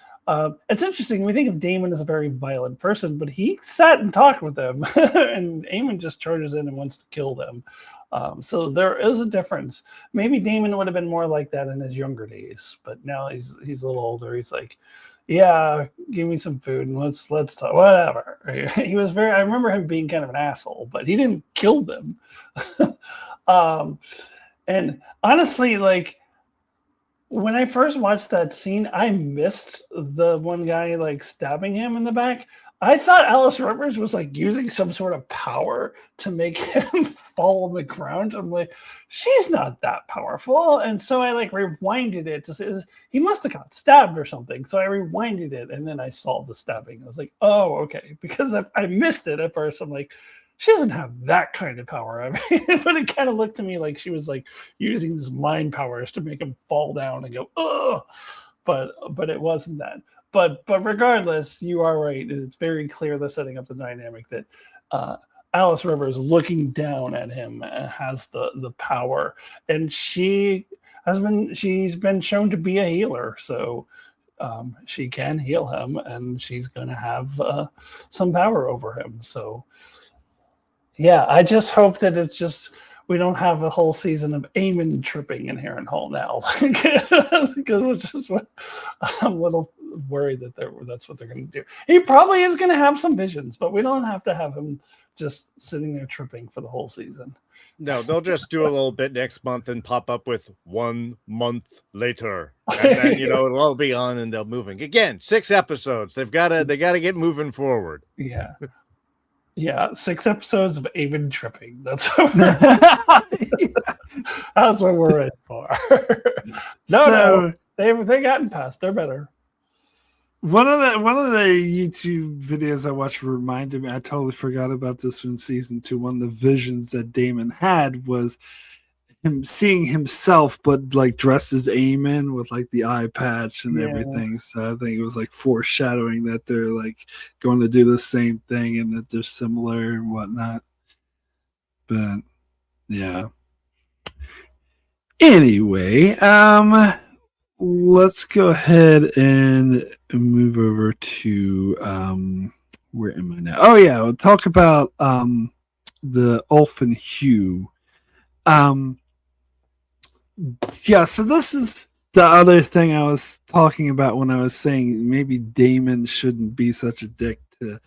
it's interesting. We think of Daemon as a very violent person, but he sat and talked with them, and Aemon just charges in and wants to kill them. So there is a difference. Maybe Daemon would have been more like that in his younger days, but now he's a little older. He's like, yeah, give me some food and let's talk, whatever. He was very, I remember him being kind of an asshole, but he didn't kill them. And honestly, like, when I first watched that scene, I missed the one guy like stabbing him in the back. I thought Alice Rivers was like using some sort of power to make him fall on the ground. I'm like, she's not that powerful. And so I like rewinded it to say he must have got stabbed or something. So I rewinded it and then I saw the stabbing. I was like, oh, okay. Because I missed it at first. I'm like, she doesn't have that kind of power. I mean, but it kind of looked to me like she was like using his mind powers to make him fall down and go, oh, but it wasn't that. But regardless, you are right. It's very clear they're setting up the dynamic that Alice Rivers looking down at him has the power, and she's been shown to be a healer, so she can heal him, and she's going to have some power over him. So yeah, I just hope that it's just we don't have a whole season of Aemon tripping in Harrenhal now, because I'm a little worried that that's what they're going to do. He probably is going to have some visions, but we don't have to have him just sitting there tripping for the whole season. No, they'll just do a little bit next month and pop up with 1 month later, and then it'll all be on and they'll moving again. 6 episodes. They got to get moving forward. Yeah. Yeah, 6 episodes of Aemon tripping. That's that's what we're in for. No, they gotten past. They're better. One of the YouTube videos I watched reminded me. I totally forgot about this from season 2. One of the visions that Daemon had was him seeing himself, but like dressed as Aemon with like the eye patch and everything. So I think it was like foreshadowing that they're like going to do the same thing and that they're similar and whatnot. But yeah. Anyway, let's go ahead and move over to where am I now? Oh yeah, we'll talk about the Ulf and Hugh. Yeah, so this is the other thing I was talking about when I was saying maybe Daemon shouldn't be such a dick to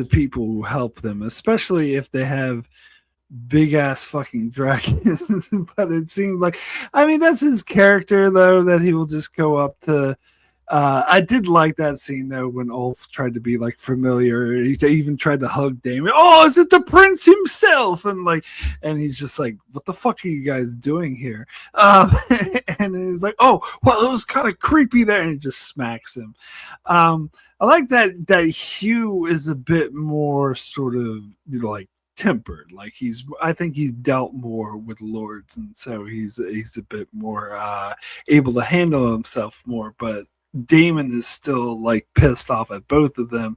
people who help them, especially if they have big ass fucking dragons. But it seemed like, I mean, that's his character though, that he will just go up to. I did like that scene though when Ulf tried to be like familiar. He even tried to hug Daemon. Oh, is it the prince himself? And he's just like, what the fuck are you guys doing here? And he's like, oh, well, it was kind of creepy there, and he just smacks him. I like that Hugh is a bit more sort of like tempered. Like I think he's dealt more with lords, and so he's a bit more able to handle himself more, but Daemon is still like pissed off at both of them.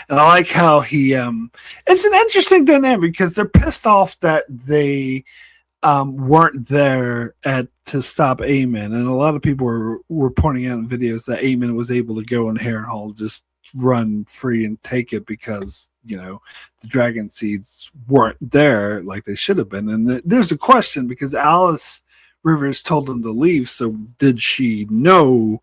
And I like how he it's an interesting dynamic because they're pissed off that they weren't there to stop Aemon, and a lot of people were pointing out in videos that Aemon was able to go in Harrenhal, just run free and take it because the dragon seeds weren't there like they should have been. And there's a question because Alice Rivers told them to leave, so did she not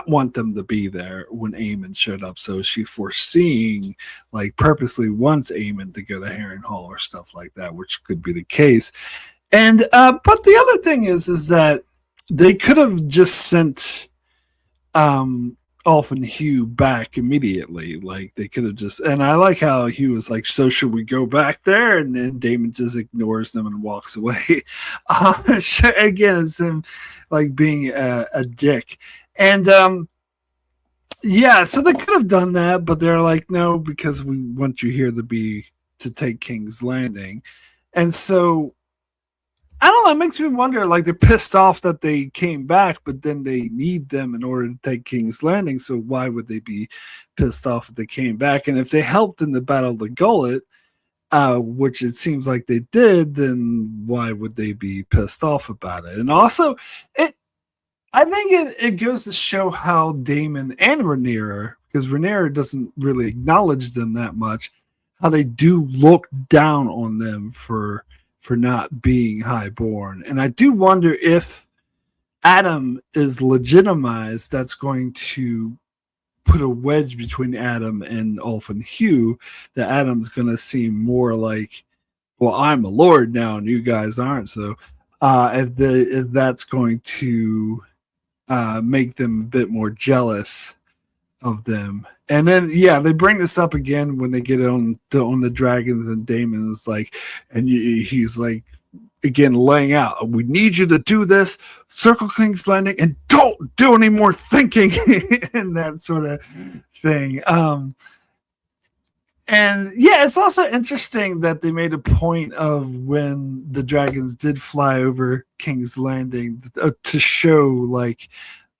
want them to be there when Aemon showed up? So is she foreseeing, like purposely wants Aemon to go to Harrenhal or stuff like that, which could be the case. And but the other thing is that they could have just sent Ulf and Hugh back immediately. Like they could have just, and I like how Hugh was like, so should we go back there? And then Daemon just ignores them and walks away. Again, it's him like being a dick. And Yeah, so they could have done that, but they're like, no, because we want you here to take King's Landing. And so I don't know, it makes me wonder, like they're pissed off that they came back, but then they need them in order to take King's Landing. So why would they be pissed off if they came back? And if they helped in the Battle of the Gullet, which it seems like they did, then why would they be pissed off about it? And also, I think it goes to show how Daemon and Rhaenyra, because Rhaenyra doesn't really acknowledge them that much, how they do look down on them for not being highborn. And I do wonder if Adam is legitimized, that's going to put a wedge between Adam and Ulf and Hugh, that Adam's going to seem more like, well, I'm a lord now and you guys aren't. So if that's going to make them a bit more jealous of them. And then they bring this up again when they get on the dragons, and Daemon is like, and he's like again laying out, we need you to do this, circle King's Landing, and don't do any more thinking and that sort of thing. And it's also interesting that they made a point of when the dragons did fly over King's Landing to show like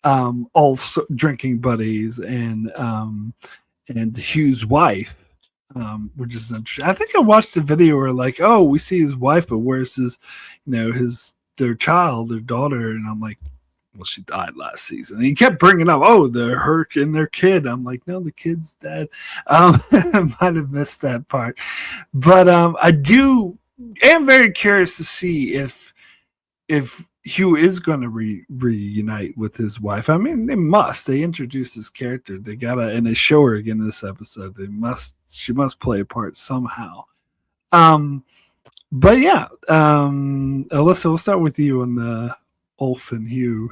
Ulf's drinking buddies and Hugh's wife, which is interesting. I think I watched a video where like, oh, we see his wife, but where's their child, their daughter? And I'm like, well, she died last season. And he kept bringing up, oh, her and their kid. I'm like, no, the kid's dead. I might have missed that part, but am very curious to see if Hugh is going to reunite with his wife. I mean, they must. They introduced this character. They gotta, and they show her again in this episode. She must play a part somehow. But Alyssa, we'll start with you on the Ulf and Hugh.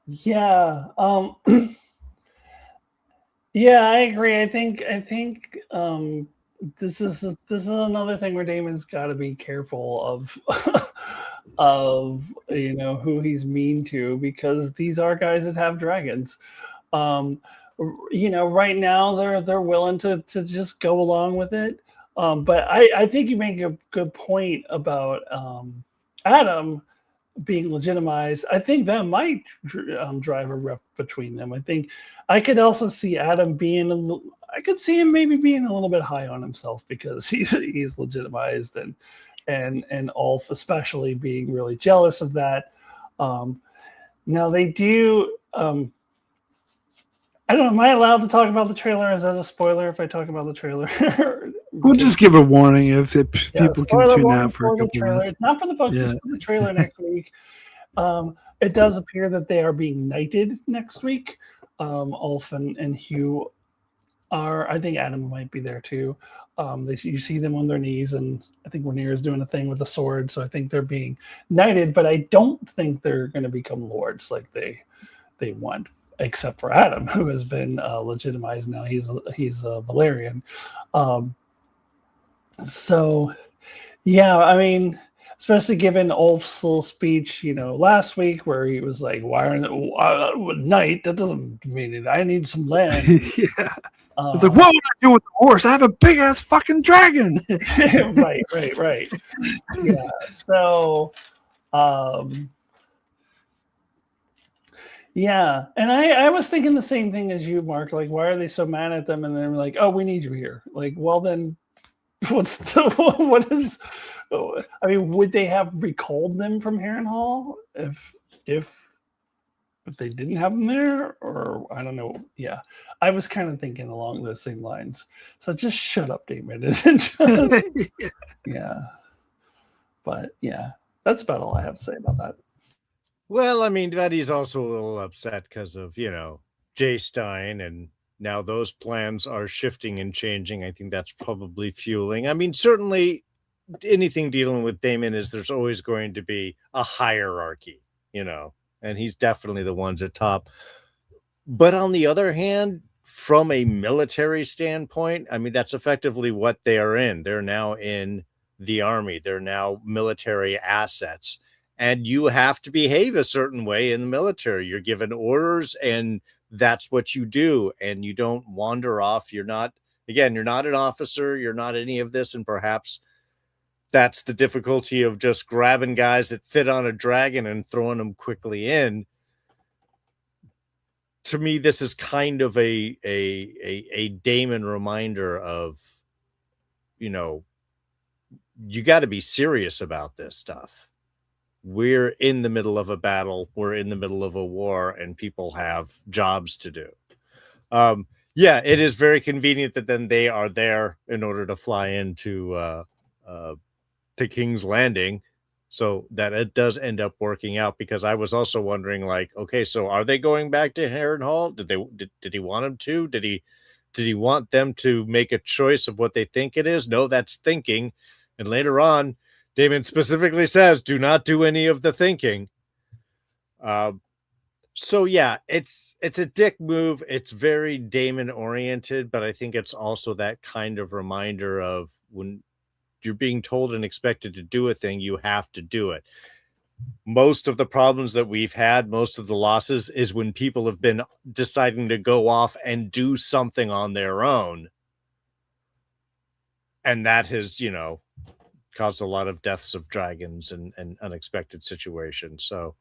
Yeah. Yeah, I agree. I think this is another thing where Daemon's got to be careful of who he's mean to, because these are guys that have dragons. Right now they're willing to just go along with it. But I think you make a good point about Adam being legitimized. I think that might drive a rift between them. I think I could also see Adam I could see him maybe being a little bit high on himself because he's legitimized, and Ulf especially being really jealous of that. Now they do. I don't know. Am I allowed to talk about the trailer? Is that a spoiler if I talk about the trailer? We'll just give a warning if people can tune out for a couple minutes. It's not for the book, just for the trailer next week. It does appear that they are being knighted next week. Ulf and Hugh are. I think Adam might be there too. You see them on their knees, and I think Rhaenyra is doing a thing with the sword. So I think they're being knighted, but I don't think they're going to become lords like they want. Except for Adam, who has been legitimized now. He's a Velaryon. So, yeah, I mean, especially given Ulf's little speech, last week where he was like, "Why aren't night? That doesn't mean it. I need some land." It's like, what would I do with the horse? I have a big ass fucking dragon. Right. Yeah. So, yeah, and I was thinking the same thing as you, Mark. Like, why are they so mad at them? And then we're like, oh, we need you here. Like, well, then, what is? I mean, would they have recalled them from Harrenhal if they didn't have them there, or I don't know. Yeah, I was kind of thinking along those same lines. So just shut up, Daemon. Yeah, but yeah, that's about all I have to say about that. Well, I mean, Betty's also a little upset because of, Jace dying, and now those plans are shifting and changing. I think that's probably fueling. I mean, certainly anything dealing with Daemon there's always going to be a hierarchy, and he's definitely the ones at top. But on the other hand, from a military standpoint, I mean, that's effectively what they are in. They're now in the army. They're now military assets. and you have to behave a certain way in the military. You're given orders, and that's what you do, and you don't wander off. You're not an officer, you're not any of this, and perhaps that's the difficulty of just grabbing guys that fit on a dragon and throwing them quickly in. To me, this is kind of a Daemon reminder of, you got to be serious about this stuff. We're in the middle of a battle. We're in the middle of a war, and people have jobs to do. Yeah, it is very convenient that then they are there in order to fly into to King's Landing, so that it does end up working out. Because I was also wondering, like, okay, so are they going back to Harrenhal? Did he want them to? Did he want them to make a choice of what they think it is? No, that's thinking. And later on, Daemon specifically says, do not do any of the thinking. So yeah, it's a dick move. It's very Daemon oriented, but I think it's also that kind of reminder of when you're being told and expected to do a thing, you have to do it. Most of the problems that we've had, most of the losses, is when people have been deciding to go off and do something on their own. And that has, caused a lot of deaths of dragons and unexpected situations. So,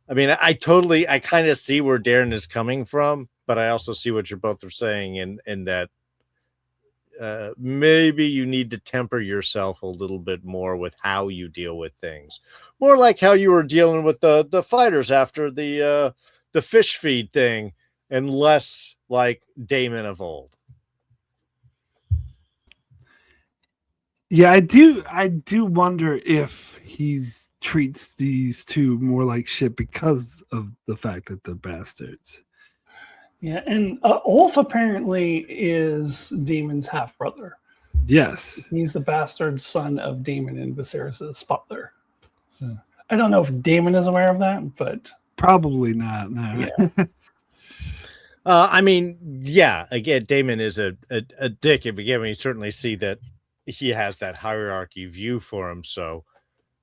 I mean, I kind of see where Darrin is coming from, but I also see what you're both are saying in that maybe you need to temper yourself a little bit more with how you deal with things. More like how you were dealing with the fighters after the fish feed thing, and less like Daemon of old. Yeah, I do wonder if he treats these two more like shit because of the fact that they're bastards. Yeah, and Ulf apparently is Daemon's half-brother. Yes. He's the bastard son of Daemon and Viserys' father. So I don't know if Daemon is aware of that, but... Probably not, no. Yeah. I mean, yeah, again, Daemon is a dick. And again, we certainly see that he has that hierarchy view for him. So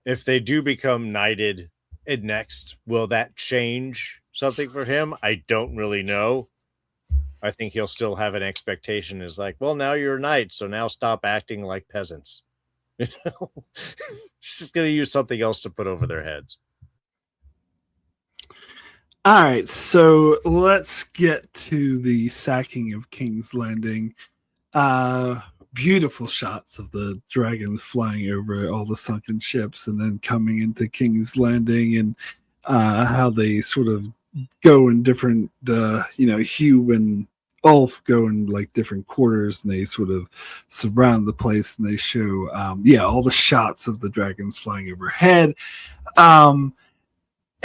if they do become knighted next, will that change something for him? I don't really know. I think he'll still have an expectation. Is like, well, now you're a knight, so now stop acting like peasants. He's just going to use something else to put over their heads. All right, so let's get to the sacking of King's Landing. Beautiful shots of the dragons flying over all the sunken ships and then coming into King's Landing, and how they sort of go in different, Hugh and Ulf go in like different quarters, and they sort of surround the place, and they show, all the shots of the dragons flying overhead.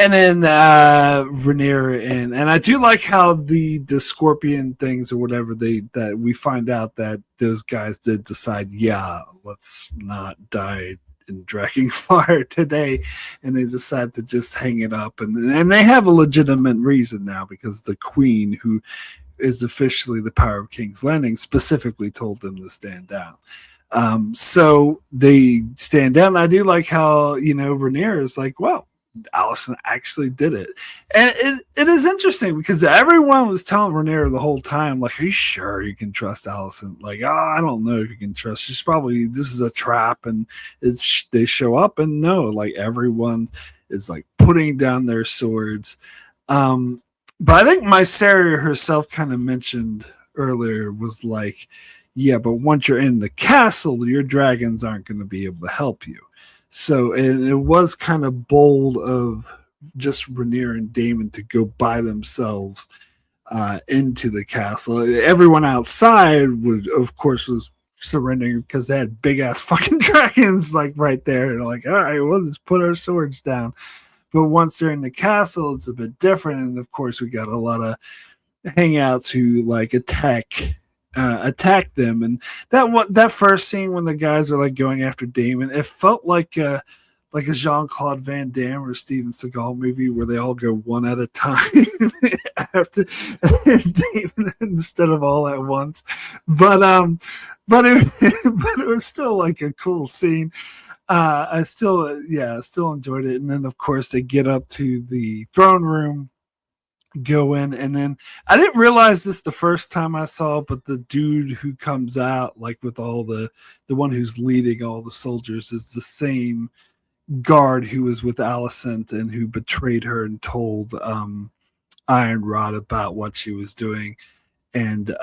And then Rhaenyra and I do like how the scorpion things or whatever that we find out that those guys did decide, let's not die in dragging fire today, and they decide to just hang it up, and they have a legitimate reason now, because the queen, who is officially the power of King's Landing, specifically told them to stand down. So they stand down. I do like how Rhaenyra is like, well, Alicent actually did it. And it is interesting because everyone was telling Rhaenyra the whole time, like, are you sure you can trust Alicent? Like, I don't know if you can trust. She's probably, this is a trap, and they show up, and no, like, everyone is like putting down their swords. But I think Mysaria herself kind of mentioned earlier, was like, yeah, but once you're in the castle, your dragons aren't going to be able to help you. So it was kind of bold of just Rhaenyra and Daemon to go by themselves into the castle. Everyone outside was surrendering because they had big ass fucking dragons like right there. They're like, all right, we'll just put our swords down. But once they're in the castle, it's a bit different. And of course, we got a lot of hangouts who like attack them, and that first scene when the guys are like going after Daemon, it felt like like a Jean-Claude Van Damme or Steven Seagal movie where they all go one at a time after Daemon instead of all at once. But it was still like a cool scene. I still enjoyed it. And then of course they get up to the throne room, go in, and then I didn't realize this the first time I saw it, but the dude who comes out like with all the one who's leading all the soldiers is the same guard who was with Alicent and who betrayed her and told Iron Rod about what she was doing. And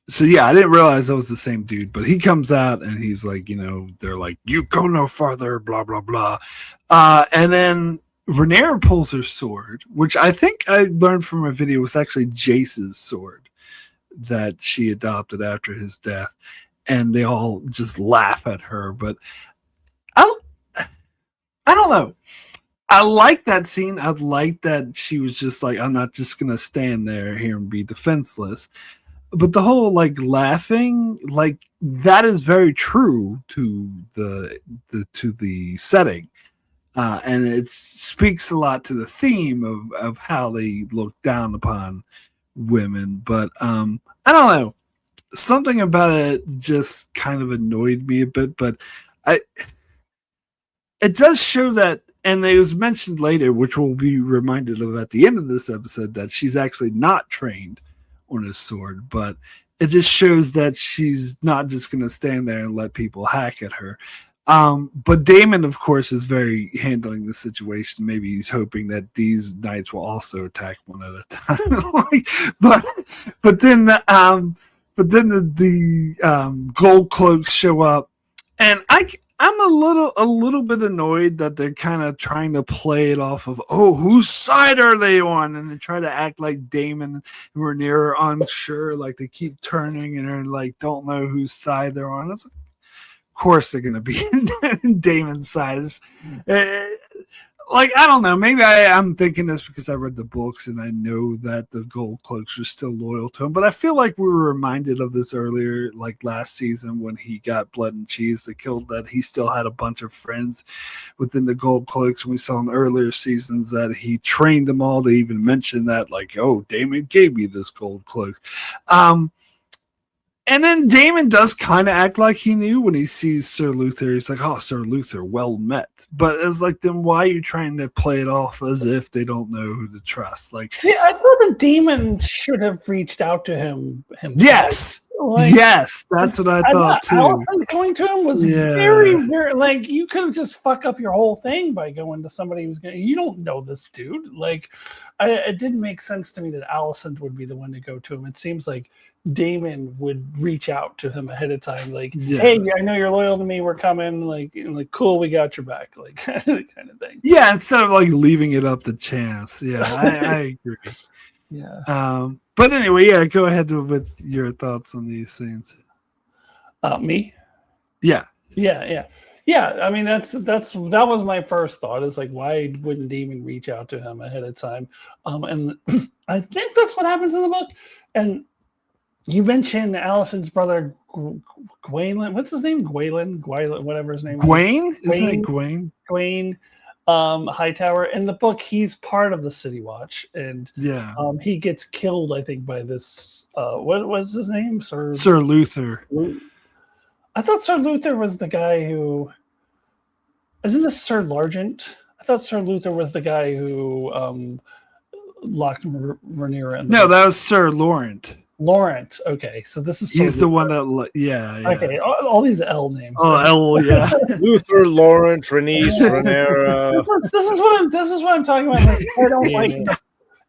so yeah, I didn't realize that was the same dude, but he comes out and he's like, they're like, you go no farther, blah blah blah. And then Rhaenyra pulls her sword, which I think I learned from a video was actually Jace's sword that she adopted after his death, and they all just laugh at her. But I don't know. I like that scene. I like that she was just like, I'm not just gonna stand there here and be defenseless. But the whole like laughing, like that is very true to the setting. And it speaks a lot to the theme of how they look down upon women. But I don't know. Something about it just kind of annoyed me a bit. But it does show that, and it was mentioned later, which we'll be reminded of at the end of this episode, that she's actually not trained on a sword. But it just shows that she's not just going to stand there and let people hack at her. But Daemon, of course, is very handling the situation. Maybe he's hoping that these knights will also attack one at a time. but then the gold cloaks show up, and I'm a little bit annoyed that they're kind of trying to play it off of, oh, whose side are they on? And they try to act like Daemon and Rhaenyra are unsure, like they keep turning and are like don't know whose side they're on. It's like, of course they're going to be in Daemon's side. Like, I don't know. Maybe I'm thinking this because I read the books and I know that the Gold Cloaks are still loyal to him. But I feel like we were reminded of this earlier, like last season when he got Blood and Cheese that killed, that he still had a bunch of friends within the Gold Cloaks. We saw in earlier seasons that he trained them all. They even mentioned that, like, oh, Daemon gave me this Gold Cloak. And then Daemon does kind of act like he knew when he sees Sir Luther. He's like, oh, Sir Luther, well met. But it's like, then why are you trying to play it off as if they don't know who to trust? Like, yeah, I thought the Daemon should have reached out to him himself. Yes. Like, yes, that's what I thought too. Alicent going to him was very, very, like, you could have just fucked up your whole thing by going to somebody who's going to, you don't know this dude. Like, it didn't make sense to me that Alicent would be the one to go to him. It seems like Daemon would reach out to him ahead of time, like, hey, I know you're loyal to me, we're coming, like cool, we got your back, like kind of thing. Yeah, instead of like leaving it up to chance. Yeah, I agree. Yeah. But anyway, yeah, go ahead with your thoughts on these scenes. Me? Yeah. I mean, that was my first thought. Is like, why wouldn't Daemon reach out to him ahead of time? And I think that's what happens in the book. And you mentioned Alicent's brother, Gwaelin. What's his name? Gwaelin, whatever his name is. Gwaine? Isn't it Gwaine? Gwaine Hightower. In the book, he's part of the City Watch. And he gets killed, I think, by this, what was his name? Sir Luther. I thought Sir Luther was the guy who... Isn't this Sir Largent? I thought Sir Luther was the guy who locked Rhaenyra in the that was Sir Laurent. Laurent. Okay, so this is... He's the one that... Yeah. Okay, all these L names. Oh, L, yeah. Luther, Laurent, Rhaenys, Rhaenyra. This is what I'm talking about. Like, I don't like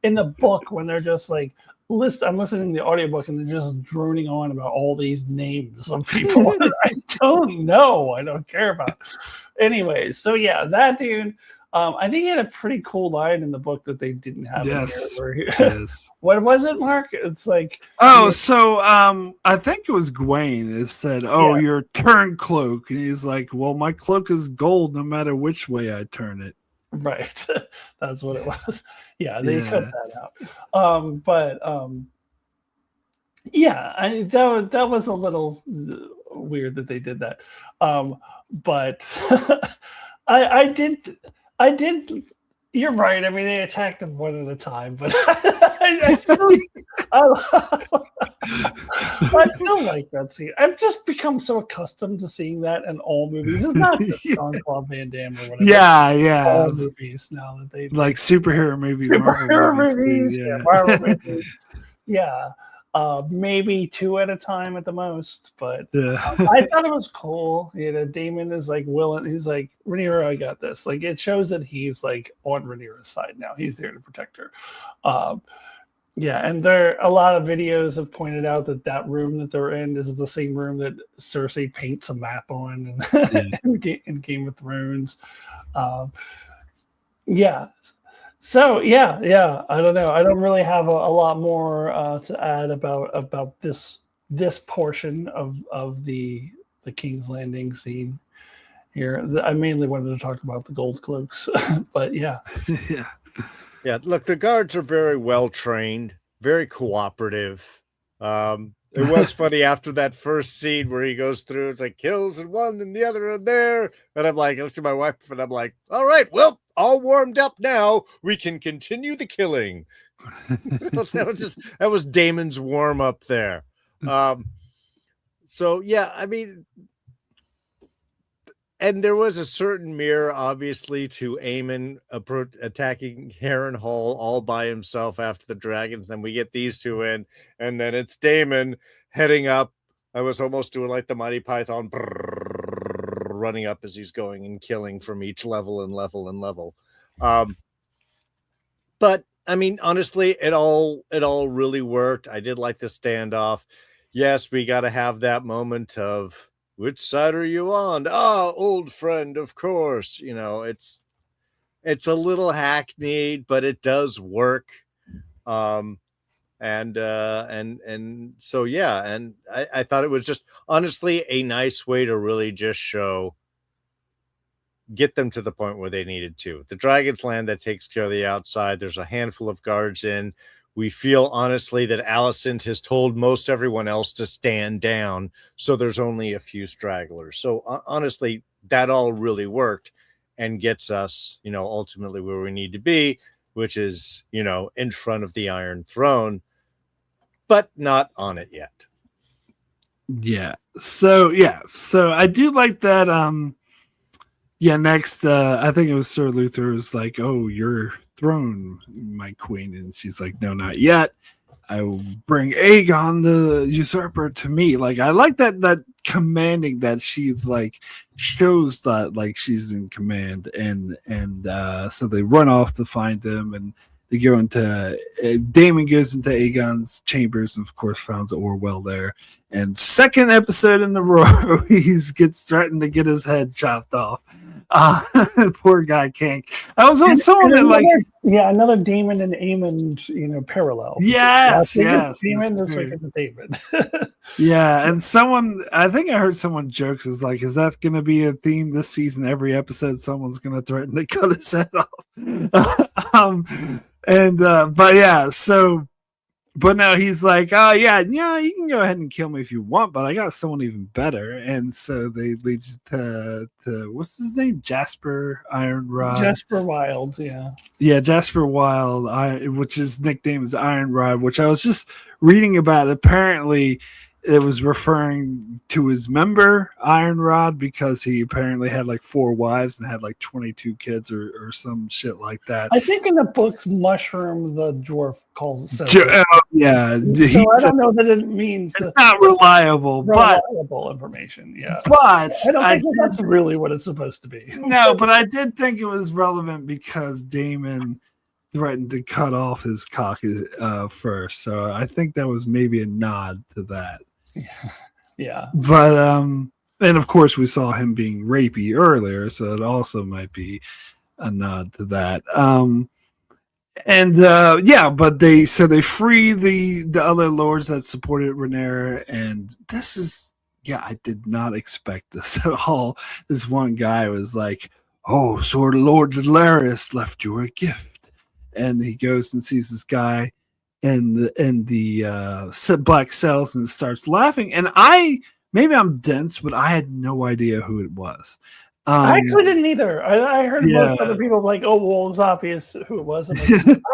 in the book when they're just like... I'm listening to the audiobook and they're just droning on about all these names of people that I don't know. I don't care about. Anyways, so yeah, that dude... I think he had a pretty cool line in the book that they didn't have. Yes. What was it, Mark? It's like... So I think it was Gwaine. It said, your turn cloak. And he's like, well, my cloak is gold no matter which way I turn it. Right. That's what it was. Yeah, they cut that out. That was a little weird that they did that. But... I did. You're right. I mean, they attacked them one at a time, but I still like that scene. I've just become so accustomed to seeing that in all movies. It's not just Jean-Claude Van Damme or whatever. Yeah. All movies now that they like superhero movies, superhero Marvel movies, too, Marvel movies. Yeah. Maybe 2 at a time at the most, but I thought it was cool. Daemon is like willing. He's like, Rhaenyra, I got this. Like, it shows that he's like on Rhaenyra's side now. He's there to protect her. And a lot of videos have pointed out that room that they're in is the same room that Cersei paints a map on in Game of Thrones. So I don't know. I don't really have a lot more to add about this portion of the King's Landing scene here. I mainly wanted to talk about the gold cloaks, but yeah. Look, the guards are very well trained, very cooperative. It was funny after that first scene where he goes through, it's like kills and one and the other and there. And I'm like, I looked at my wife and I'm like, all right, well, all warmed up now. We can continue the killing. that was Daemon's warm up there. So yeah, I mean, and there was a certain mirror, obviously, to Aemon attacking Harrenhal all by himself after the dragons. Then we get these two in, and then it's Daemon heading up. I was almost doing like the Mighty Python, running up as he's going and killing from each level and level and level. But I mean, honestly, it all really worked. I did like the standoff. Yes, we got to have that moment of, which side are you on? Old friend, of course. It's a little hackneyed, but it does work. And so yeah, and I thought it was just honestly a nice way to really just get them to the point where they needed to. The Dragon's Land that takes care of the outside. There's a handful of guards in. We feel honestly that Alicent has told most everyone else to stand down, so there's only a few stragglers. So honestly, that all really worked and gets us, ultimately where we need to be, which is, in front of the Iron Throne, but not on it yet. Yeah. So I do like that. Next, I think it was Sir Luther was like, "Oh, your throne, my queen," and she's like, "No, not yet. I will bring Aegon the usurper to me." Like, I like that commanding that she's like shows that like she's in command, and so they run off to find them, and they go into Daemon goes into Aegon's chambers, and of course finds Orwell there. And second episode in a row, he gets threatened to get his head chopped off. Poor guy can't. I was on someone that like another Daemon and Aemon, parallel. Yes. Daemon is like a Daemon. Yeah, and someone, I think I heard someone jokes is like, is that going to be a theme this season? Every episode, someone's going to threaten to cut his head off. But yeah, so. But now he's like, oh, yeah, you can go ahead and kill me if you want, but I got someone even better. And so they lead you to what's his name? Jasper Ironrod. Jasper Wild, yeah. Yeah, Jasper Wild, which his nickname is Ironrod, which I was just reading about. Apparently, it was referring to his member, Ironrod, because he apparently had like 4 wives and had like 22 kids or some shit like that. I think in the books, Mushroom the dwarf calls it. So I don't know that it means it's not reliable information. Yeah, but I don't think that's really what it's supposed to be. No, but I did think it was relevant because Daemon threatened to cut off his cock first, so I think that was maybe a nod to that. Yeah. But and of course we saw him being rapey earlier, so it also might be a nod to that. But they free the other lords that supported Rhaenyra, and this is I did not expect this at all. This one guy was like, "Oh, so Lord Daenerys left you a gift," and he goes and sees this guy in the black cells and starts laughing. And maybe I'm dense, but I had no idea who it was. I actually didn't either. I heard most other people like, "Oh, well, it's obvious who it was."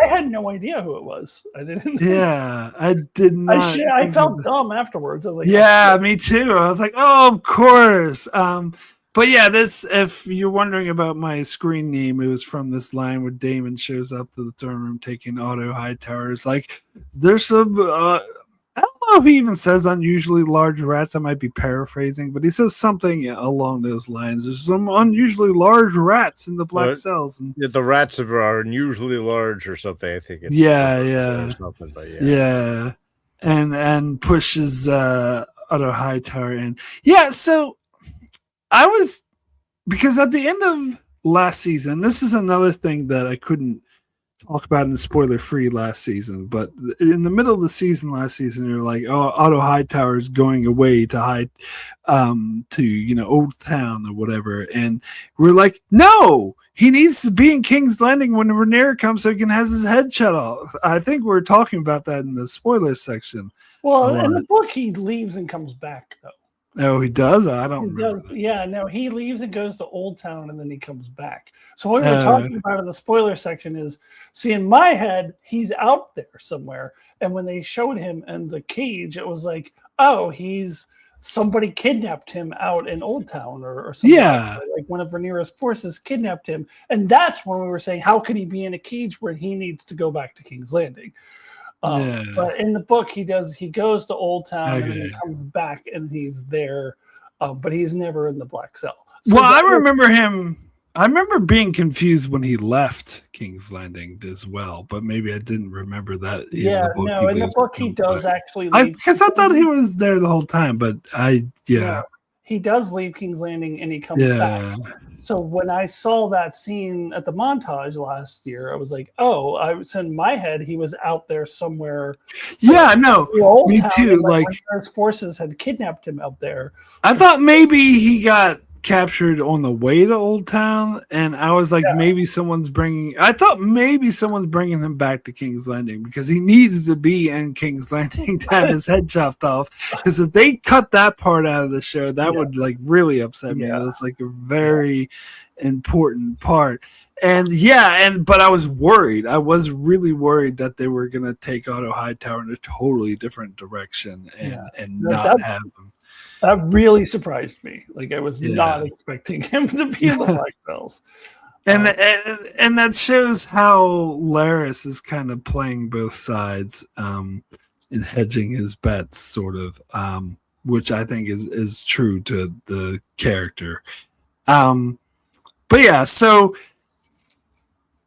I had no idea who it was. I didn't. Yeah, I did not. I felt dumb afterwards. I was like, "Yeah, me too." I was like, "Oh, of course." But yeah, this. If you're wondering about my screen name, it was from this line where Daemon shows up to the throne room taking Otto Hightower's. Like, there's some. I don't know if he even says unusually large rats. I might be paraphrasing, but he says something along those lines. There's some unusually large rats in the black cells. And the rats are unusually large or something. I think it's yeah. something, but yeah. And pushes Otto Hightower in. Yeah, so I was, because at the end of last season, this is another thing that I couldn't talk about in the spoiler free last season, but in the middle of the season last season, you're like, oh, Otto Hightower is going away to hide to Old Town or whatever, and we're like, no, he needs to be in King's Landing when Rhaenyra comes so he can have his head shut off. I think we're talking about that in the spoiler section. Well, in the book he leaves and comes back though. Oh, he does? I don't remember. Yeah, no, he leaves and goes to Old Town and then he comes back. So what we were talking about in the spoiler section is, see, in my head, he's out there somewhere. And when they showed him in the cage, it was like, oh, somebody kidnapped him out in Old Town or something. Yeah. Like one of Rhaenyra's forces kidnapped him. And that's when we were saying, how could he be in a cage where he needs to go back to King's Landing? But in the book, he goes to Old Town and then he comes back and he's there, but he's never in the black cell. So I remember being confused when he left King's Landing as well, but maybe I didn't remember that. In the book he does actually leave. Because I thought he was there the whole time, but he does leave King's Landing and he comes back. So when I saw that scene at the montage last year, I was like, so in my head, he was out there somewhere. Yeah, no, me too. Like his forces had kidnapped him out there. I thought maybe he got captured on the way to Old Town, and I was like, maybe someone's bringing him back to King's Landing because he needs to be in King's Landing to have his head chopped off. Because if they cut that part out of the show, that would like really upset me. It's like a very important part. And but I was worried. I was really worried that they were gonna take Otto Hightower in a totally different direction and not have him. That really surprised me. Like I was not expecting him to be in the black cells. And that shows how Larys is kind of playing both sides and hedging his bets, sort of, which I think is true to the character. But yeah, so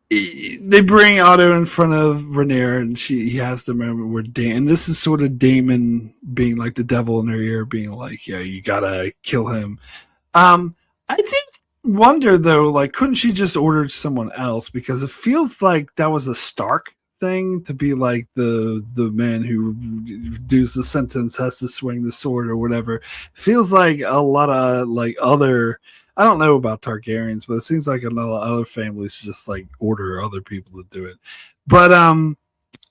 they bring Otto in front of Rhaenyra, and he has the moment where and this is sort of Daemon being like the devil in her ear, being like, "Yeah, you gotta kill him." I did wonder though, like, couldn't she just order someone else? Because it feels like that was a Stark thing to be like the man who does the sentence has to swing the sword or whatever. Feels like a lot of like other. I don't know about Targaryens, but it seems like a lot of other families just like order other people to do it. But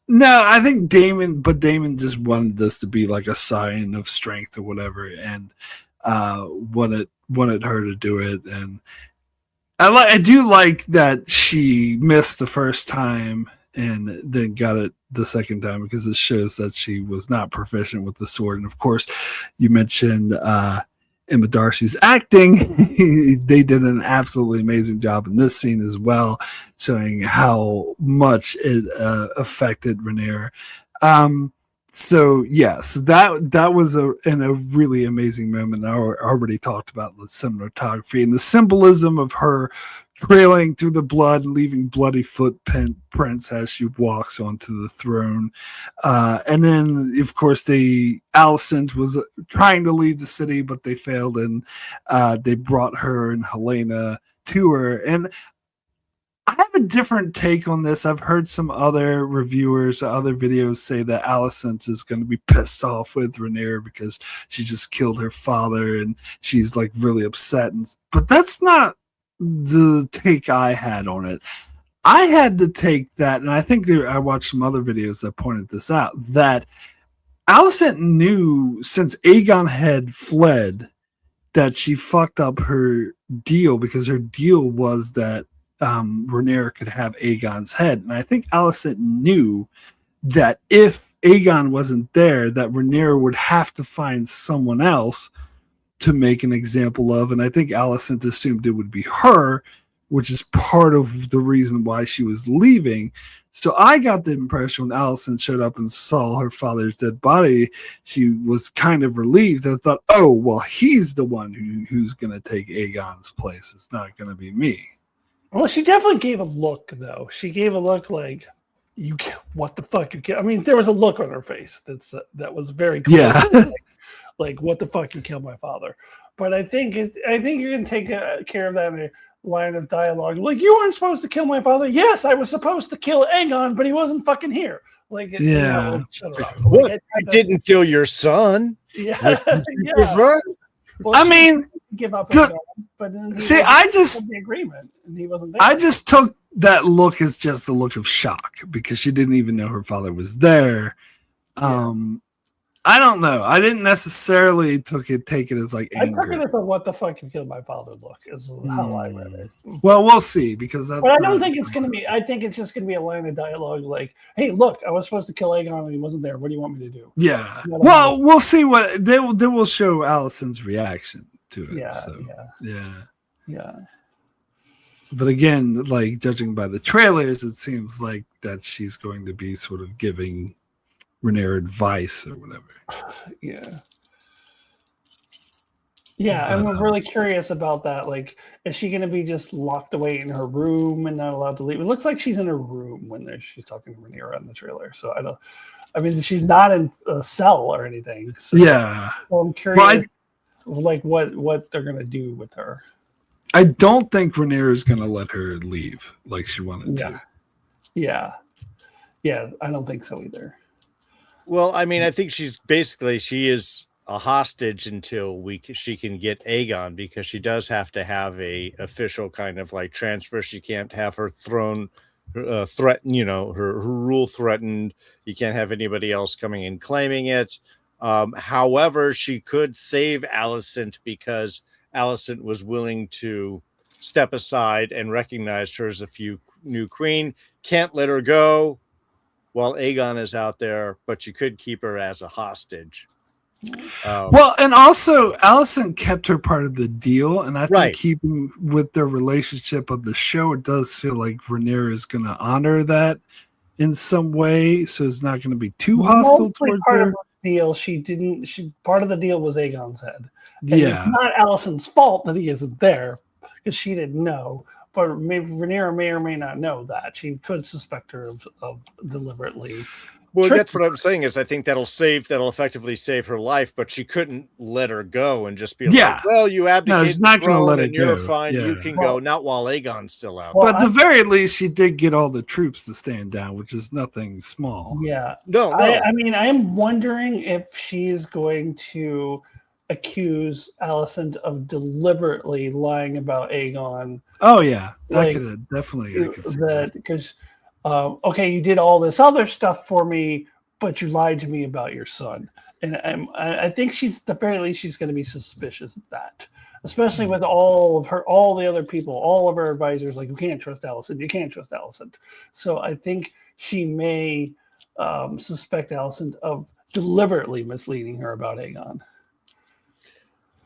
no, I think Daemon just wanted this to be like a sign of strength or whatever, and wanted her to do it. And I do like that she missed the first time and then got it the second time, because it shows that she was not proficient with the sword. And of course, you mentioned Emma Darcy's acting. They did an absolutely amazing job in this scene as well, showing how much it affected Rhaenyra. So that was a really amazing moment. I already talked about the cinematography and the symbolism of her trailing through the blood and leaving bloody footprints as she walks onto the throne. And then, of course, Alicent was trying to leave the city, but they failed, and they brought her and Helena to her. And I have a different take on this. I've heard some other reviewers, other videos say that Alicent is going to be pissed off with Rhaenyra because she just killed her father and she's like really upset. But that's not the take I had on it. I had to take that, and I think I watched some other videos that pointed this out, that Alicent knew since Aegon had fled that she fucked up her deal, because her deal was that Rhaenyra could have Aegon's head. And I think Alicent knew that if Aegon wasn't there, that Rhaenyra would have to find someone else to make an example of. And I think Alicent assumed it would be her, which is part of the reason why she was leaving. So I got the impression when Alicent showed up and saw her father's dead body, she was kind of relieved. I thought, oh, well, he's the one who's going to take Aegon's place. It's not going to be me. Well, she definitely gave a look, though. She gave a look like, what the fuck? I mean, there was a look on her face that was very clear. Yeah. Like, what the fuck? You killed my father. But I think you're going to take care of that in a line of dialogue. Like, you weren't supposed to kill my father. Yes, I was supposed to kill Aegon, but he wasn't fucking here. Like, yeah. Shut her up. What? I didn't kill your son. Yeah. Yeah. Well, I mean, give up. But then see, I just the agreement, and he wasn't there. I just took that look as just a look of shock because she didn't even know her father was there. I don't know. I didn't necessarily take it as like anger. I took it as a "what the fuck you killed my father" look. Is how I read it. Well, we'll see, because that's. But I don't think it's going to be. I think it's just going to be a line of dialogue like, "Hey, look, I was supposed to kill Aegon and he wasn't there. What do you want me to do?" Yeah. Well, we'll see what they will show Alicent's reaction to it. Yeah. So, Yeah. But again, like judging by the trailers, it seems like that she's going to be sort of giving Rhaenyra advice or whatever. Yeah. Yeah, I'm really curious about that. Like, is she going to be just locked away in her room and not allowed to leave? It looks like she's in her room when she's talking to Rhaenyra in the trailer. So I mean, she's not in a cell or anything. So, yeah. So I'm curious, like what they're going to do with her. I don't think Rhaenyra is going to let her leave like she wanted to. Yeah, I don't think so either. Well, I mean, I think she is a hostage until she can get Aegon, because she does have to have a official kind of like transfer. She can't have her throne threatened, her rule threatened. You can't have anybody else coming and claiming it. However, she could save Alicent, because Alicent was willing to step aside and recognized her as a new queen. Can't let her go while Aegon is out there, but you could keep her as a hostage. Well, and also Alicent kept her part of the deal, and I think keeping with their relationship of the show, it does feel like Rhaenyra is going to honor that in some way, so it's not going to be too hostile towards part her. Of the deal, she part of the deal was Aegon's head. And yeah, it's not Alicent's fault that he isn't there, because she didn't know. But maybe Rhaenyra may or may not know that. She could suspect her of deliberately. Well, that's what I'm saying is I think that'll effectively save her life, but she couldn't let her go and just be like, well, you abdicated the throne and you're fine. Yeah. You can go, not while Aegon's still out. But at the very least, she did get all the troops to stand down, which is nothing small. Yeah. No. I mean, I'm wondering if she's going to accuse Alicent of deliberately lying about Aegon. Oh, yeah. That definitely I could see that. Because okay, you did all this other stuff for me, but you lied to me about your son. And I think at the very least, she's going to be suspicious of that, especially with all the other people, all of her advisors. Like, you can't trust Alicent. You can't trust Alicent. So I think she may suspect Alicent of deliberately misleading her about Aegon.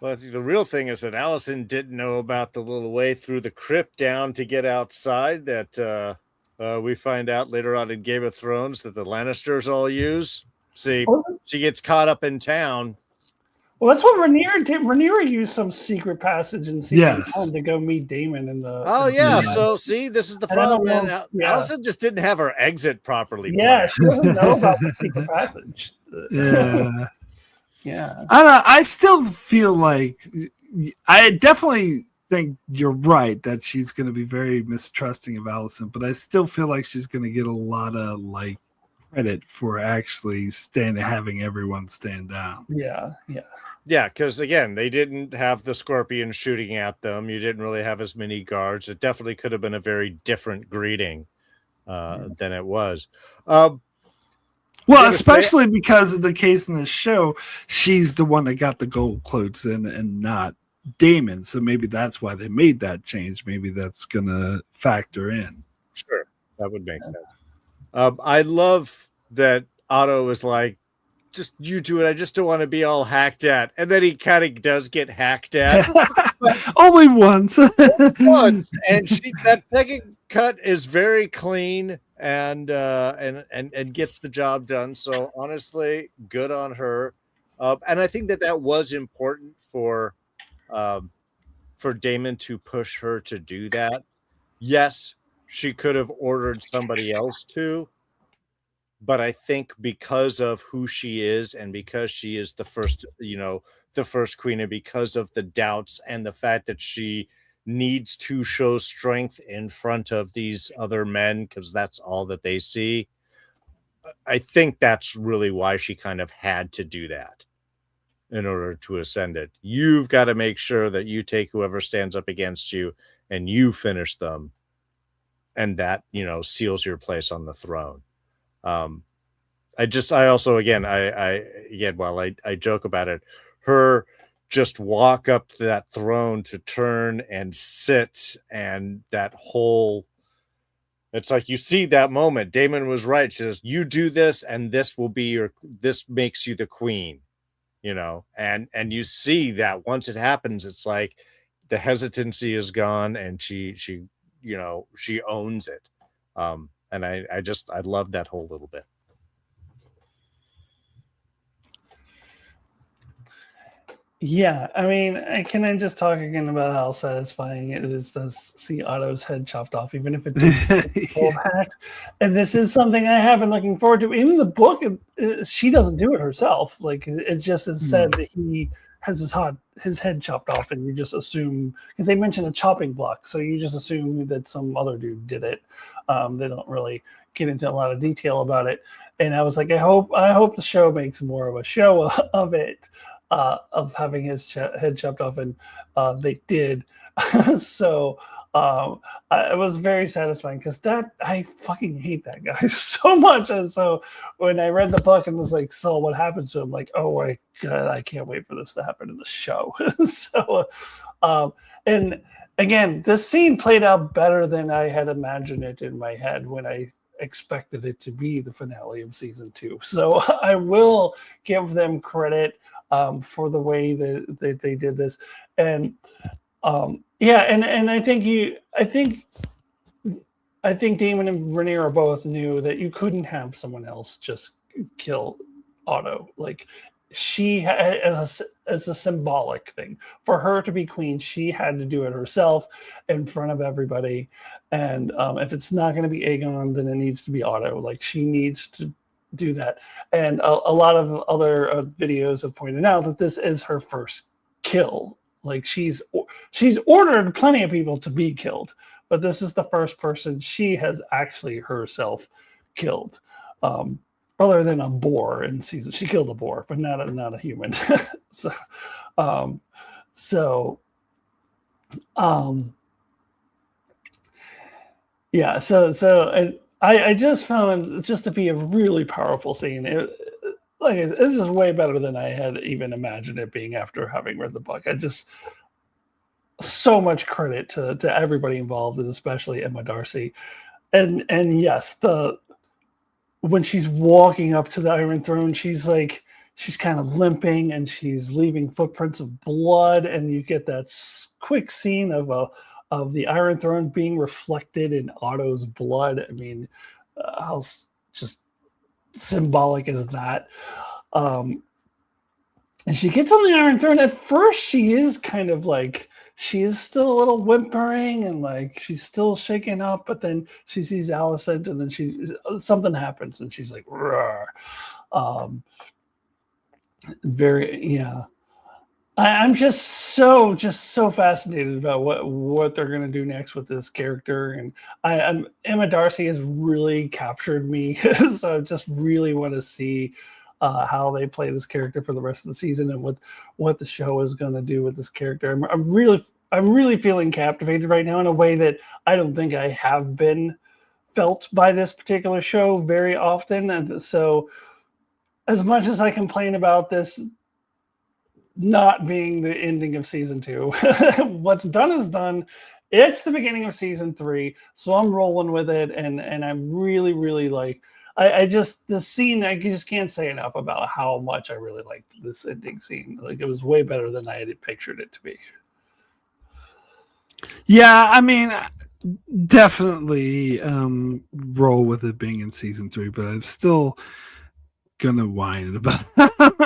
Well, the real thing is that Alicent didn't know about the little way through the crypt down to get outside that we find out later on in Game of Thrones that the Lannisters all use. See, she gets caught up in town. Well, that's what Rhaenyra did. Rhaenyra used some secret passage in season 1 to go meet Daemon in the. Oh, yeah. So, see, this is the problem. Alicent just didn't have her exit properly. Yeah, she doesn't know about the secret passage. Yeah. Yeah. I don't know. I still feel like I definitely think you're right that she's going to be very mistrusting of Alicent, but I still feel like she's going to get a lot of like credit for actually having everyone stand down. Yeah. Yeah, because again, they didn't have the Scorpion shooting at them. You didn't really have as many guards. It definitely could have been a very different greeting than it was. Well, especially because of the case in this show, she's the one that got the gold clothes in and not Daemon. So maybe that's why they made that change. Maybe that's gonna factor in. Sure, that would make sense. I love that Otto is like, just you do it. I just don't want to be all hacked at. And then he kind of does get hacked at. Only once. Once. And that second cut is very clean and gets the job done. So honestly, good on her. And I think that was important for Daemon to push her to do that. Yes, she could have ordered somebody else to, but I think because of who she is and because she is the first queen, and because of the doubts and the fact that she needs to show strength in front of these other men because that's all that they see, I think that's really why she kind of had to do that in order to ascend it. You've got to make sure that you take whoever stands up against you and you finish them, and that seals your place on the throne. I joke about it, her just walk up to that throne to turn and sit, and that whole, it's like you see that moment. Daemon was right. She says, you do this and this makes you the queen, and you see that once it happens, it's like the hesitancy is gone and she owns it. And I love that whole little bit. Yeah, I mean, can I just talk again about how satisfying it is to see Otto's head chopped off, even if it's full hacked? And this is something I have been looking forward to. In the book, she doesn't do it herself. Like, it just is said that he has his head chopped off, and you just assume, because they mention a chopping block, so you just assume that some other dude did it. They don't really get into a lot of detail about it. And I was like, I hope the show makes more of a show of it. Of having his head chopped off, and they did. So it was very satisfying because I fucking hate that guy so much. And so when I read the book and was like, so what happens to him? Like, oh my God, I can't wait for this to happen in the show. So, and again, this scene played out better than I had imagined it in my head when I expected it to be the finale of season 2. So I will give them credit for the way that they did this, and and I think Daemon and Rhaenyra both knew that you couldn't have someone else just kill Otto. Like, she as a symbolic thing for her to be queen, she had to do it herself in front of everybody. And if it's not going to be Aegon, then it needs to be Otto. Like, she needs to do that. And a lot of other videos have pointed out that this is her first kill. Like, she's ordered plenty of people to be killed, but this is the first person she has actually herself killed. Other than a boar in season, she killed a boar, but not a human. I just found it just to be a really powerful scene. It's just way better than I had even imagined it being after having read the book. So much credit to everybody involved, and especially Emma Darcy. And yes, when she's walking up to the Iron Throne, she's kind of limping and she's leaving footprints of blood, and you get that quick scene of the Iron Throne being reflected in Otto's blood. I mean, how just symbolic is that? And she gets on the Iron Throne. At first, she is kind of like, she is still a little whimpering and like she's still shaken up, but then she sees Alicent, and then something happens and she's like, "Roar." I'm just so fascinated about what they're gonna do next with this character, and Emma Darcy has really captured me. So I just really want to see how they play this character for the rest of the season, and what the show is going to do with this character. I'm really feeling captivated right now in a way that I don't think I have been felt by this particular show very often. And so, as much as I complain about this not being the ending of season 2. What's done is done. It's the beginning of season 3, so I'm rolling with it, and I'm really, really like. I just the scene. I just can't say enough about how much I really liked this ending scene. Like it was way better than I had pictured it to be. Yeah, I mean, definitely roll with it being in season 3, but I'm still gonna whine about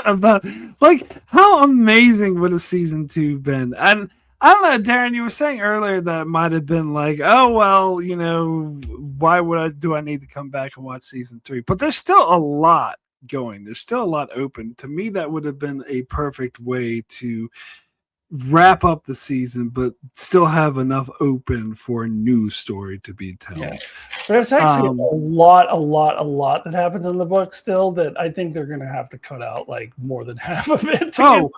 about like how amazing would a season 2 been. And I don't know, Darren, you were saying earlier that it might have been like, oh well, why do I need to come back and watch season 3? But there's still a lot going. There's still a lot open. To me, that would have been a perfect way to wrap up the season, but still have enough open for a new story to be told. Yeah. There's actually a lot that happens in the book still that I think they're going to have to cut out like more than half of it. But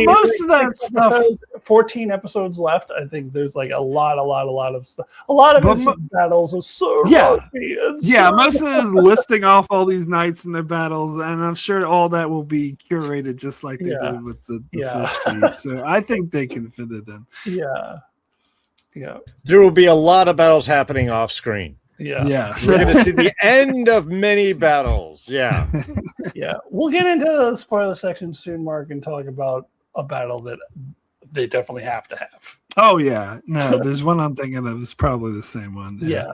most of that stuff. 14 episodes left. I think there's like a lot of stuff. A lot of his battles are so raunchy and most of it is listing off all these knights and their battles, and I'm sure all that will be curated just like they did with the fish feed. So I think they can fit it in. Yeah. There will be a lot of battles happening off screen. Yeah. We're going to see the end of many battles. Yeah. Yeah. We'll get into the spoiler section soon, Mark, and talk about a battle that they definitely have to have. Oh, yeah. No, there's one I'm thinking of. It's probably the same one. Yeah.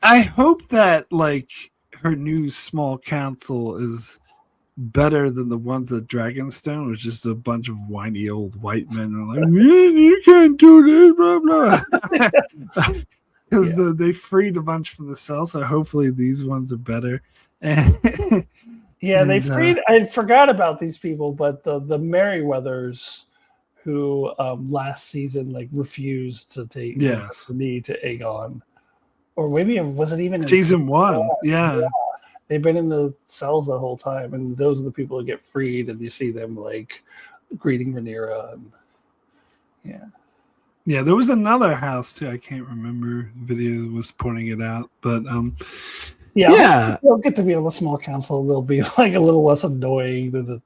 I hope that, like, her new small council is better than the ones at Dragonstone, which is just a bunch of whiny old white men who are like, man, you can't do this, blah, blah. Because they freed a bunch from the cell, so hopefully these ones are better. They freed. I forgot about these people, but the Merryweathers, who last season like refused to take the knee to Aegon, or maybe was it even in season 1? Yeah. They've been in the cells the whole time, and those are the people that get freed, and you see them like greeting Rhaenyra. Yeah, there was another house too. I can't remember. Video was pointing it out, but they'll get to be on the small council. They'll be like a little less annoying than the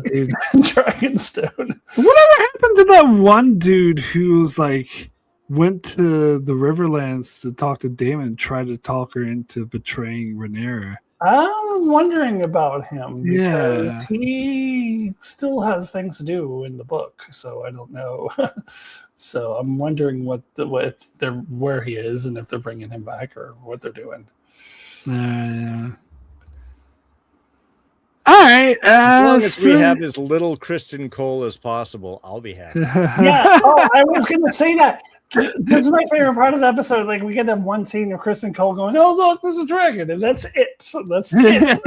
dude in Dragonstone. Whatever happened to that one dude who was like went to the Riverlands to talk to Daemon and tried to talk her into betraying Rhaenyra? I'm wondering about him because he still has things to do in the book, so I don't know. So I'm wondering where he is and if they're bringing him back or what they're doing. All right. As long as we have as little Kristen Cole as possible, I'll be happy. I was going to say that. This is my favorite part of the episode. Like we get that one scene of Kristen Cole going, "Oh look, there's a dragon," and that's it. So that's it.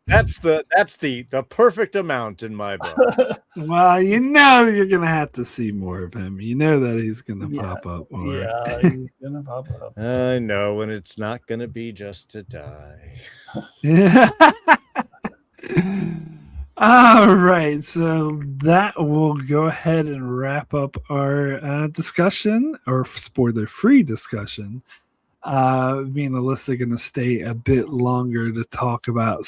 That's the perfect amount in my book. Well, you're gonna have to see more of him. You know that he's gonna pop up more. Yeah, he's gonna pop up. I know, and it's not gonna be just to die. All right, so that will go ahead and wrap up our discussion, or spoiler-free discussion. Me and Alyssa are going to stay a bit longer to talk about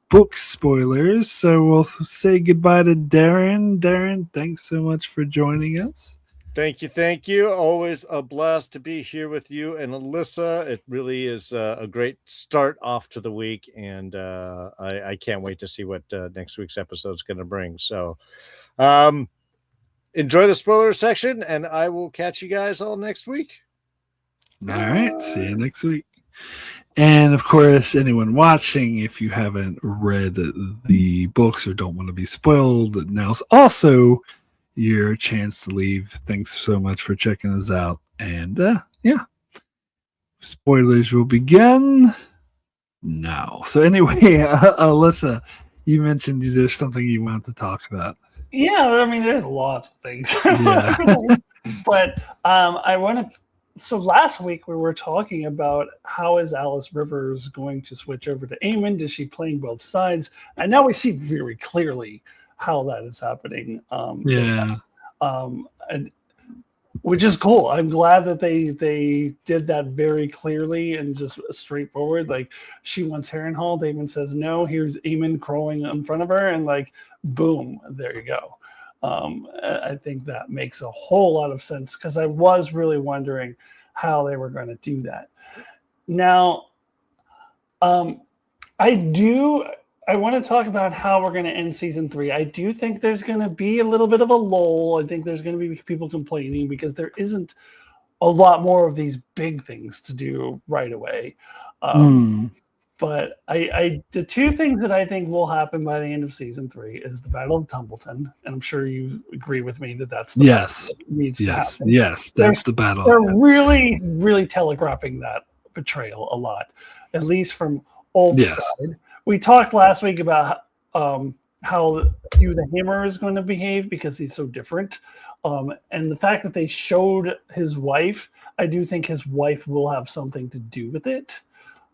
book spoilers, so we'll say goodbye to Darren. Darren, thanks so much for joining us. Thank you. Always a blast to be here with you and Alyssa. It really is a great start off to the week, and I can't wait to see what next week's episode is going to bring. So enjoy the spoiler section, and I will catch you guys all next week. All right. See you next week. And of course, anyone watching, if you haven't read the books or don't want to be spoiled, now's also your chance to leave. Thanks so much for checking us out. And spoilers will begin now. So anyway, Alyssa, you mentioned there's something you wanted to talk about. Yeah, I mean, there's lots of things. But I want to. So last week we were talking about how is Alice Rivers going to switch over to Aemon? Is she playing both sides? And now we see very clearly how that is happening. And which is cool. I'm glad that they did that very clearly and just straightforward. Like, she wants Harrenhal, Daemon says no. Here's Aemon crawling in front of her, and like, boom, there you go. I think that makes a whole lot of sense because I was really wondering how they were going to do that. Now, I want to talk about how we're going to end season 3. I do think there's going to be a little bit of a lull. I think there's going to be people complaining because there isn't a lot more of these big things to do right away. But the two things that I think will happen by the end of season 3 is the Battle of Tumbleton, and I'm sure you agree with me that that's the battle that needs to happen. Yes, that's the battle. They're really, really telegraphing that betrayal a lot, at least from Ulf's side. We talked last week about how Hugh the Hammer is going to behave because he's so different. And the fact that they showed his wife, I do think his wife will have something to do with it.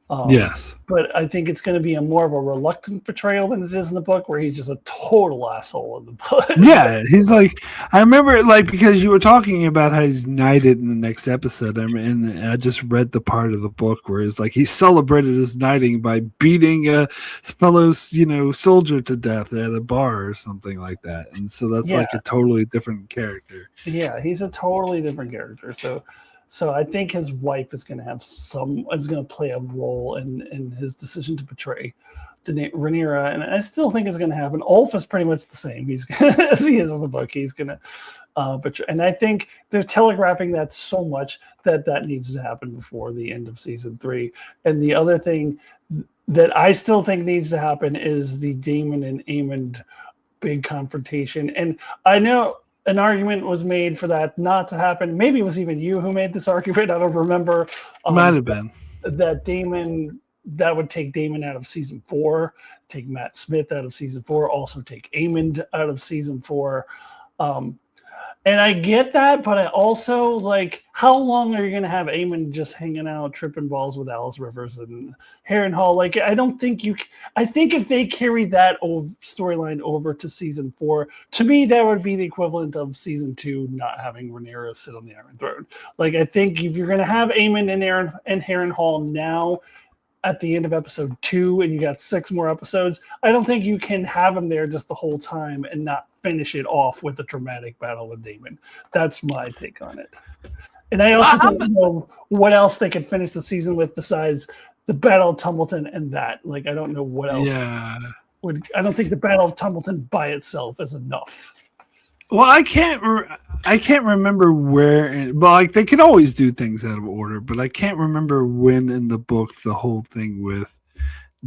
But I think it's going to be more of a reluctant betrayal than it is in the book, where he's just a total asshole in the book. Yeah, he's like, I remember, like, because you were talking about how he's knighted in the next episode, and I just read the part of the book where it's like he celebrated his knighting by beating a fellow, soldier to death at a bar or something like that, and so that's like a totally different character. Yeah, he's a totally different character. So I think his wife is going to play a role in his decision to betray Rhaenyra, and I still think it's going to happen. Ulf is pretty much the same. He's as he is in the book. He's going to betray, and I think they're telegraphing that so much that needs to happen before the end of season 3. And the other thing that I still think needs to happen is the Daemon and Aemon big confrontation. And I know an argument was made for that not to happen. Maybe it was even you who made this argument. I don't remember. Might have been. That would take Daemon out of season 4, take Matt Smith out of season 4, also take Aemon out of season 4. And I get that, but I also, like, how long are you going to have Aemon just hanging out, tripping balls with Alice Rivers and Harrenhal? Like, I don't think I think if they carry that storyline over to season 4, to me, that would be the equivalent of season 2 not having Rhaenyra sit on the Iron Throne. Like, I think if you're going to have Aemon and Harrenhal now at the end of episode 2 and you got 6 more episodes, I don't think you can have him there just the whole time and not finish it off with a dramatic battle with Daemon. That's my take on it. And I also don't know what else they could finish the season with besides the Battle of Tumbleton and that. Like, I don't know what else. Yeah. I don't think the Battle of Tumbleton by itself is enough. Well, I can't remember where, but like they could always do things out of order, but I can't remember when in the book the whole thing with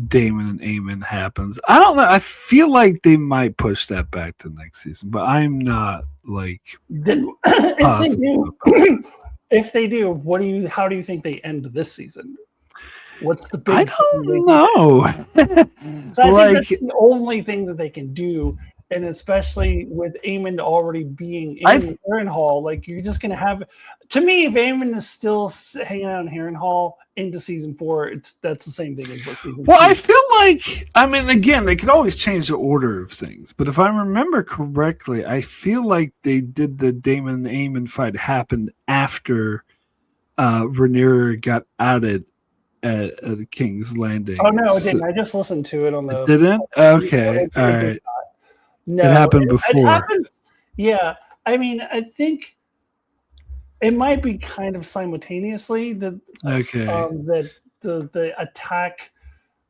Daemon and Aemon happens. I don't know. I feel like they might push that back to next season, but I'm not like if they do, how do you think they end this season? What's the big? I don't know. So I think that's the only thing that they can do. And especially with Aemon already being in Harrenhal, like you're just going to have. To me, if Aemon is still hanging out in Harrenhal into season 4, that's the same thing as what season 2. I feel like, I mean, again, they could always change the order of things, but if I remember correctly, I feel like they did the Daemon and Aemon fight happened after Rhaenyra got outed at the King's Landing. Oh no, it didn't. I just listened to it on the. It didn't? Okay, all right. No, it happened before. It happened, yeah, I mean, I think it might be kind of simultaneously that the attack,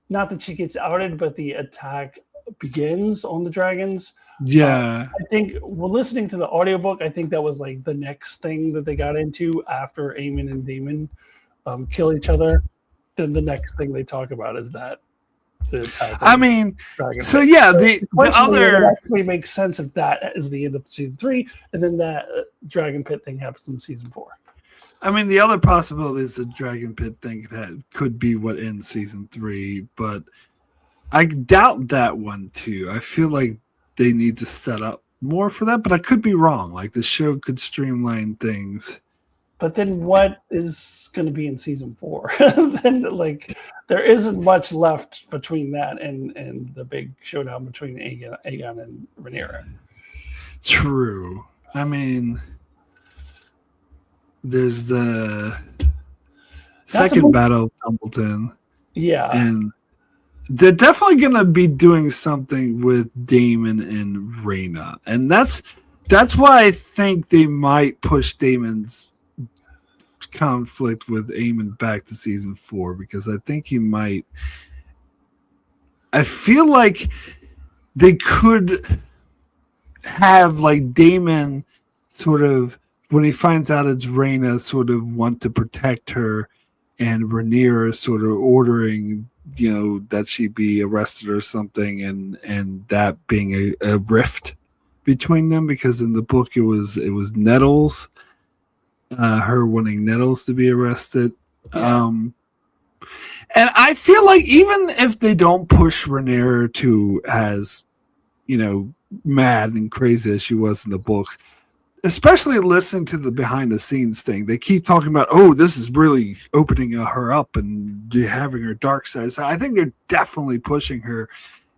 not that she gets outed, but the attack begins on the dragons. Yeah, I think listening to the audiobook, I think that was like the next thing that they got into after Aemon and Daemon kill each other. Then the next thing they talk about is that. I mean, so yeah, the other it actually makes sense if that is the end of season 3, and then that Dragon Pit thing happens in season 4. I mean, the other possibility is the Dragon Pit thing that could be what ends season 3, but I doubt that one too. I feel like they need to set up more for that, but I could be wrong. Like the show could streamline things. But then what is going to be in season 4? Then, like, there isn't much left between that and the big showdown between Aegon and Rhaenyra. True. I mean, there's the second battle of Dumbledon. Yeah. And they're definitely going to be doing something with Daemon and Rhaenyra. And that's why I think they might push Daemon's conflict with Aemon back to season 4, because I think he might. I feel like they could have like Daemon sort of, when he finds out it's Rhaenyra, sort of want to protect her, and Rhaenyra sort of ordering, that she be arrested or something, and that being a rift between them, because in the book it was Nettles, her wanting Nettles to be arrested. Yeah. And I feel like even if they don't push Rhaenyra to as, mad and crazy as she was in the books, especially listening to the behind the scenes thing, they keep talking about, oh, this is really opening her up and having her dark side. So I think they're definitely pushing her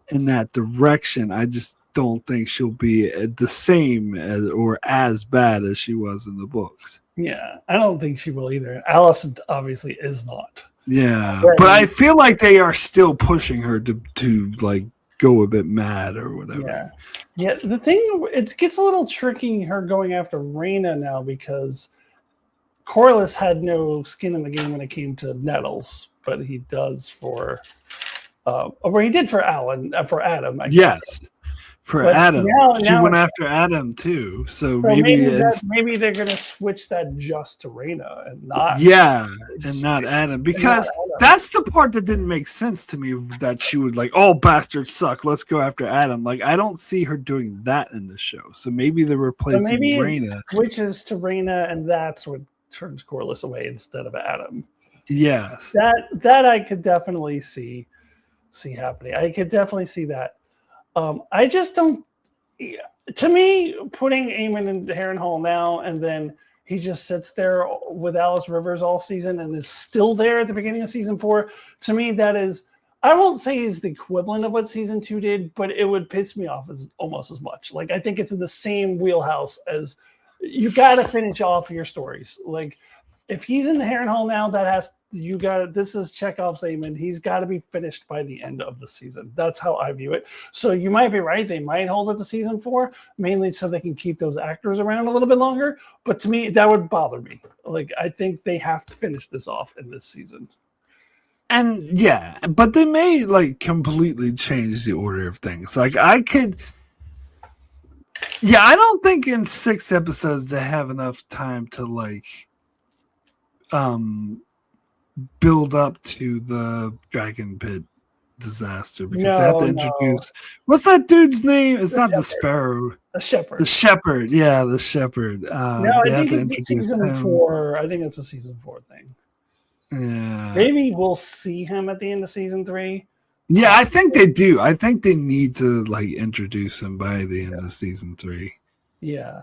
in that direction. I just don't think she'll be the same or as bad as she was in the books. Yeah, I don't think she will either. Alicent obviously is not. Yeah, but I feel like they are still pushing her to like go a bit mad or whatever. Yeah. The thing, it gets a little tricky, her going after Rhaenyra now, because Corlys had no skin in the game when it came to Nettles, but he does for, or he did for Adam. I guess. Yes. For but Adam, she went after Adam too. So maybe they're gonna switch that just to Rhaenyra and not not Adam, because that's the part that didn't make sense to me. That she would like, oh, bastards suck, let's go after Adam. Like, I don't see her doing that in the show. So maybe they're replacing Rhaenyra, switches to Rhaenyra, and that's what turns Corlys away instead of Adam. Yes, that I could definitely see happening. I could definitely see that. I just don't. To me, putting Aemon in Harrenhal now, and then he just sits there with Alice Rivers all season and is still there at the beginning of season 4. To me, that is, I won't say is the equivalent of what season 2 did, but it would piss me off almost as much. Like, I think it's in the same wheelhouse as, you got to finish off your stories. Like, if he's in the Harrenhal now, this is Chekhov's Aemon. He's got to be finished by the end of the season. That's how I view it. So you might be right. They might hold it to season 4, mainly so they can keep those actors around a little bit longer. But to me, that would bother me. Like, I think they have to finish this off in this season. And yeah, but they may like completely change the order of things. Like, I don't think in 6 episodes they have enough time to like, build up to the Dragon Pit disaster, because they have to introduce what's that dude's name? It's not the Sparrow. The Shepherd. The Shepherd, yeah, the Shepherd. I think it's a season 4. I think it's a season 4 thing. Yeah. Maybe we'll see him at the end of season 3. Yeah, I think they do. I think they need to like introduce him by the end of season 3. Yeah.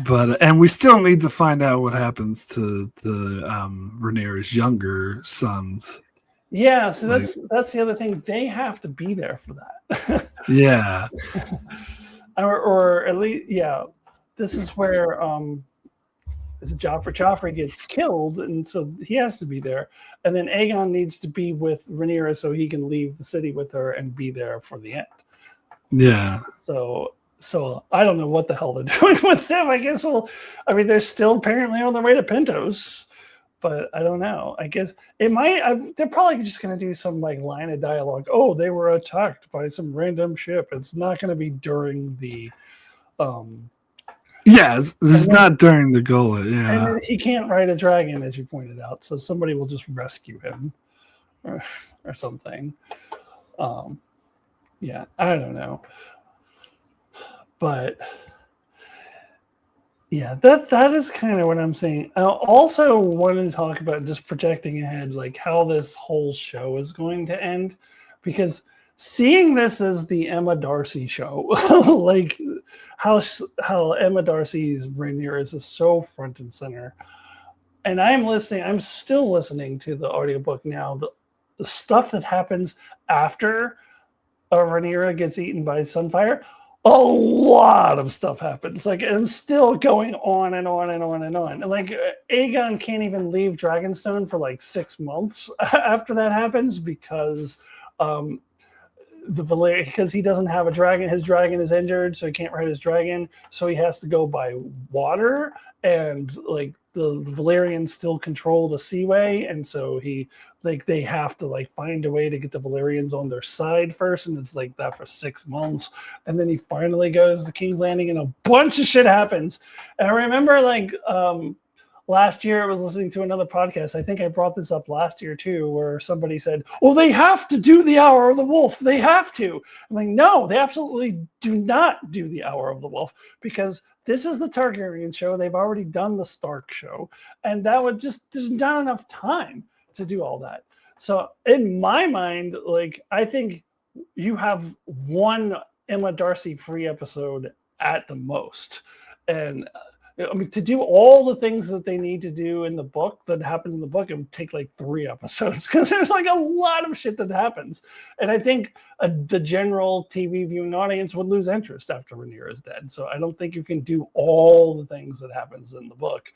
But and we still need to find out what happens to the Rhaenyra's younger sons. Yeah, so that's the other thing. They have to be there for that. Yeah. or at least, this is where Joffrey gets killed, and so he has to be there. And then Aegon needs to be with Rhaenyra so he can leave the city with her and be there for the end. Yeah. So I don't know what the hell they're doing with them. I guess they're still apparently on their way to Pentos, but I don't know. I guess it might. They're probably just going to do some like line of dialogue. Oh, they were attacked by some random ship. It's not going to be during the. This is not during the gullet. Yeah, and he can't ride a dragon, as you pointed out. So somebody will just rescue him, or something. I don't know. But that is kind of what I'm saying. I also wanted to talk about just projecting ahead, like how this whole show is going to end, because seeing this as the Emma Darcy show, like how Emma Darcy's Rhaenyra is so front and center. And I'm still listening to the audiobook now. The stuff that happens after Rhaenyra gets eaten by Sunfire. a lot of stuff happens. Like, I'm still going on and on and on and on. And like, Aegon can't even leave Dragonstone for like 6 months after that happens because because he doesn't have a dragon. His dragon is injured, so he can't ride his dragon. So he has to go by water, and like the Valyrians still control the seaway, and so they have to like find a way to get the Valyrians on their side first, and it's like that for 6 months, and then he finally goes to King's Landing, and a bunch of shit happens. And I remember like last year I was listening to another podcast. I think I brought this up last year too, where somebody said, well, they have to do the Hour of the Wolf. They have to. I'm like, no, they absolutely do not do the Hour of the Wolf, because this is the Targaryen show. They've already done the Stark show. And that would just, there's not enough time to do all that. So in my mind, like, I think you have one Emma Darcy free episode at the most. And I mean, to do all the things that they need to do in the book that happened in the book, it would take like 3 episodes because there's like a lot of shit that happens. And I think the general TV viewing audience would lose interest after Rhaenyra is dead. So I don't think you can do all the things that happens in the book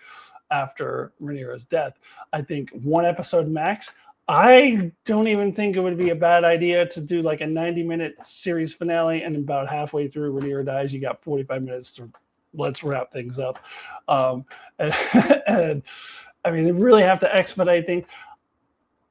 after Rhaenyra's death. I think 1 episode max. I don't even think it would be a bad idea to do like a 90-minute series finale, and about halfway through Rhaenyra dies, you got 45 minutes to let's wrap things up. And I mean, they really have to expedite things.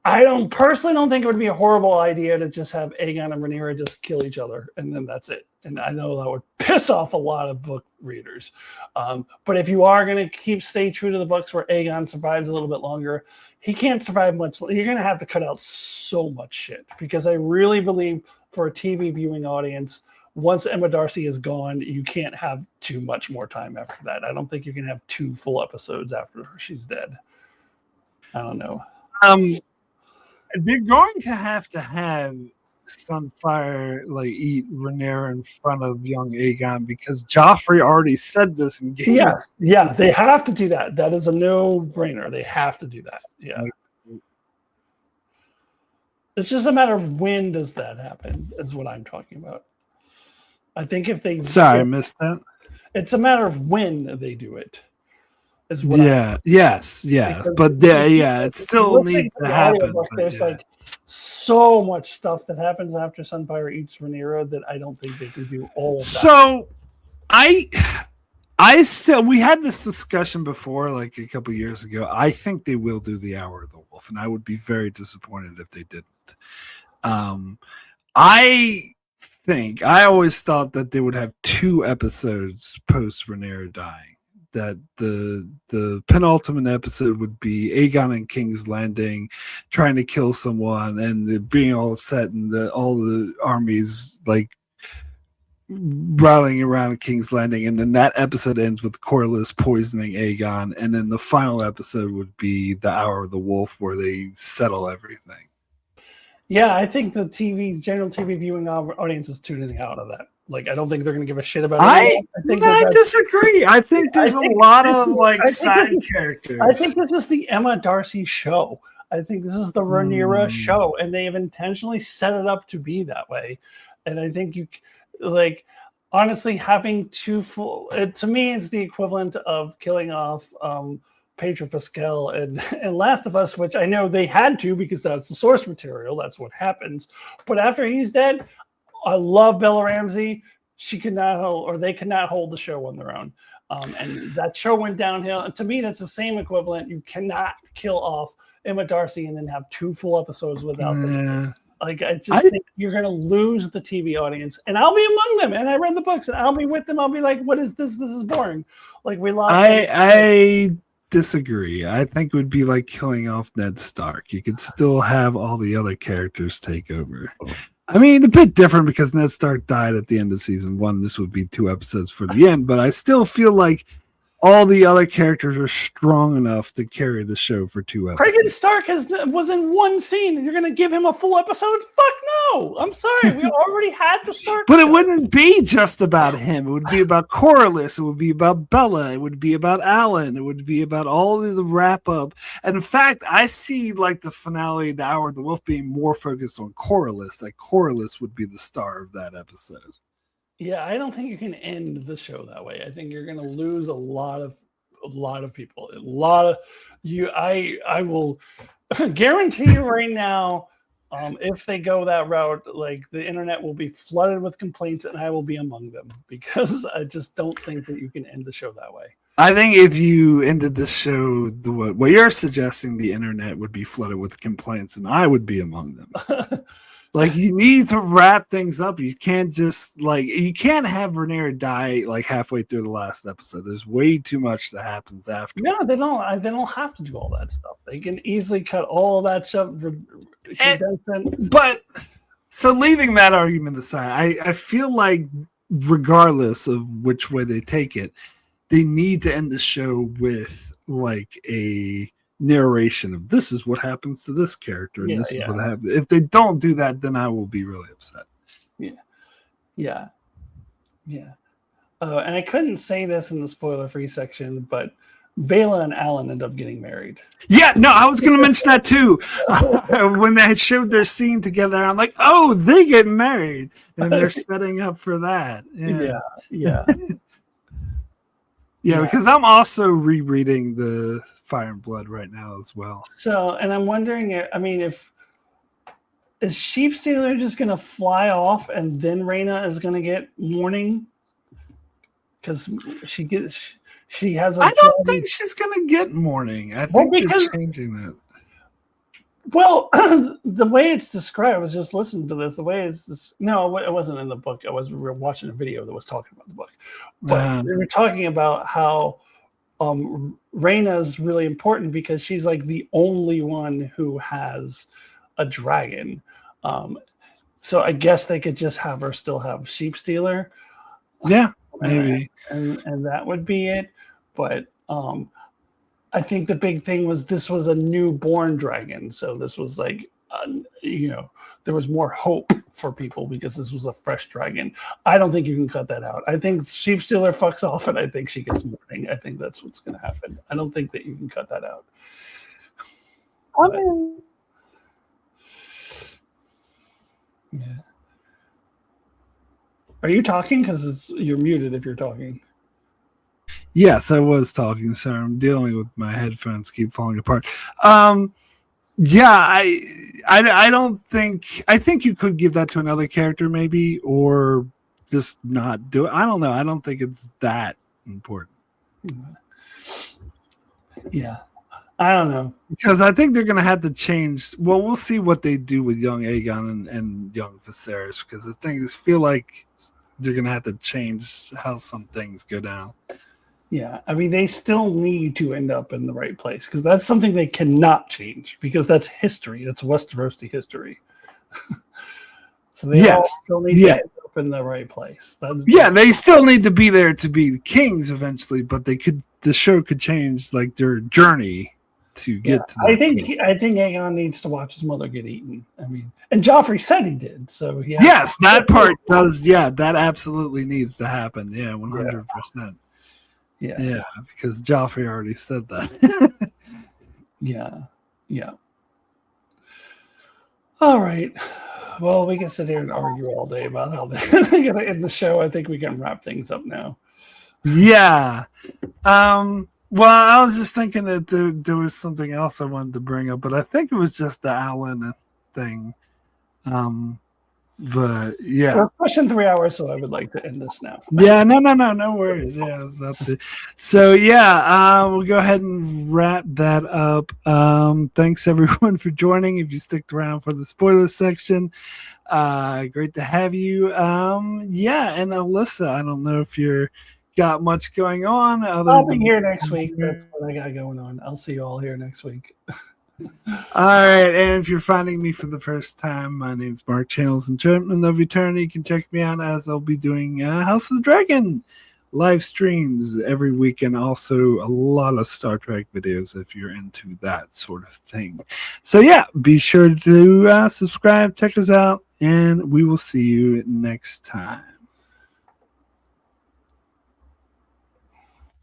I personally don't think it would be a horrible idea to just have Aegon and Rhaenyra just kill each other, and then that's it. And I know that would piss off a lot of book readers. But if you are going to stay true to the books where Aegon survives a little bit longer, he can't survive much. You're going to have to cut out so much shit, because I really believe for a TV viewing audience, once Emma Darcy is gone, you can't have too much more time after that. I don't think you can have 2 full episodes after she's dead. I don't know. They're going to have Sunfire like eat Rhaenyra in front of young Aegon, because Joffrey already said this in game. Yeah, they have to do that. That is a no-brainer. They have to do that. Yeah. It's just a matter of when does that happen, is what I'm talking about. I think if they... Sorry, I missed that. It's a matter of when they do it. Is what Yes. But it still needs to happen. There's like so much stuff that happens after Sunfire eats Rhaenyra that I don't think they can do all of that. So, we had this discussion before, like a couple years ago. I think they will do the Hour of the Wolf, and I would be very disappointed if they didn't. I always thought that they would have 2 episodes post Rhaenyra dying. That the penultimate episode would be Aegon in King's Landing trying to kill someone and being all upset, and all the armies like rallying around King's Landing, and then that episode ends with Corlys poisoning Aegon, and then the final episode would be the Hour of the Wolf, where they settle everything. Yeah, I think the general TV viewing audience is tuning out of that. Like, I don't think they're going to give a shit about it. I disagree. I think there's a lot of like side characters. I think this is the Emma Darcy show. I think this is the Rhaenyra show, and they have intentionally set it up to be that way. And I think honestly, having 2 full, to me, it's the equivalent of killing off Pedro Pascal and Last of Us, which I know they had to because that's the source material. That's what happens. But after he's dead, I love Bella Ramsey. They could not hold the show on their own. And that show went downhill. And to me, that's the same equivalent. You cannot kill off Emma Darcy and then have 2 full episodes without them. Like, I think you're going to lose the TV audience. And I'll be among them. And I read the books, and I'll be with them. I'll be like, what is this? This is boring. Like, we lost. I disagree. I think it would be like killing off Ned Stark. You could still have all the other characters take over. I mean, a bit different because Ned Stark died at the end of season 1. This would be 2 episodes for the end, but I still feel like all the other characters are strong enough to carry the show for 2 episodes. Craig Stark was in 1 scene, and you're going to give him a full episode? Fuck no! I'm sorry, we already had the Stark. But it wouldn't be just about him. It would be about Corlys. It would be about Bella. It would be about Alan. It would be about all of the wrap up. And in fact, I see like the finale, the Hour of the Wolf, being more focused on Corlys. Like Corlys would be the star of that episode. Yeah, I don't think you can end the show that way. I think you're going to lose a lot of people. A lot of you. I will guarantee you right now. If they go that route, like the internet will be flooded with complaints, and I will be among them because I just don't think that you can end the show that way. I think if you ended the show the way you're suggesting, the internet would be flooded with complaints, and I would be among them. Like, you need to wrap things up. You can't just you can't have Rhaenyra die like halfway through the last episode. There's way too much that happens after. No, they don't. They don't have to do all that stuff. They can easily cut all that stuff. But so, leaving that argument aside, I feel like regardless of which way they take it, they need to end the show with like a narration of this is what happens to this character and this is what happens. If they don't do that, then I will be really upset. Yeah. And I couldn't say this in the spoiler-free section, but Vale and Alan end up getting married. Yeah, no, I was going to mention that too. When they showed their scene together, I'm like, oh, they get married, and they're setting up for that. Yeah. Yeah, because I'm also rereading the Fire and Blood right now as well. So, and I'm wondering, if is Sheepstealer just going to fly off and then Rhaena is going to get mourning? Because she has a... I don't think she's going to get mourning. I think they're changing that. Well, the way it's described, I was just listening to this. The way it's no, it wasn't in the book. We were watching a video that was talking about the book. But they were talking about how Rhaena is really important because she's like the only one who has a dragon. So I guess they could just have her still have Sheepstealer. Yeah, maybe. And that would be it. But I think the big thing was this was a newborn dragon. So this was like, there was more hope for people because this was a fresh dragon. I don't think you can cut that out. I think Sheepstealer fucks off and I think she gets mourning. I think that's what's going to happen. I don't think that you can cut that out. Yeah. Are you talking? Because you're muted if you're talking. Yes, I was talking. Sorry, I'm dealing with my headphones keep falling apart. Yeah, I don't think... I think you could give that to another character maybe, or just not do it. I don't know. I don't think it's that important. Yeah. I don't know. Because I think they're going to have to change... Well, we'll see what they do with young Aegon and young Viserys, because the things feel like they're going to have to change how some things go down. Yeah, I mean, they still need to end up in the right place because that's something they cannot change because that's history. That's Westerosi history. So they all still need to end up in the right place. They still need to be there to be kings eventually, but the show could change like their journey to get to that. I think Aegon needs to watch his mother get eaten. I mean, and Joffrey said he did. So yes, that part does. Yeah, that absolutely needs to happen. Yeah, 100%. Yeah, because Joffrey already said that. Yeah. All right. Well, we can sit here and argue all day about how they're going to end the show. I think we can wrap things up now. Yeah. Well, I was just thinking that there was something else I wanted to bring up, but I think it was just the Alan thing. But yeah, we're pushing 3 hours, so I would like to end this now. Yeah, no worries. Yeah, it's up to. So yeah, we'll go ahead and wrap that up. Thanks everyone for joining. If you sticked around for the spoiler section, great to have you. Yeah, and Alyssa, I don't know if you're got much going on. I'll be here next week. That's what I got going on. I'll see you all here next week. All right, and if you're finding me for the first time, my name's Mark, Channels Enchantment of Eternity. You can check me out as I'll be doing House of the Dragon live streams every week, and also a lot of Star Trek videos if you're into that sort of thing. So yeah, be sure to subscribe, check us out, and we will see you next time.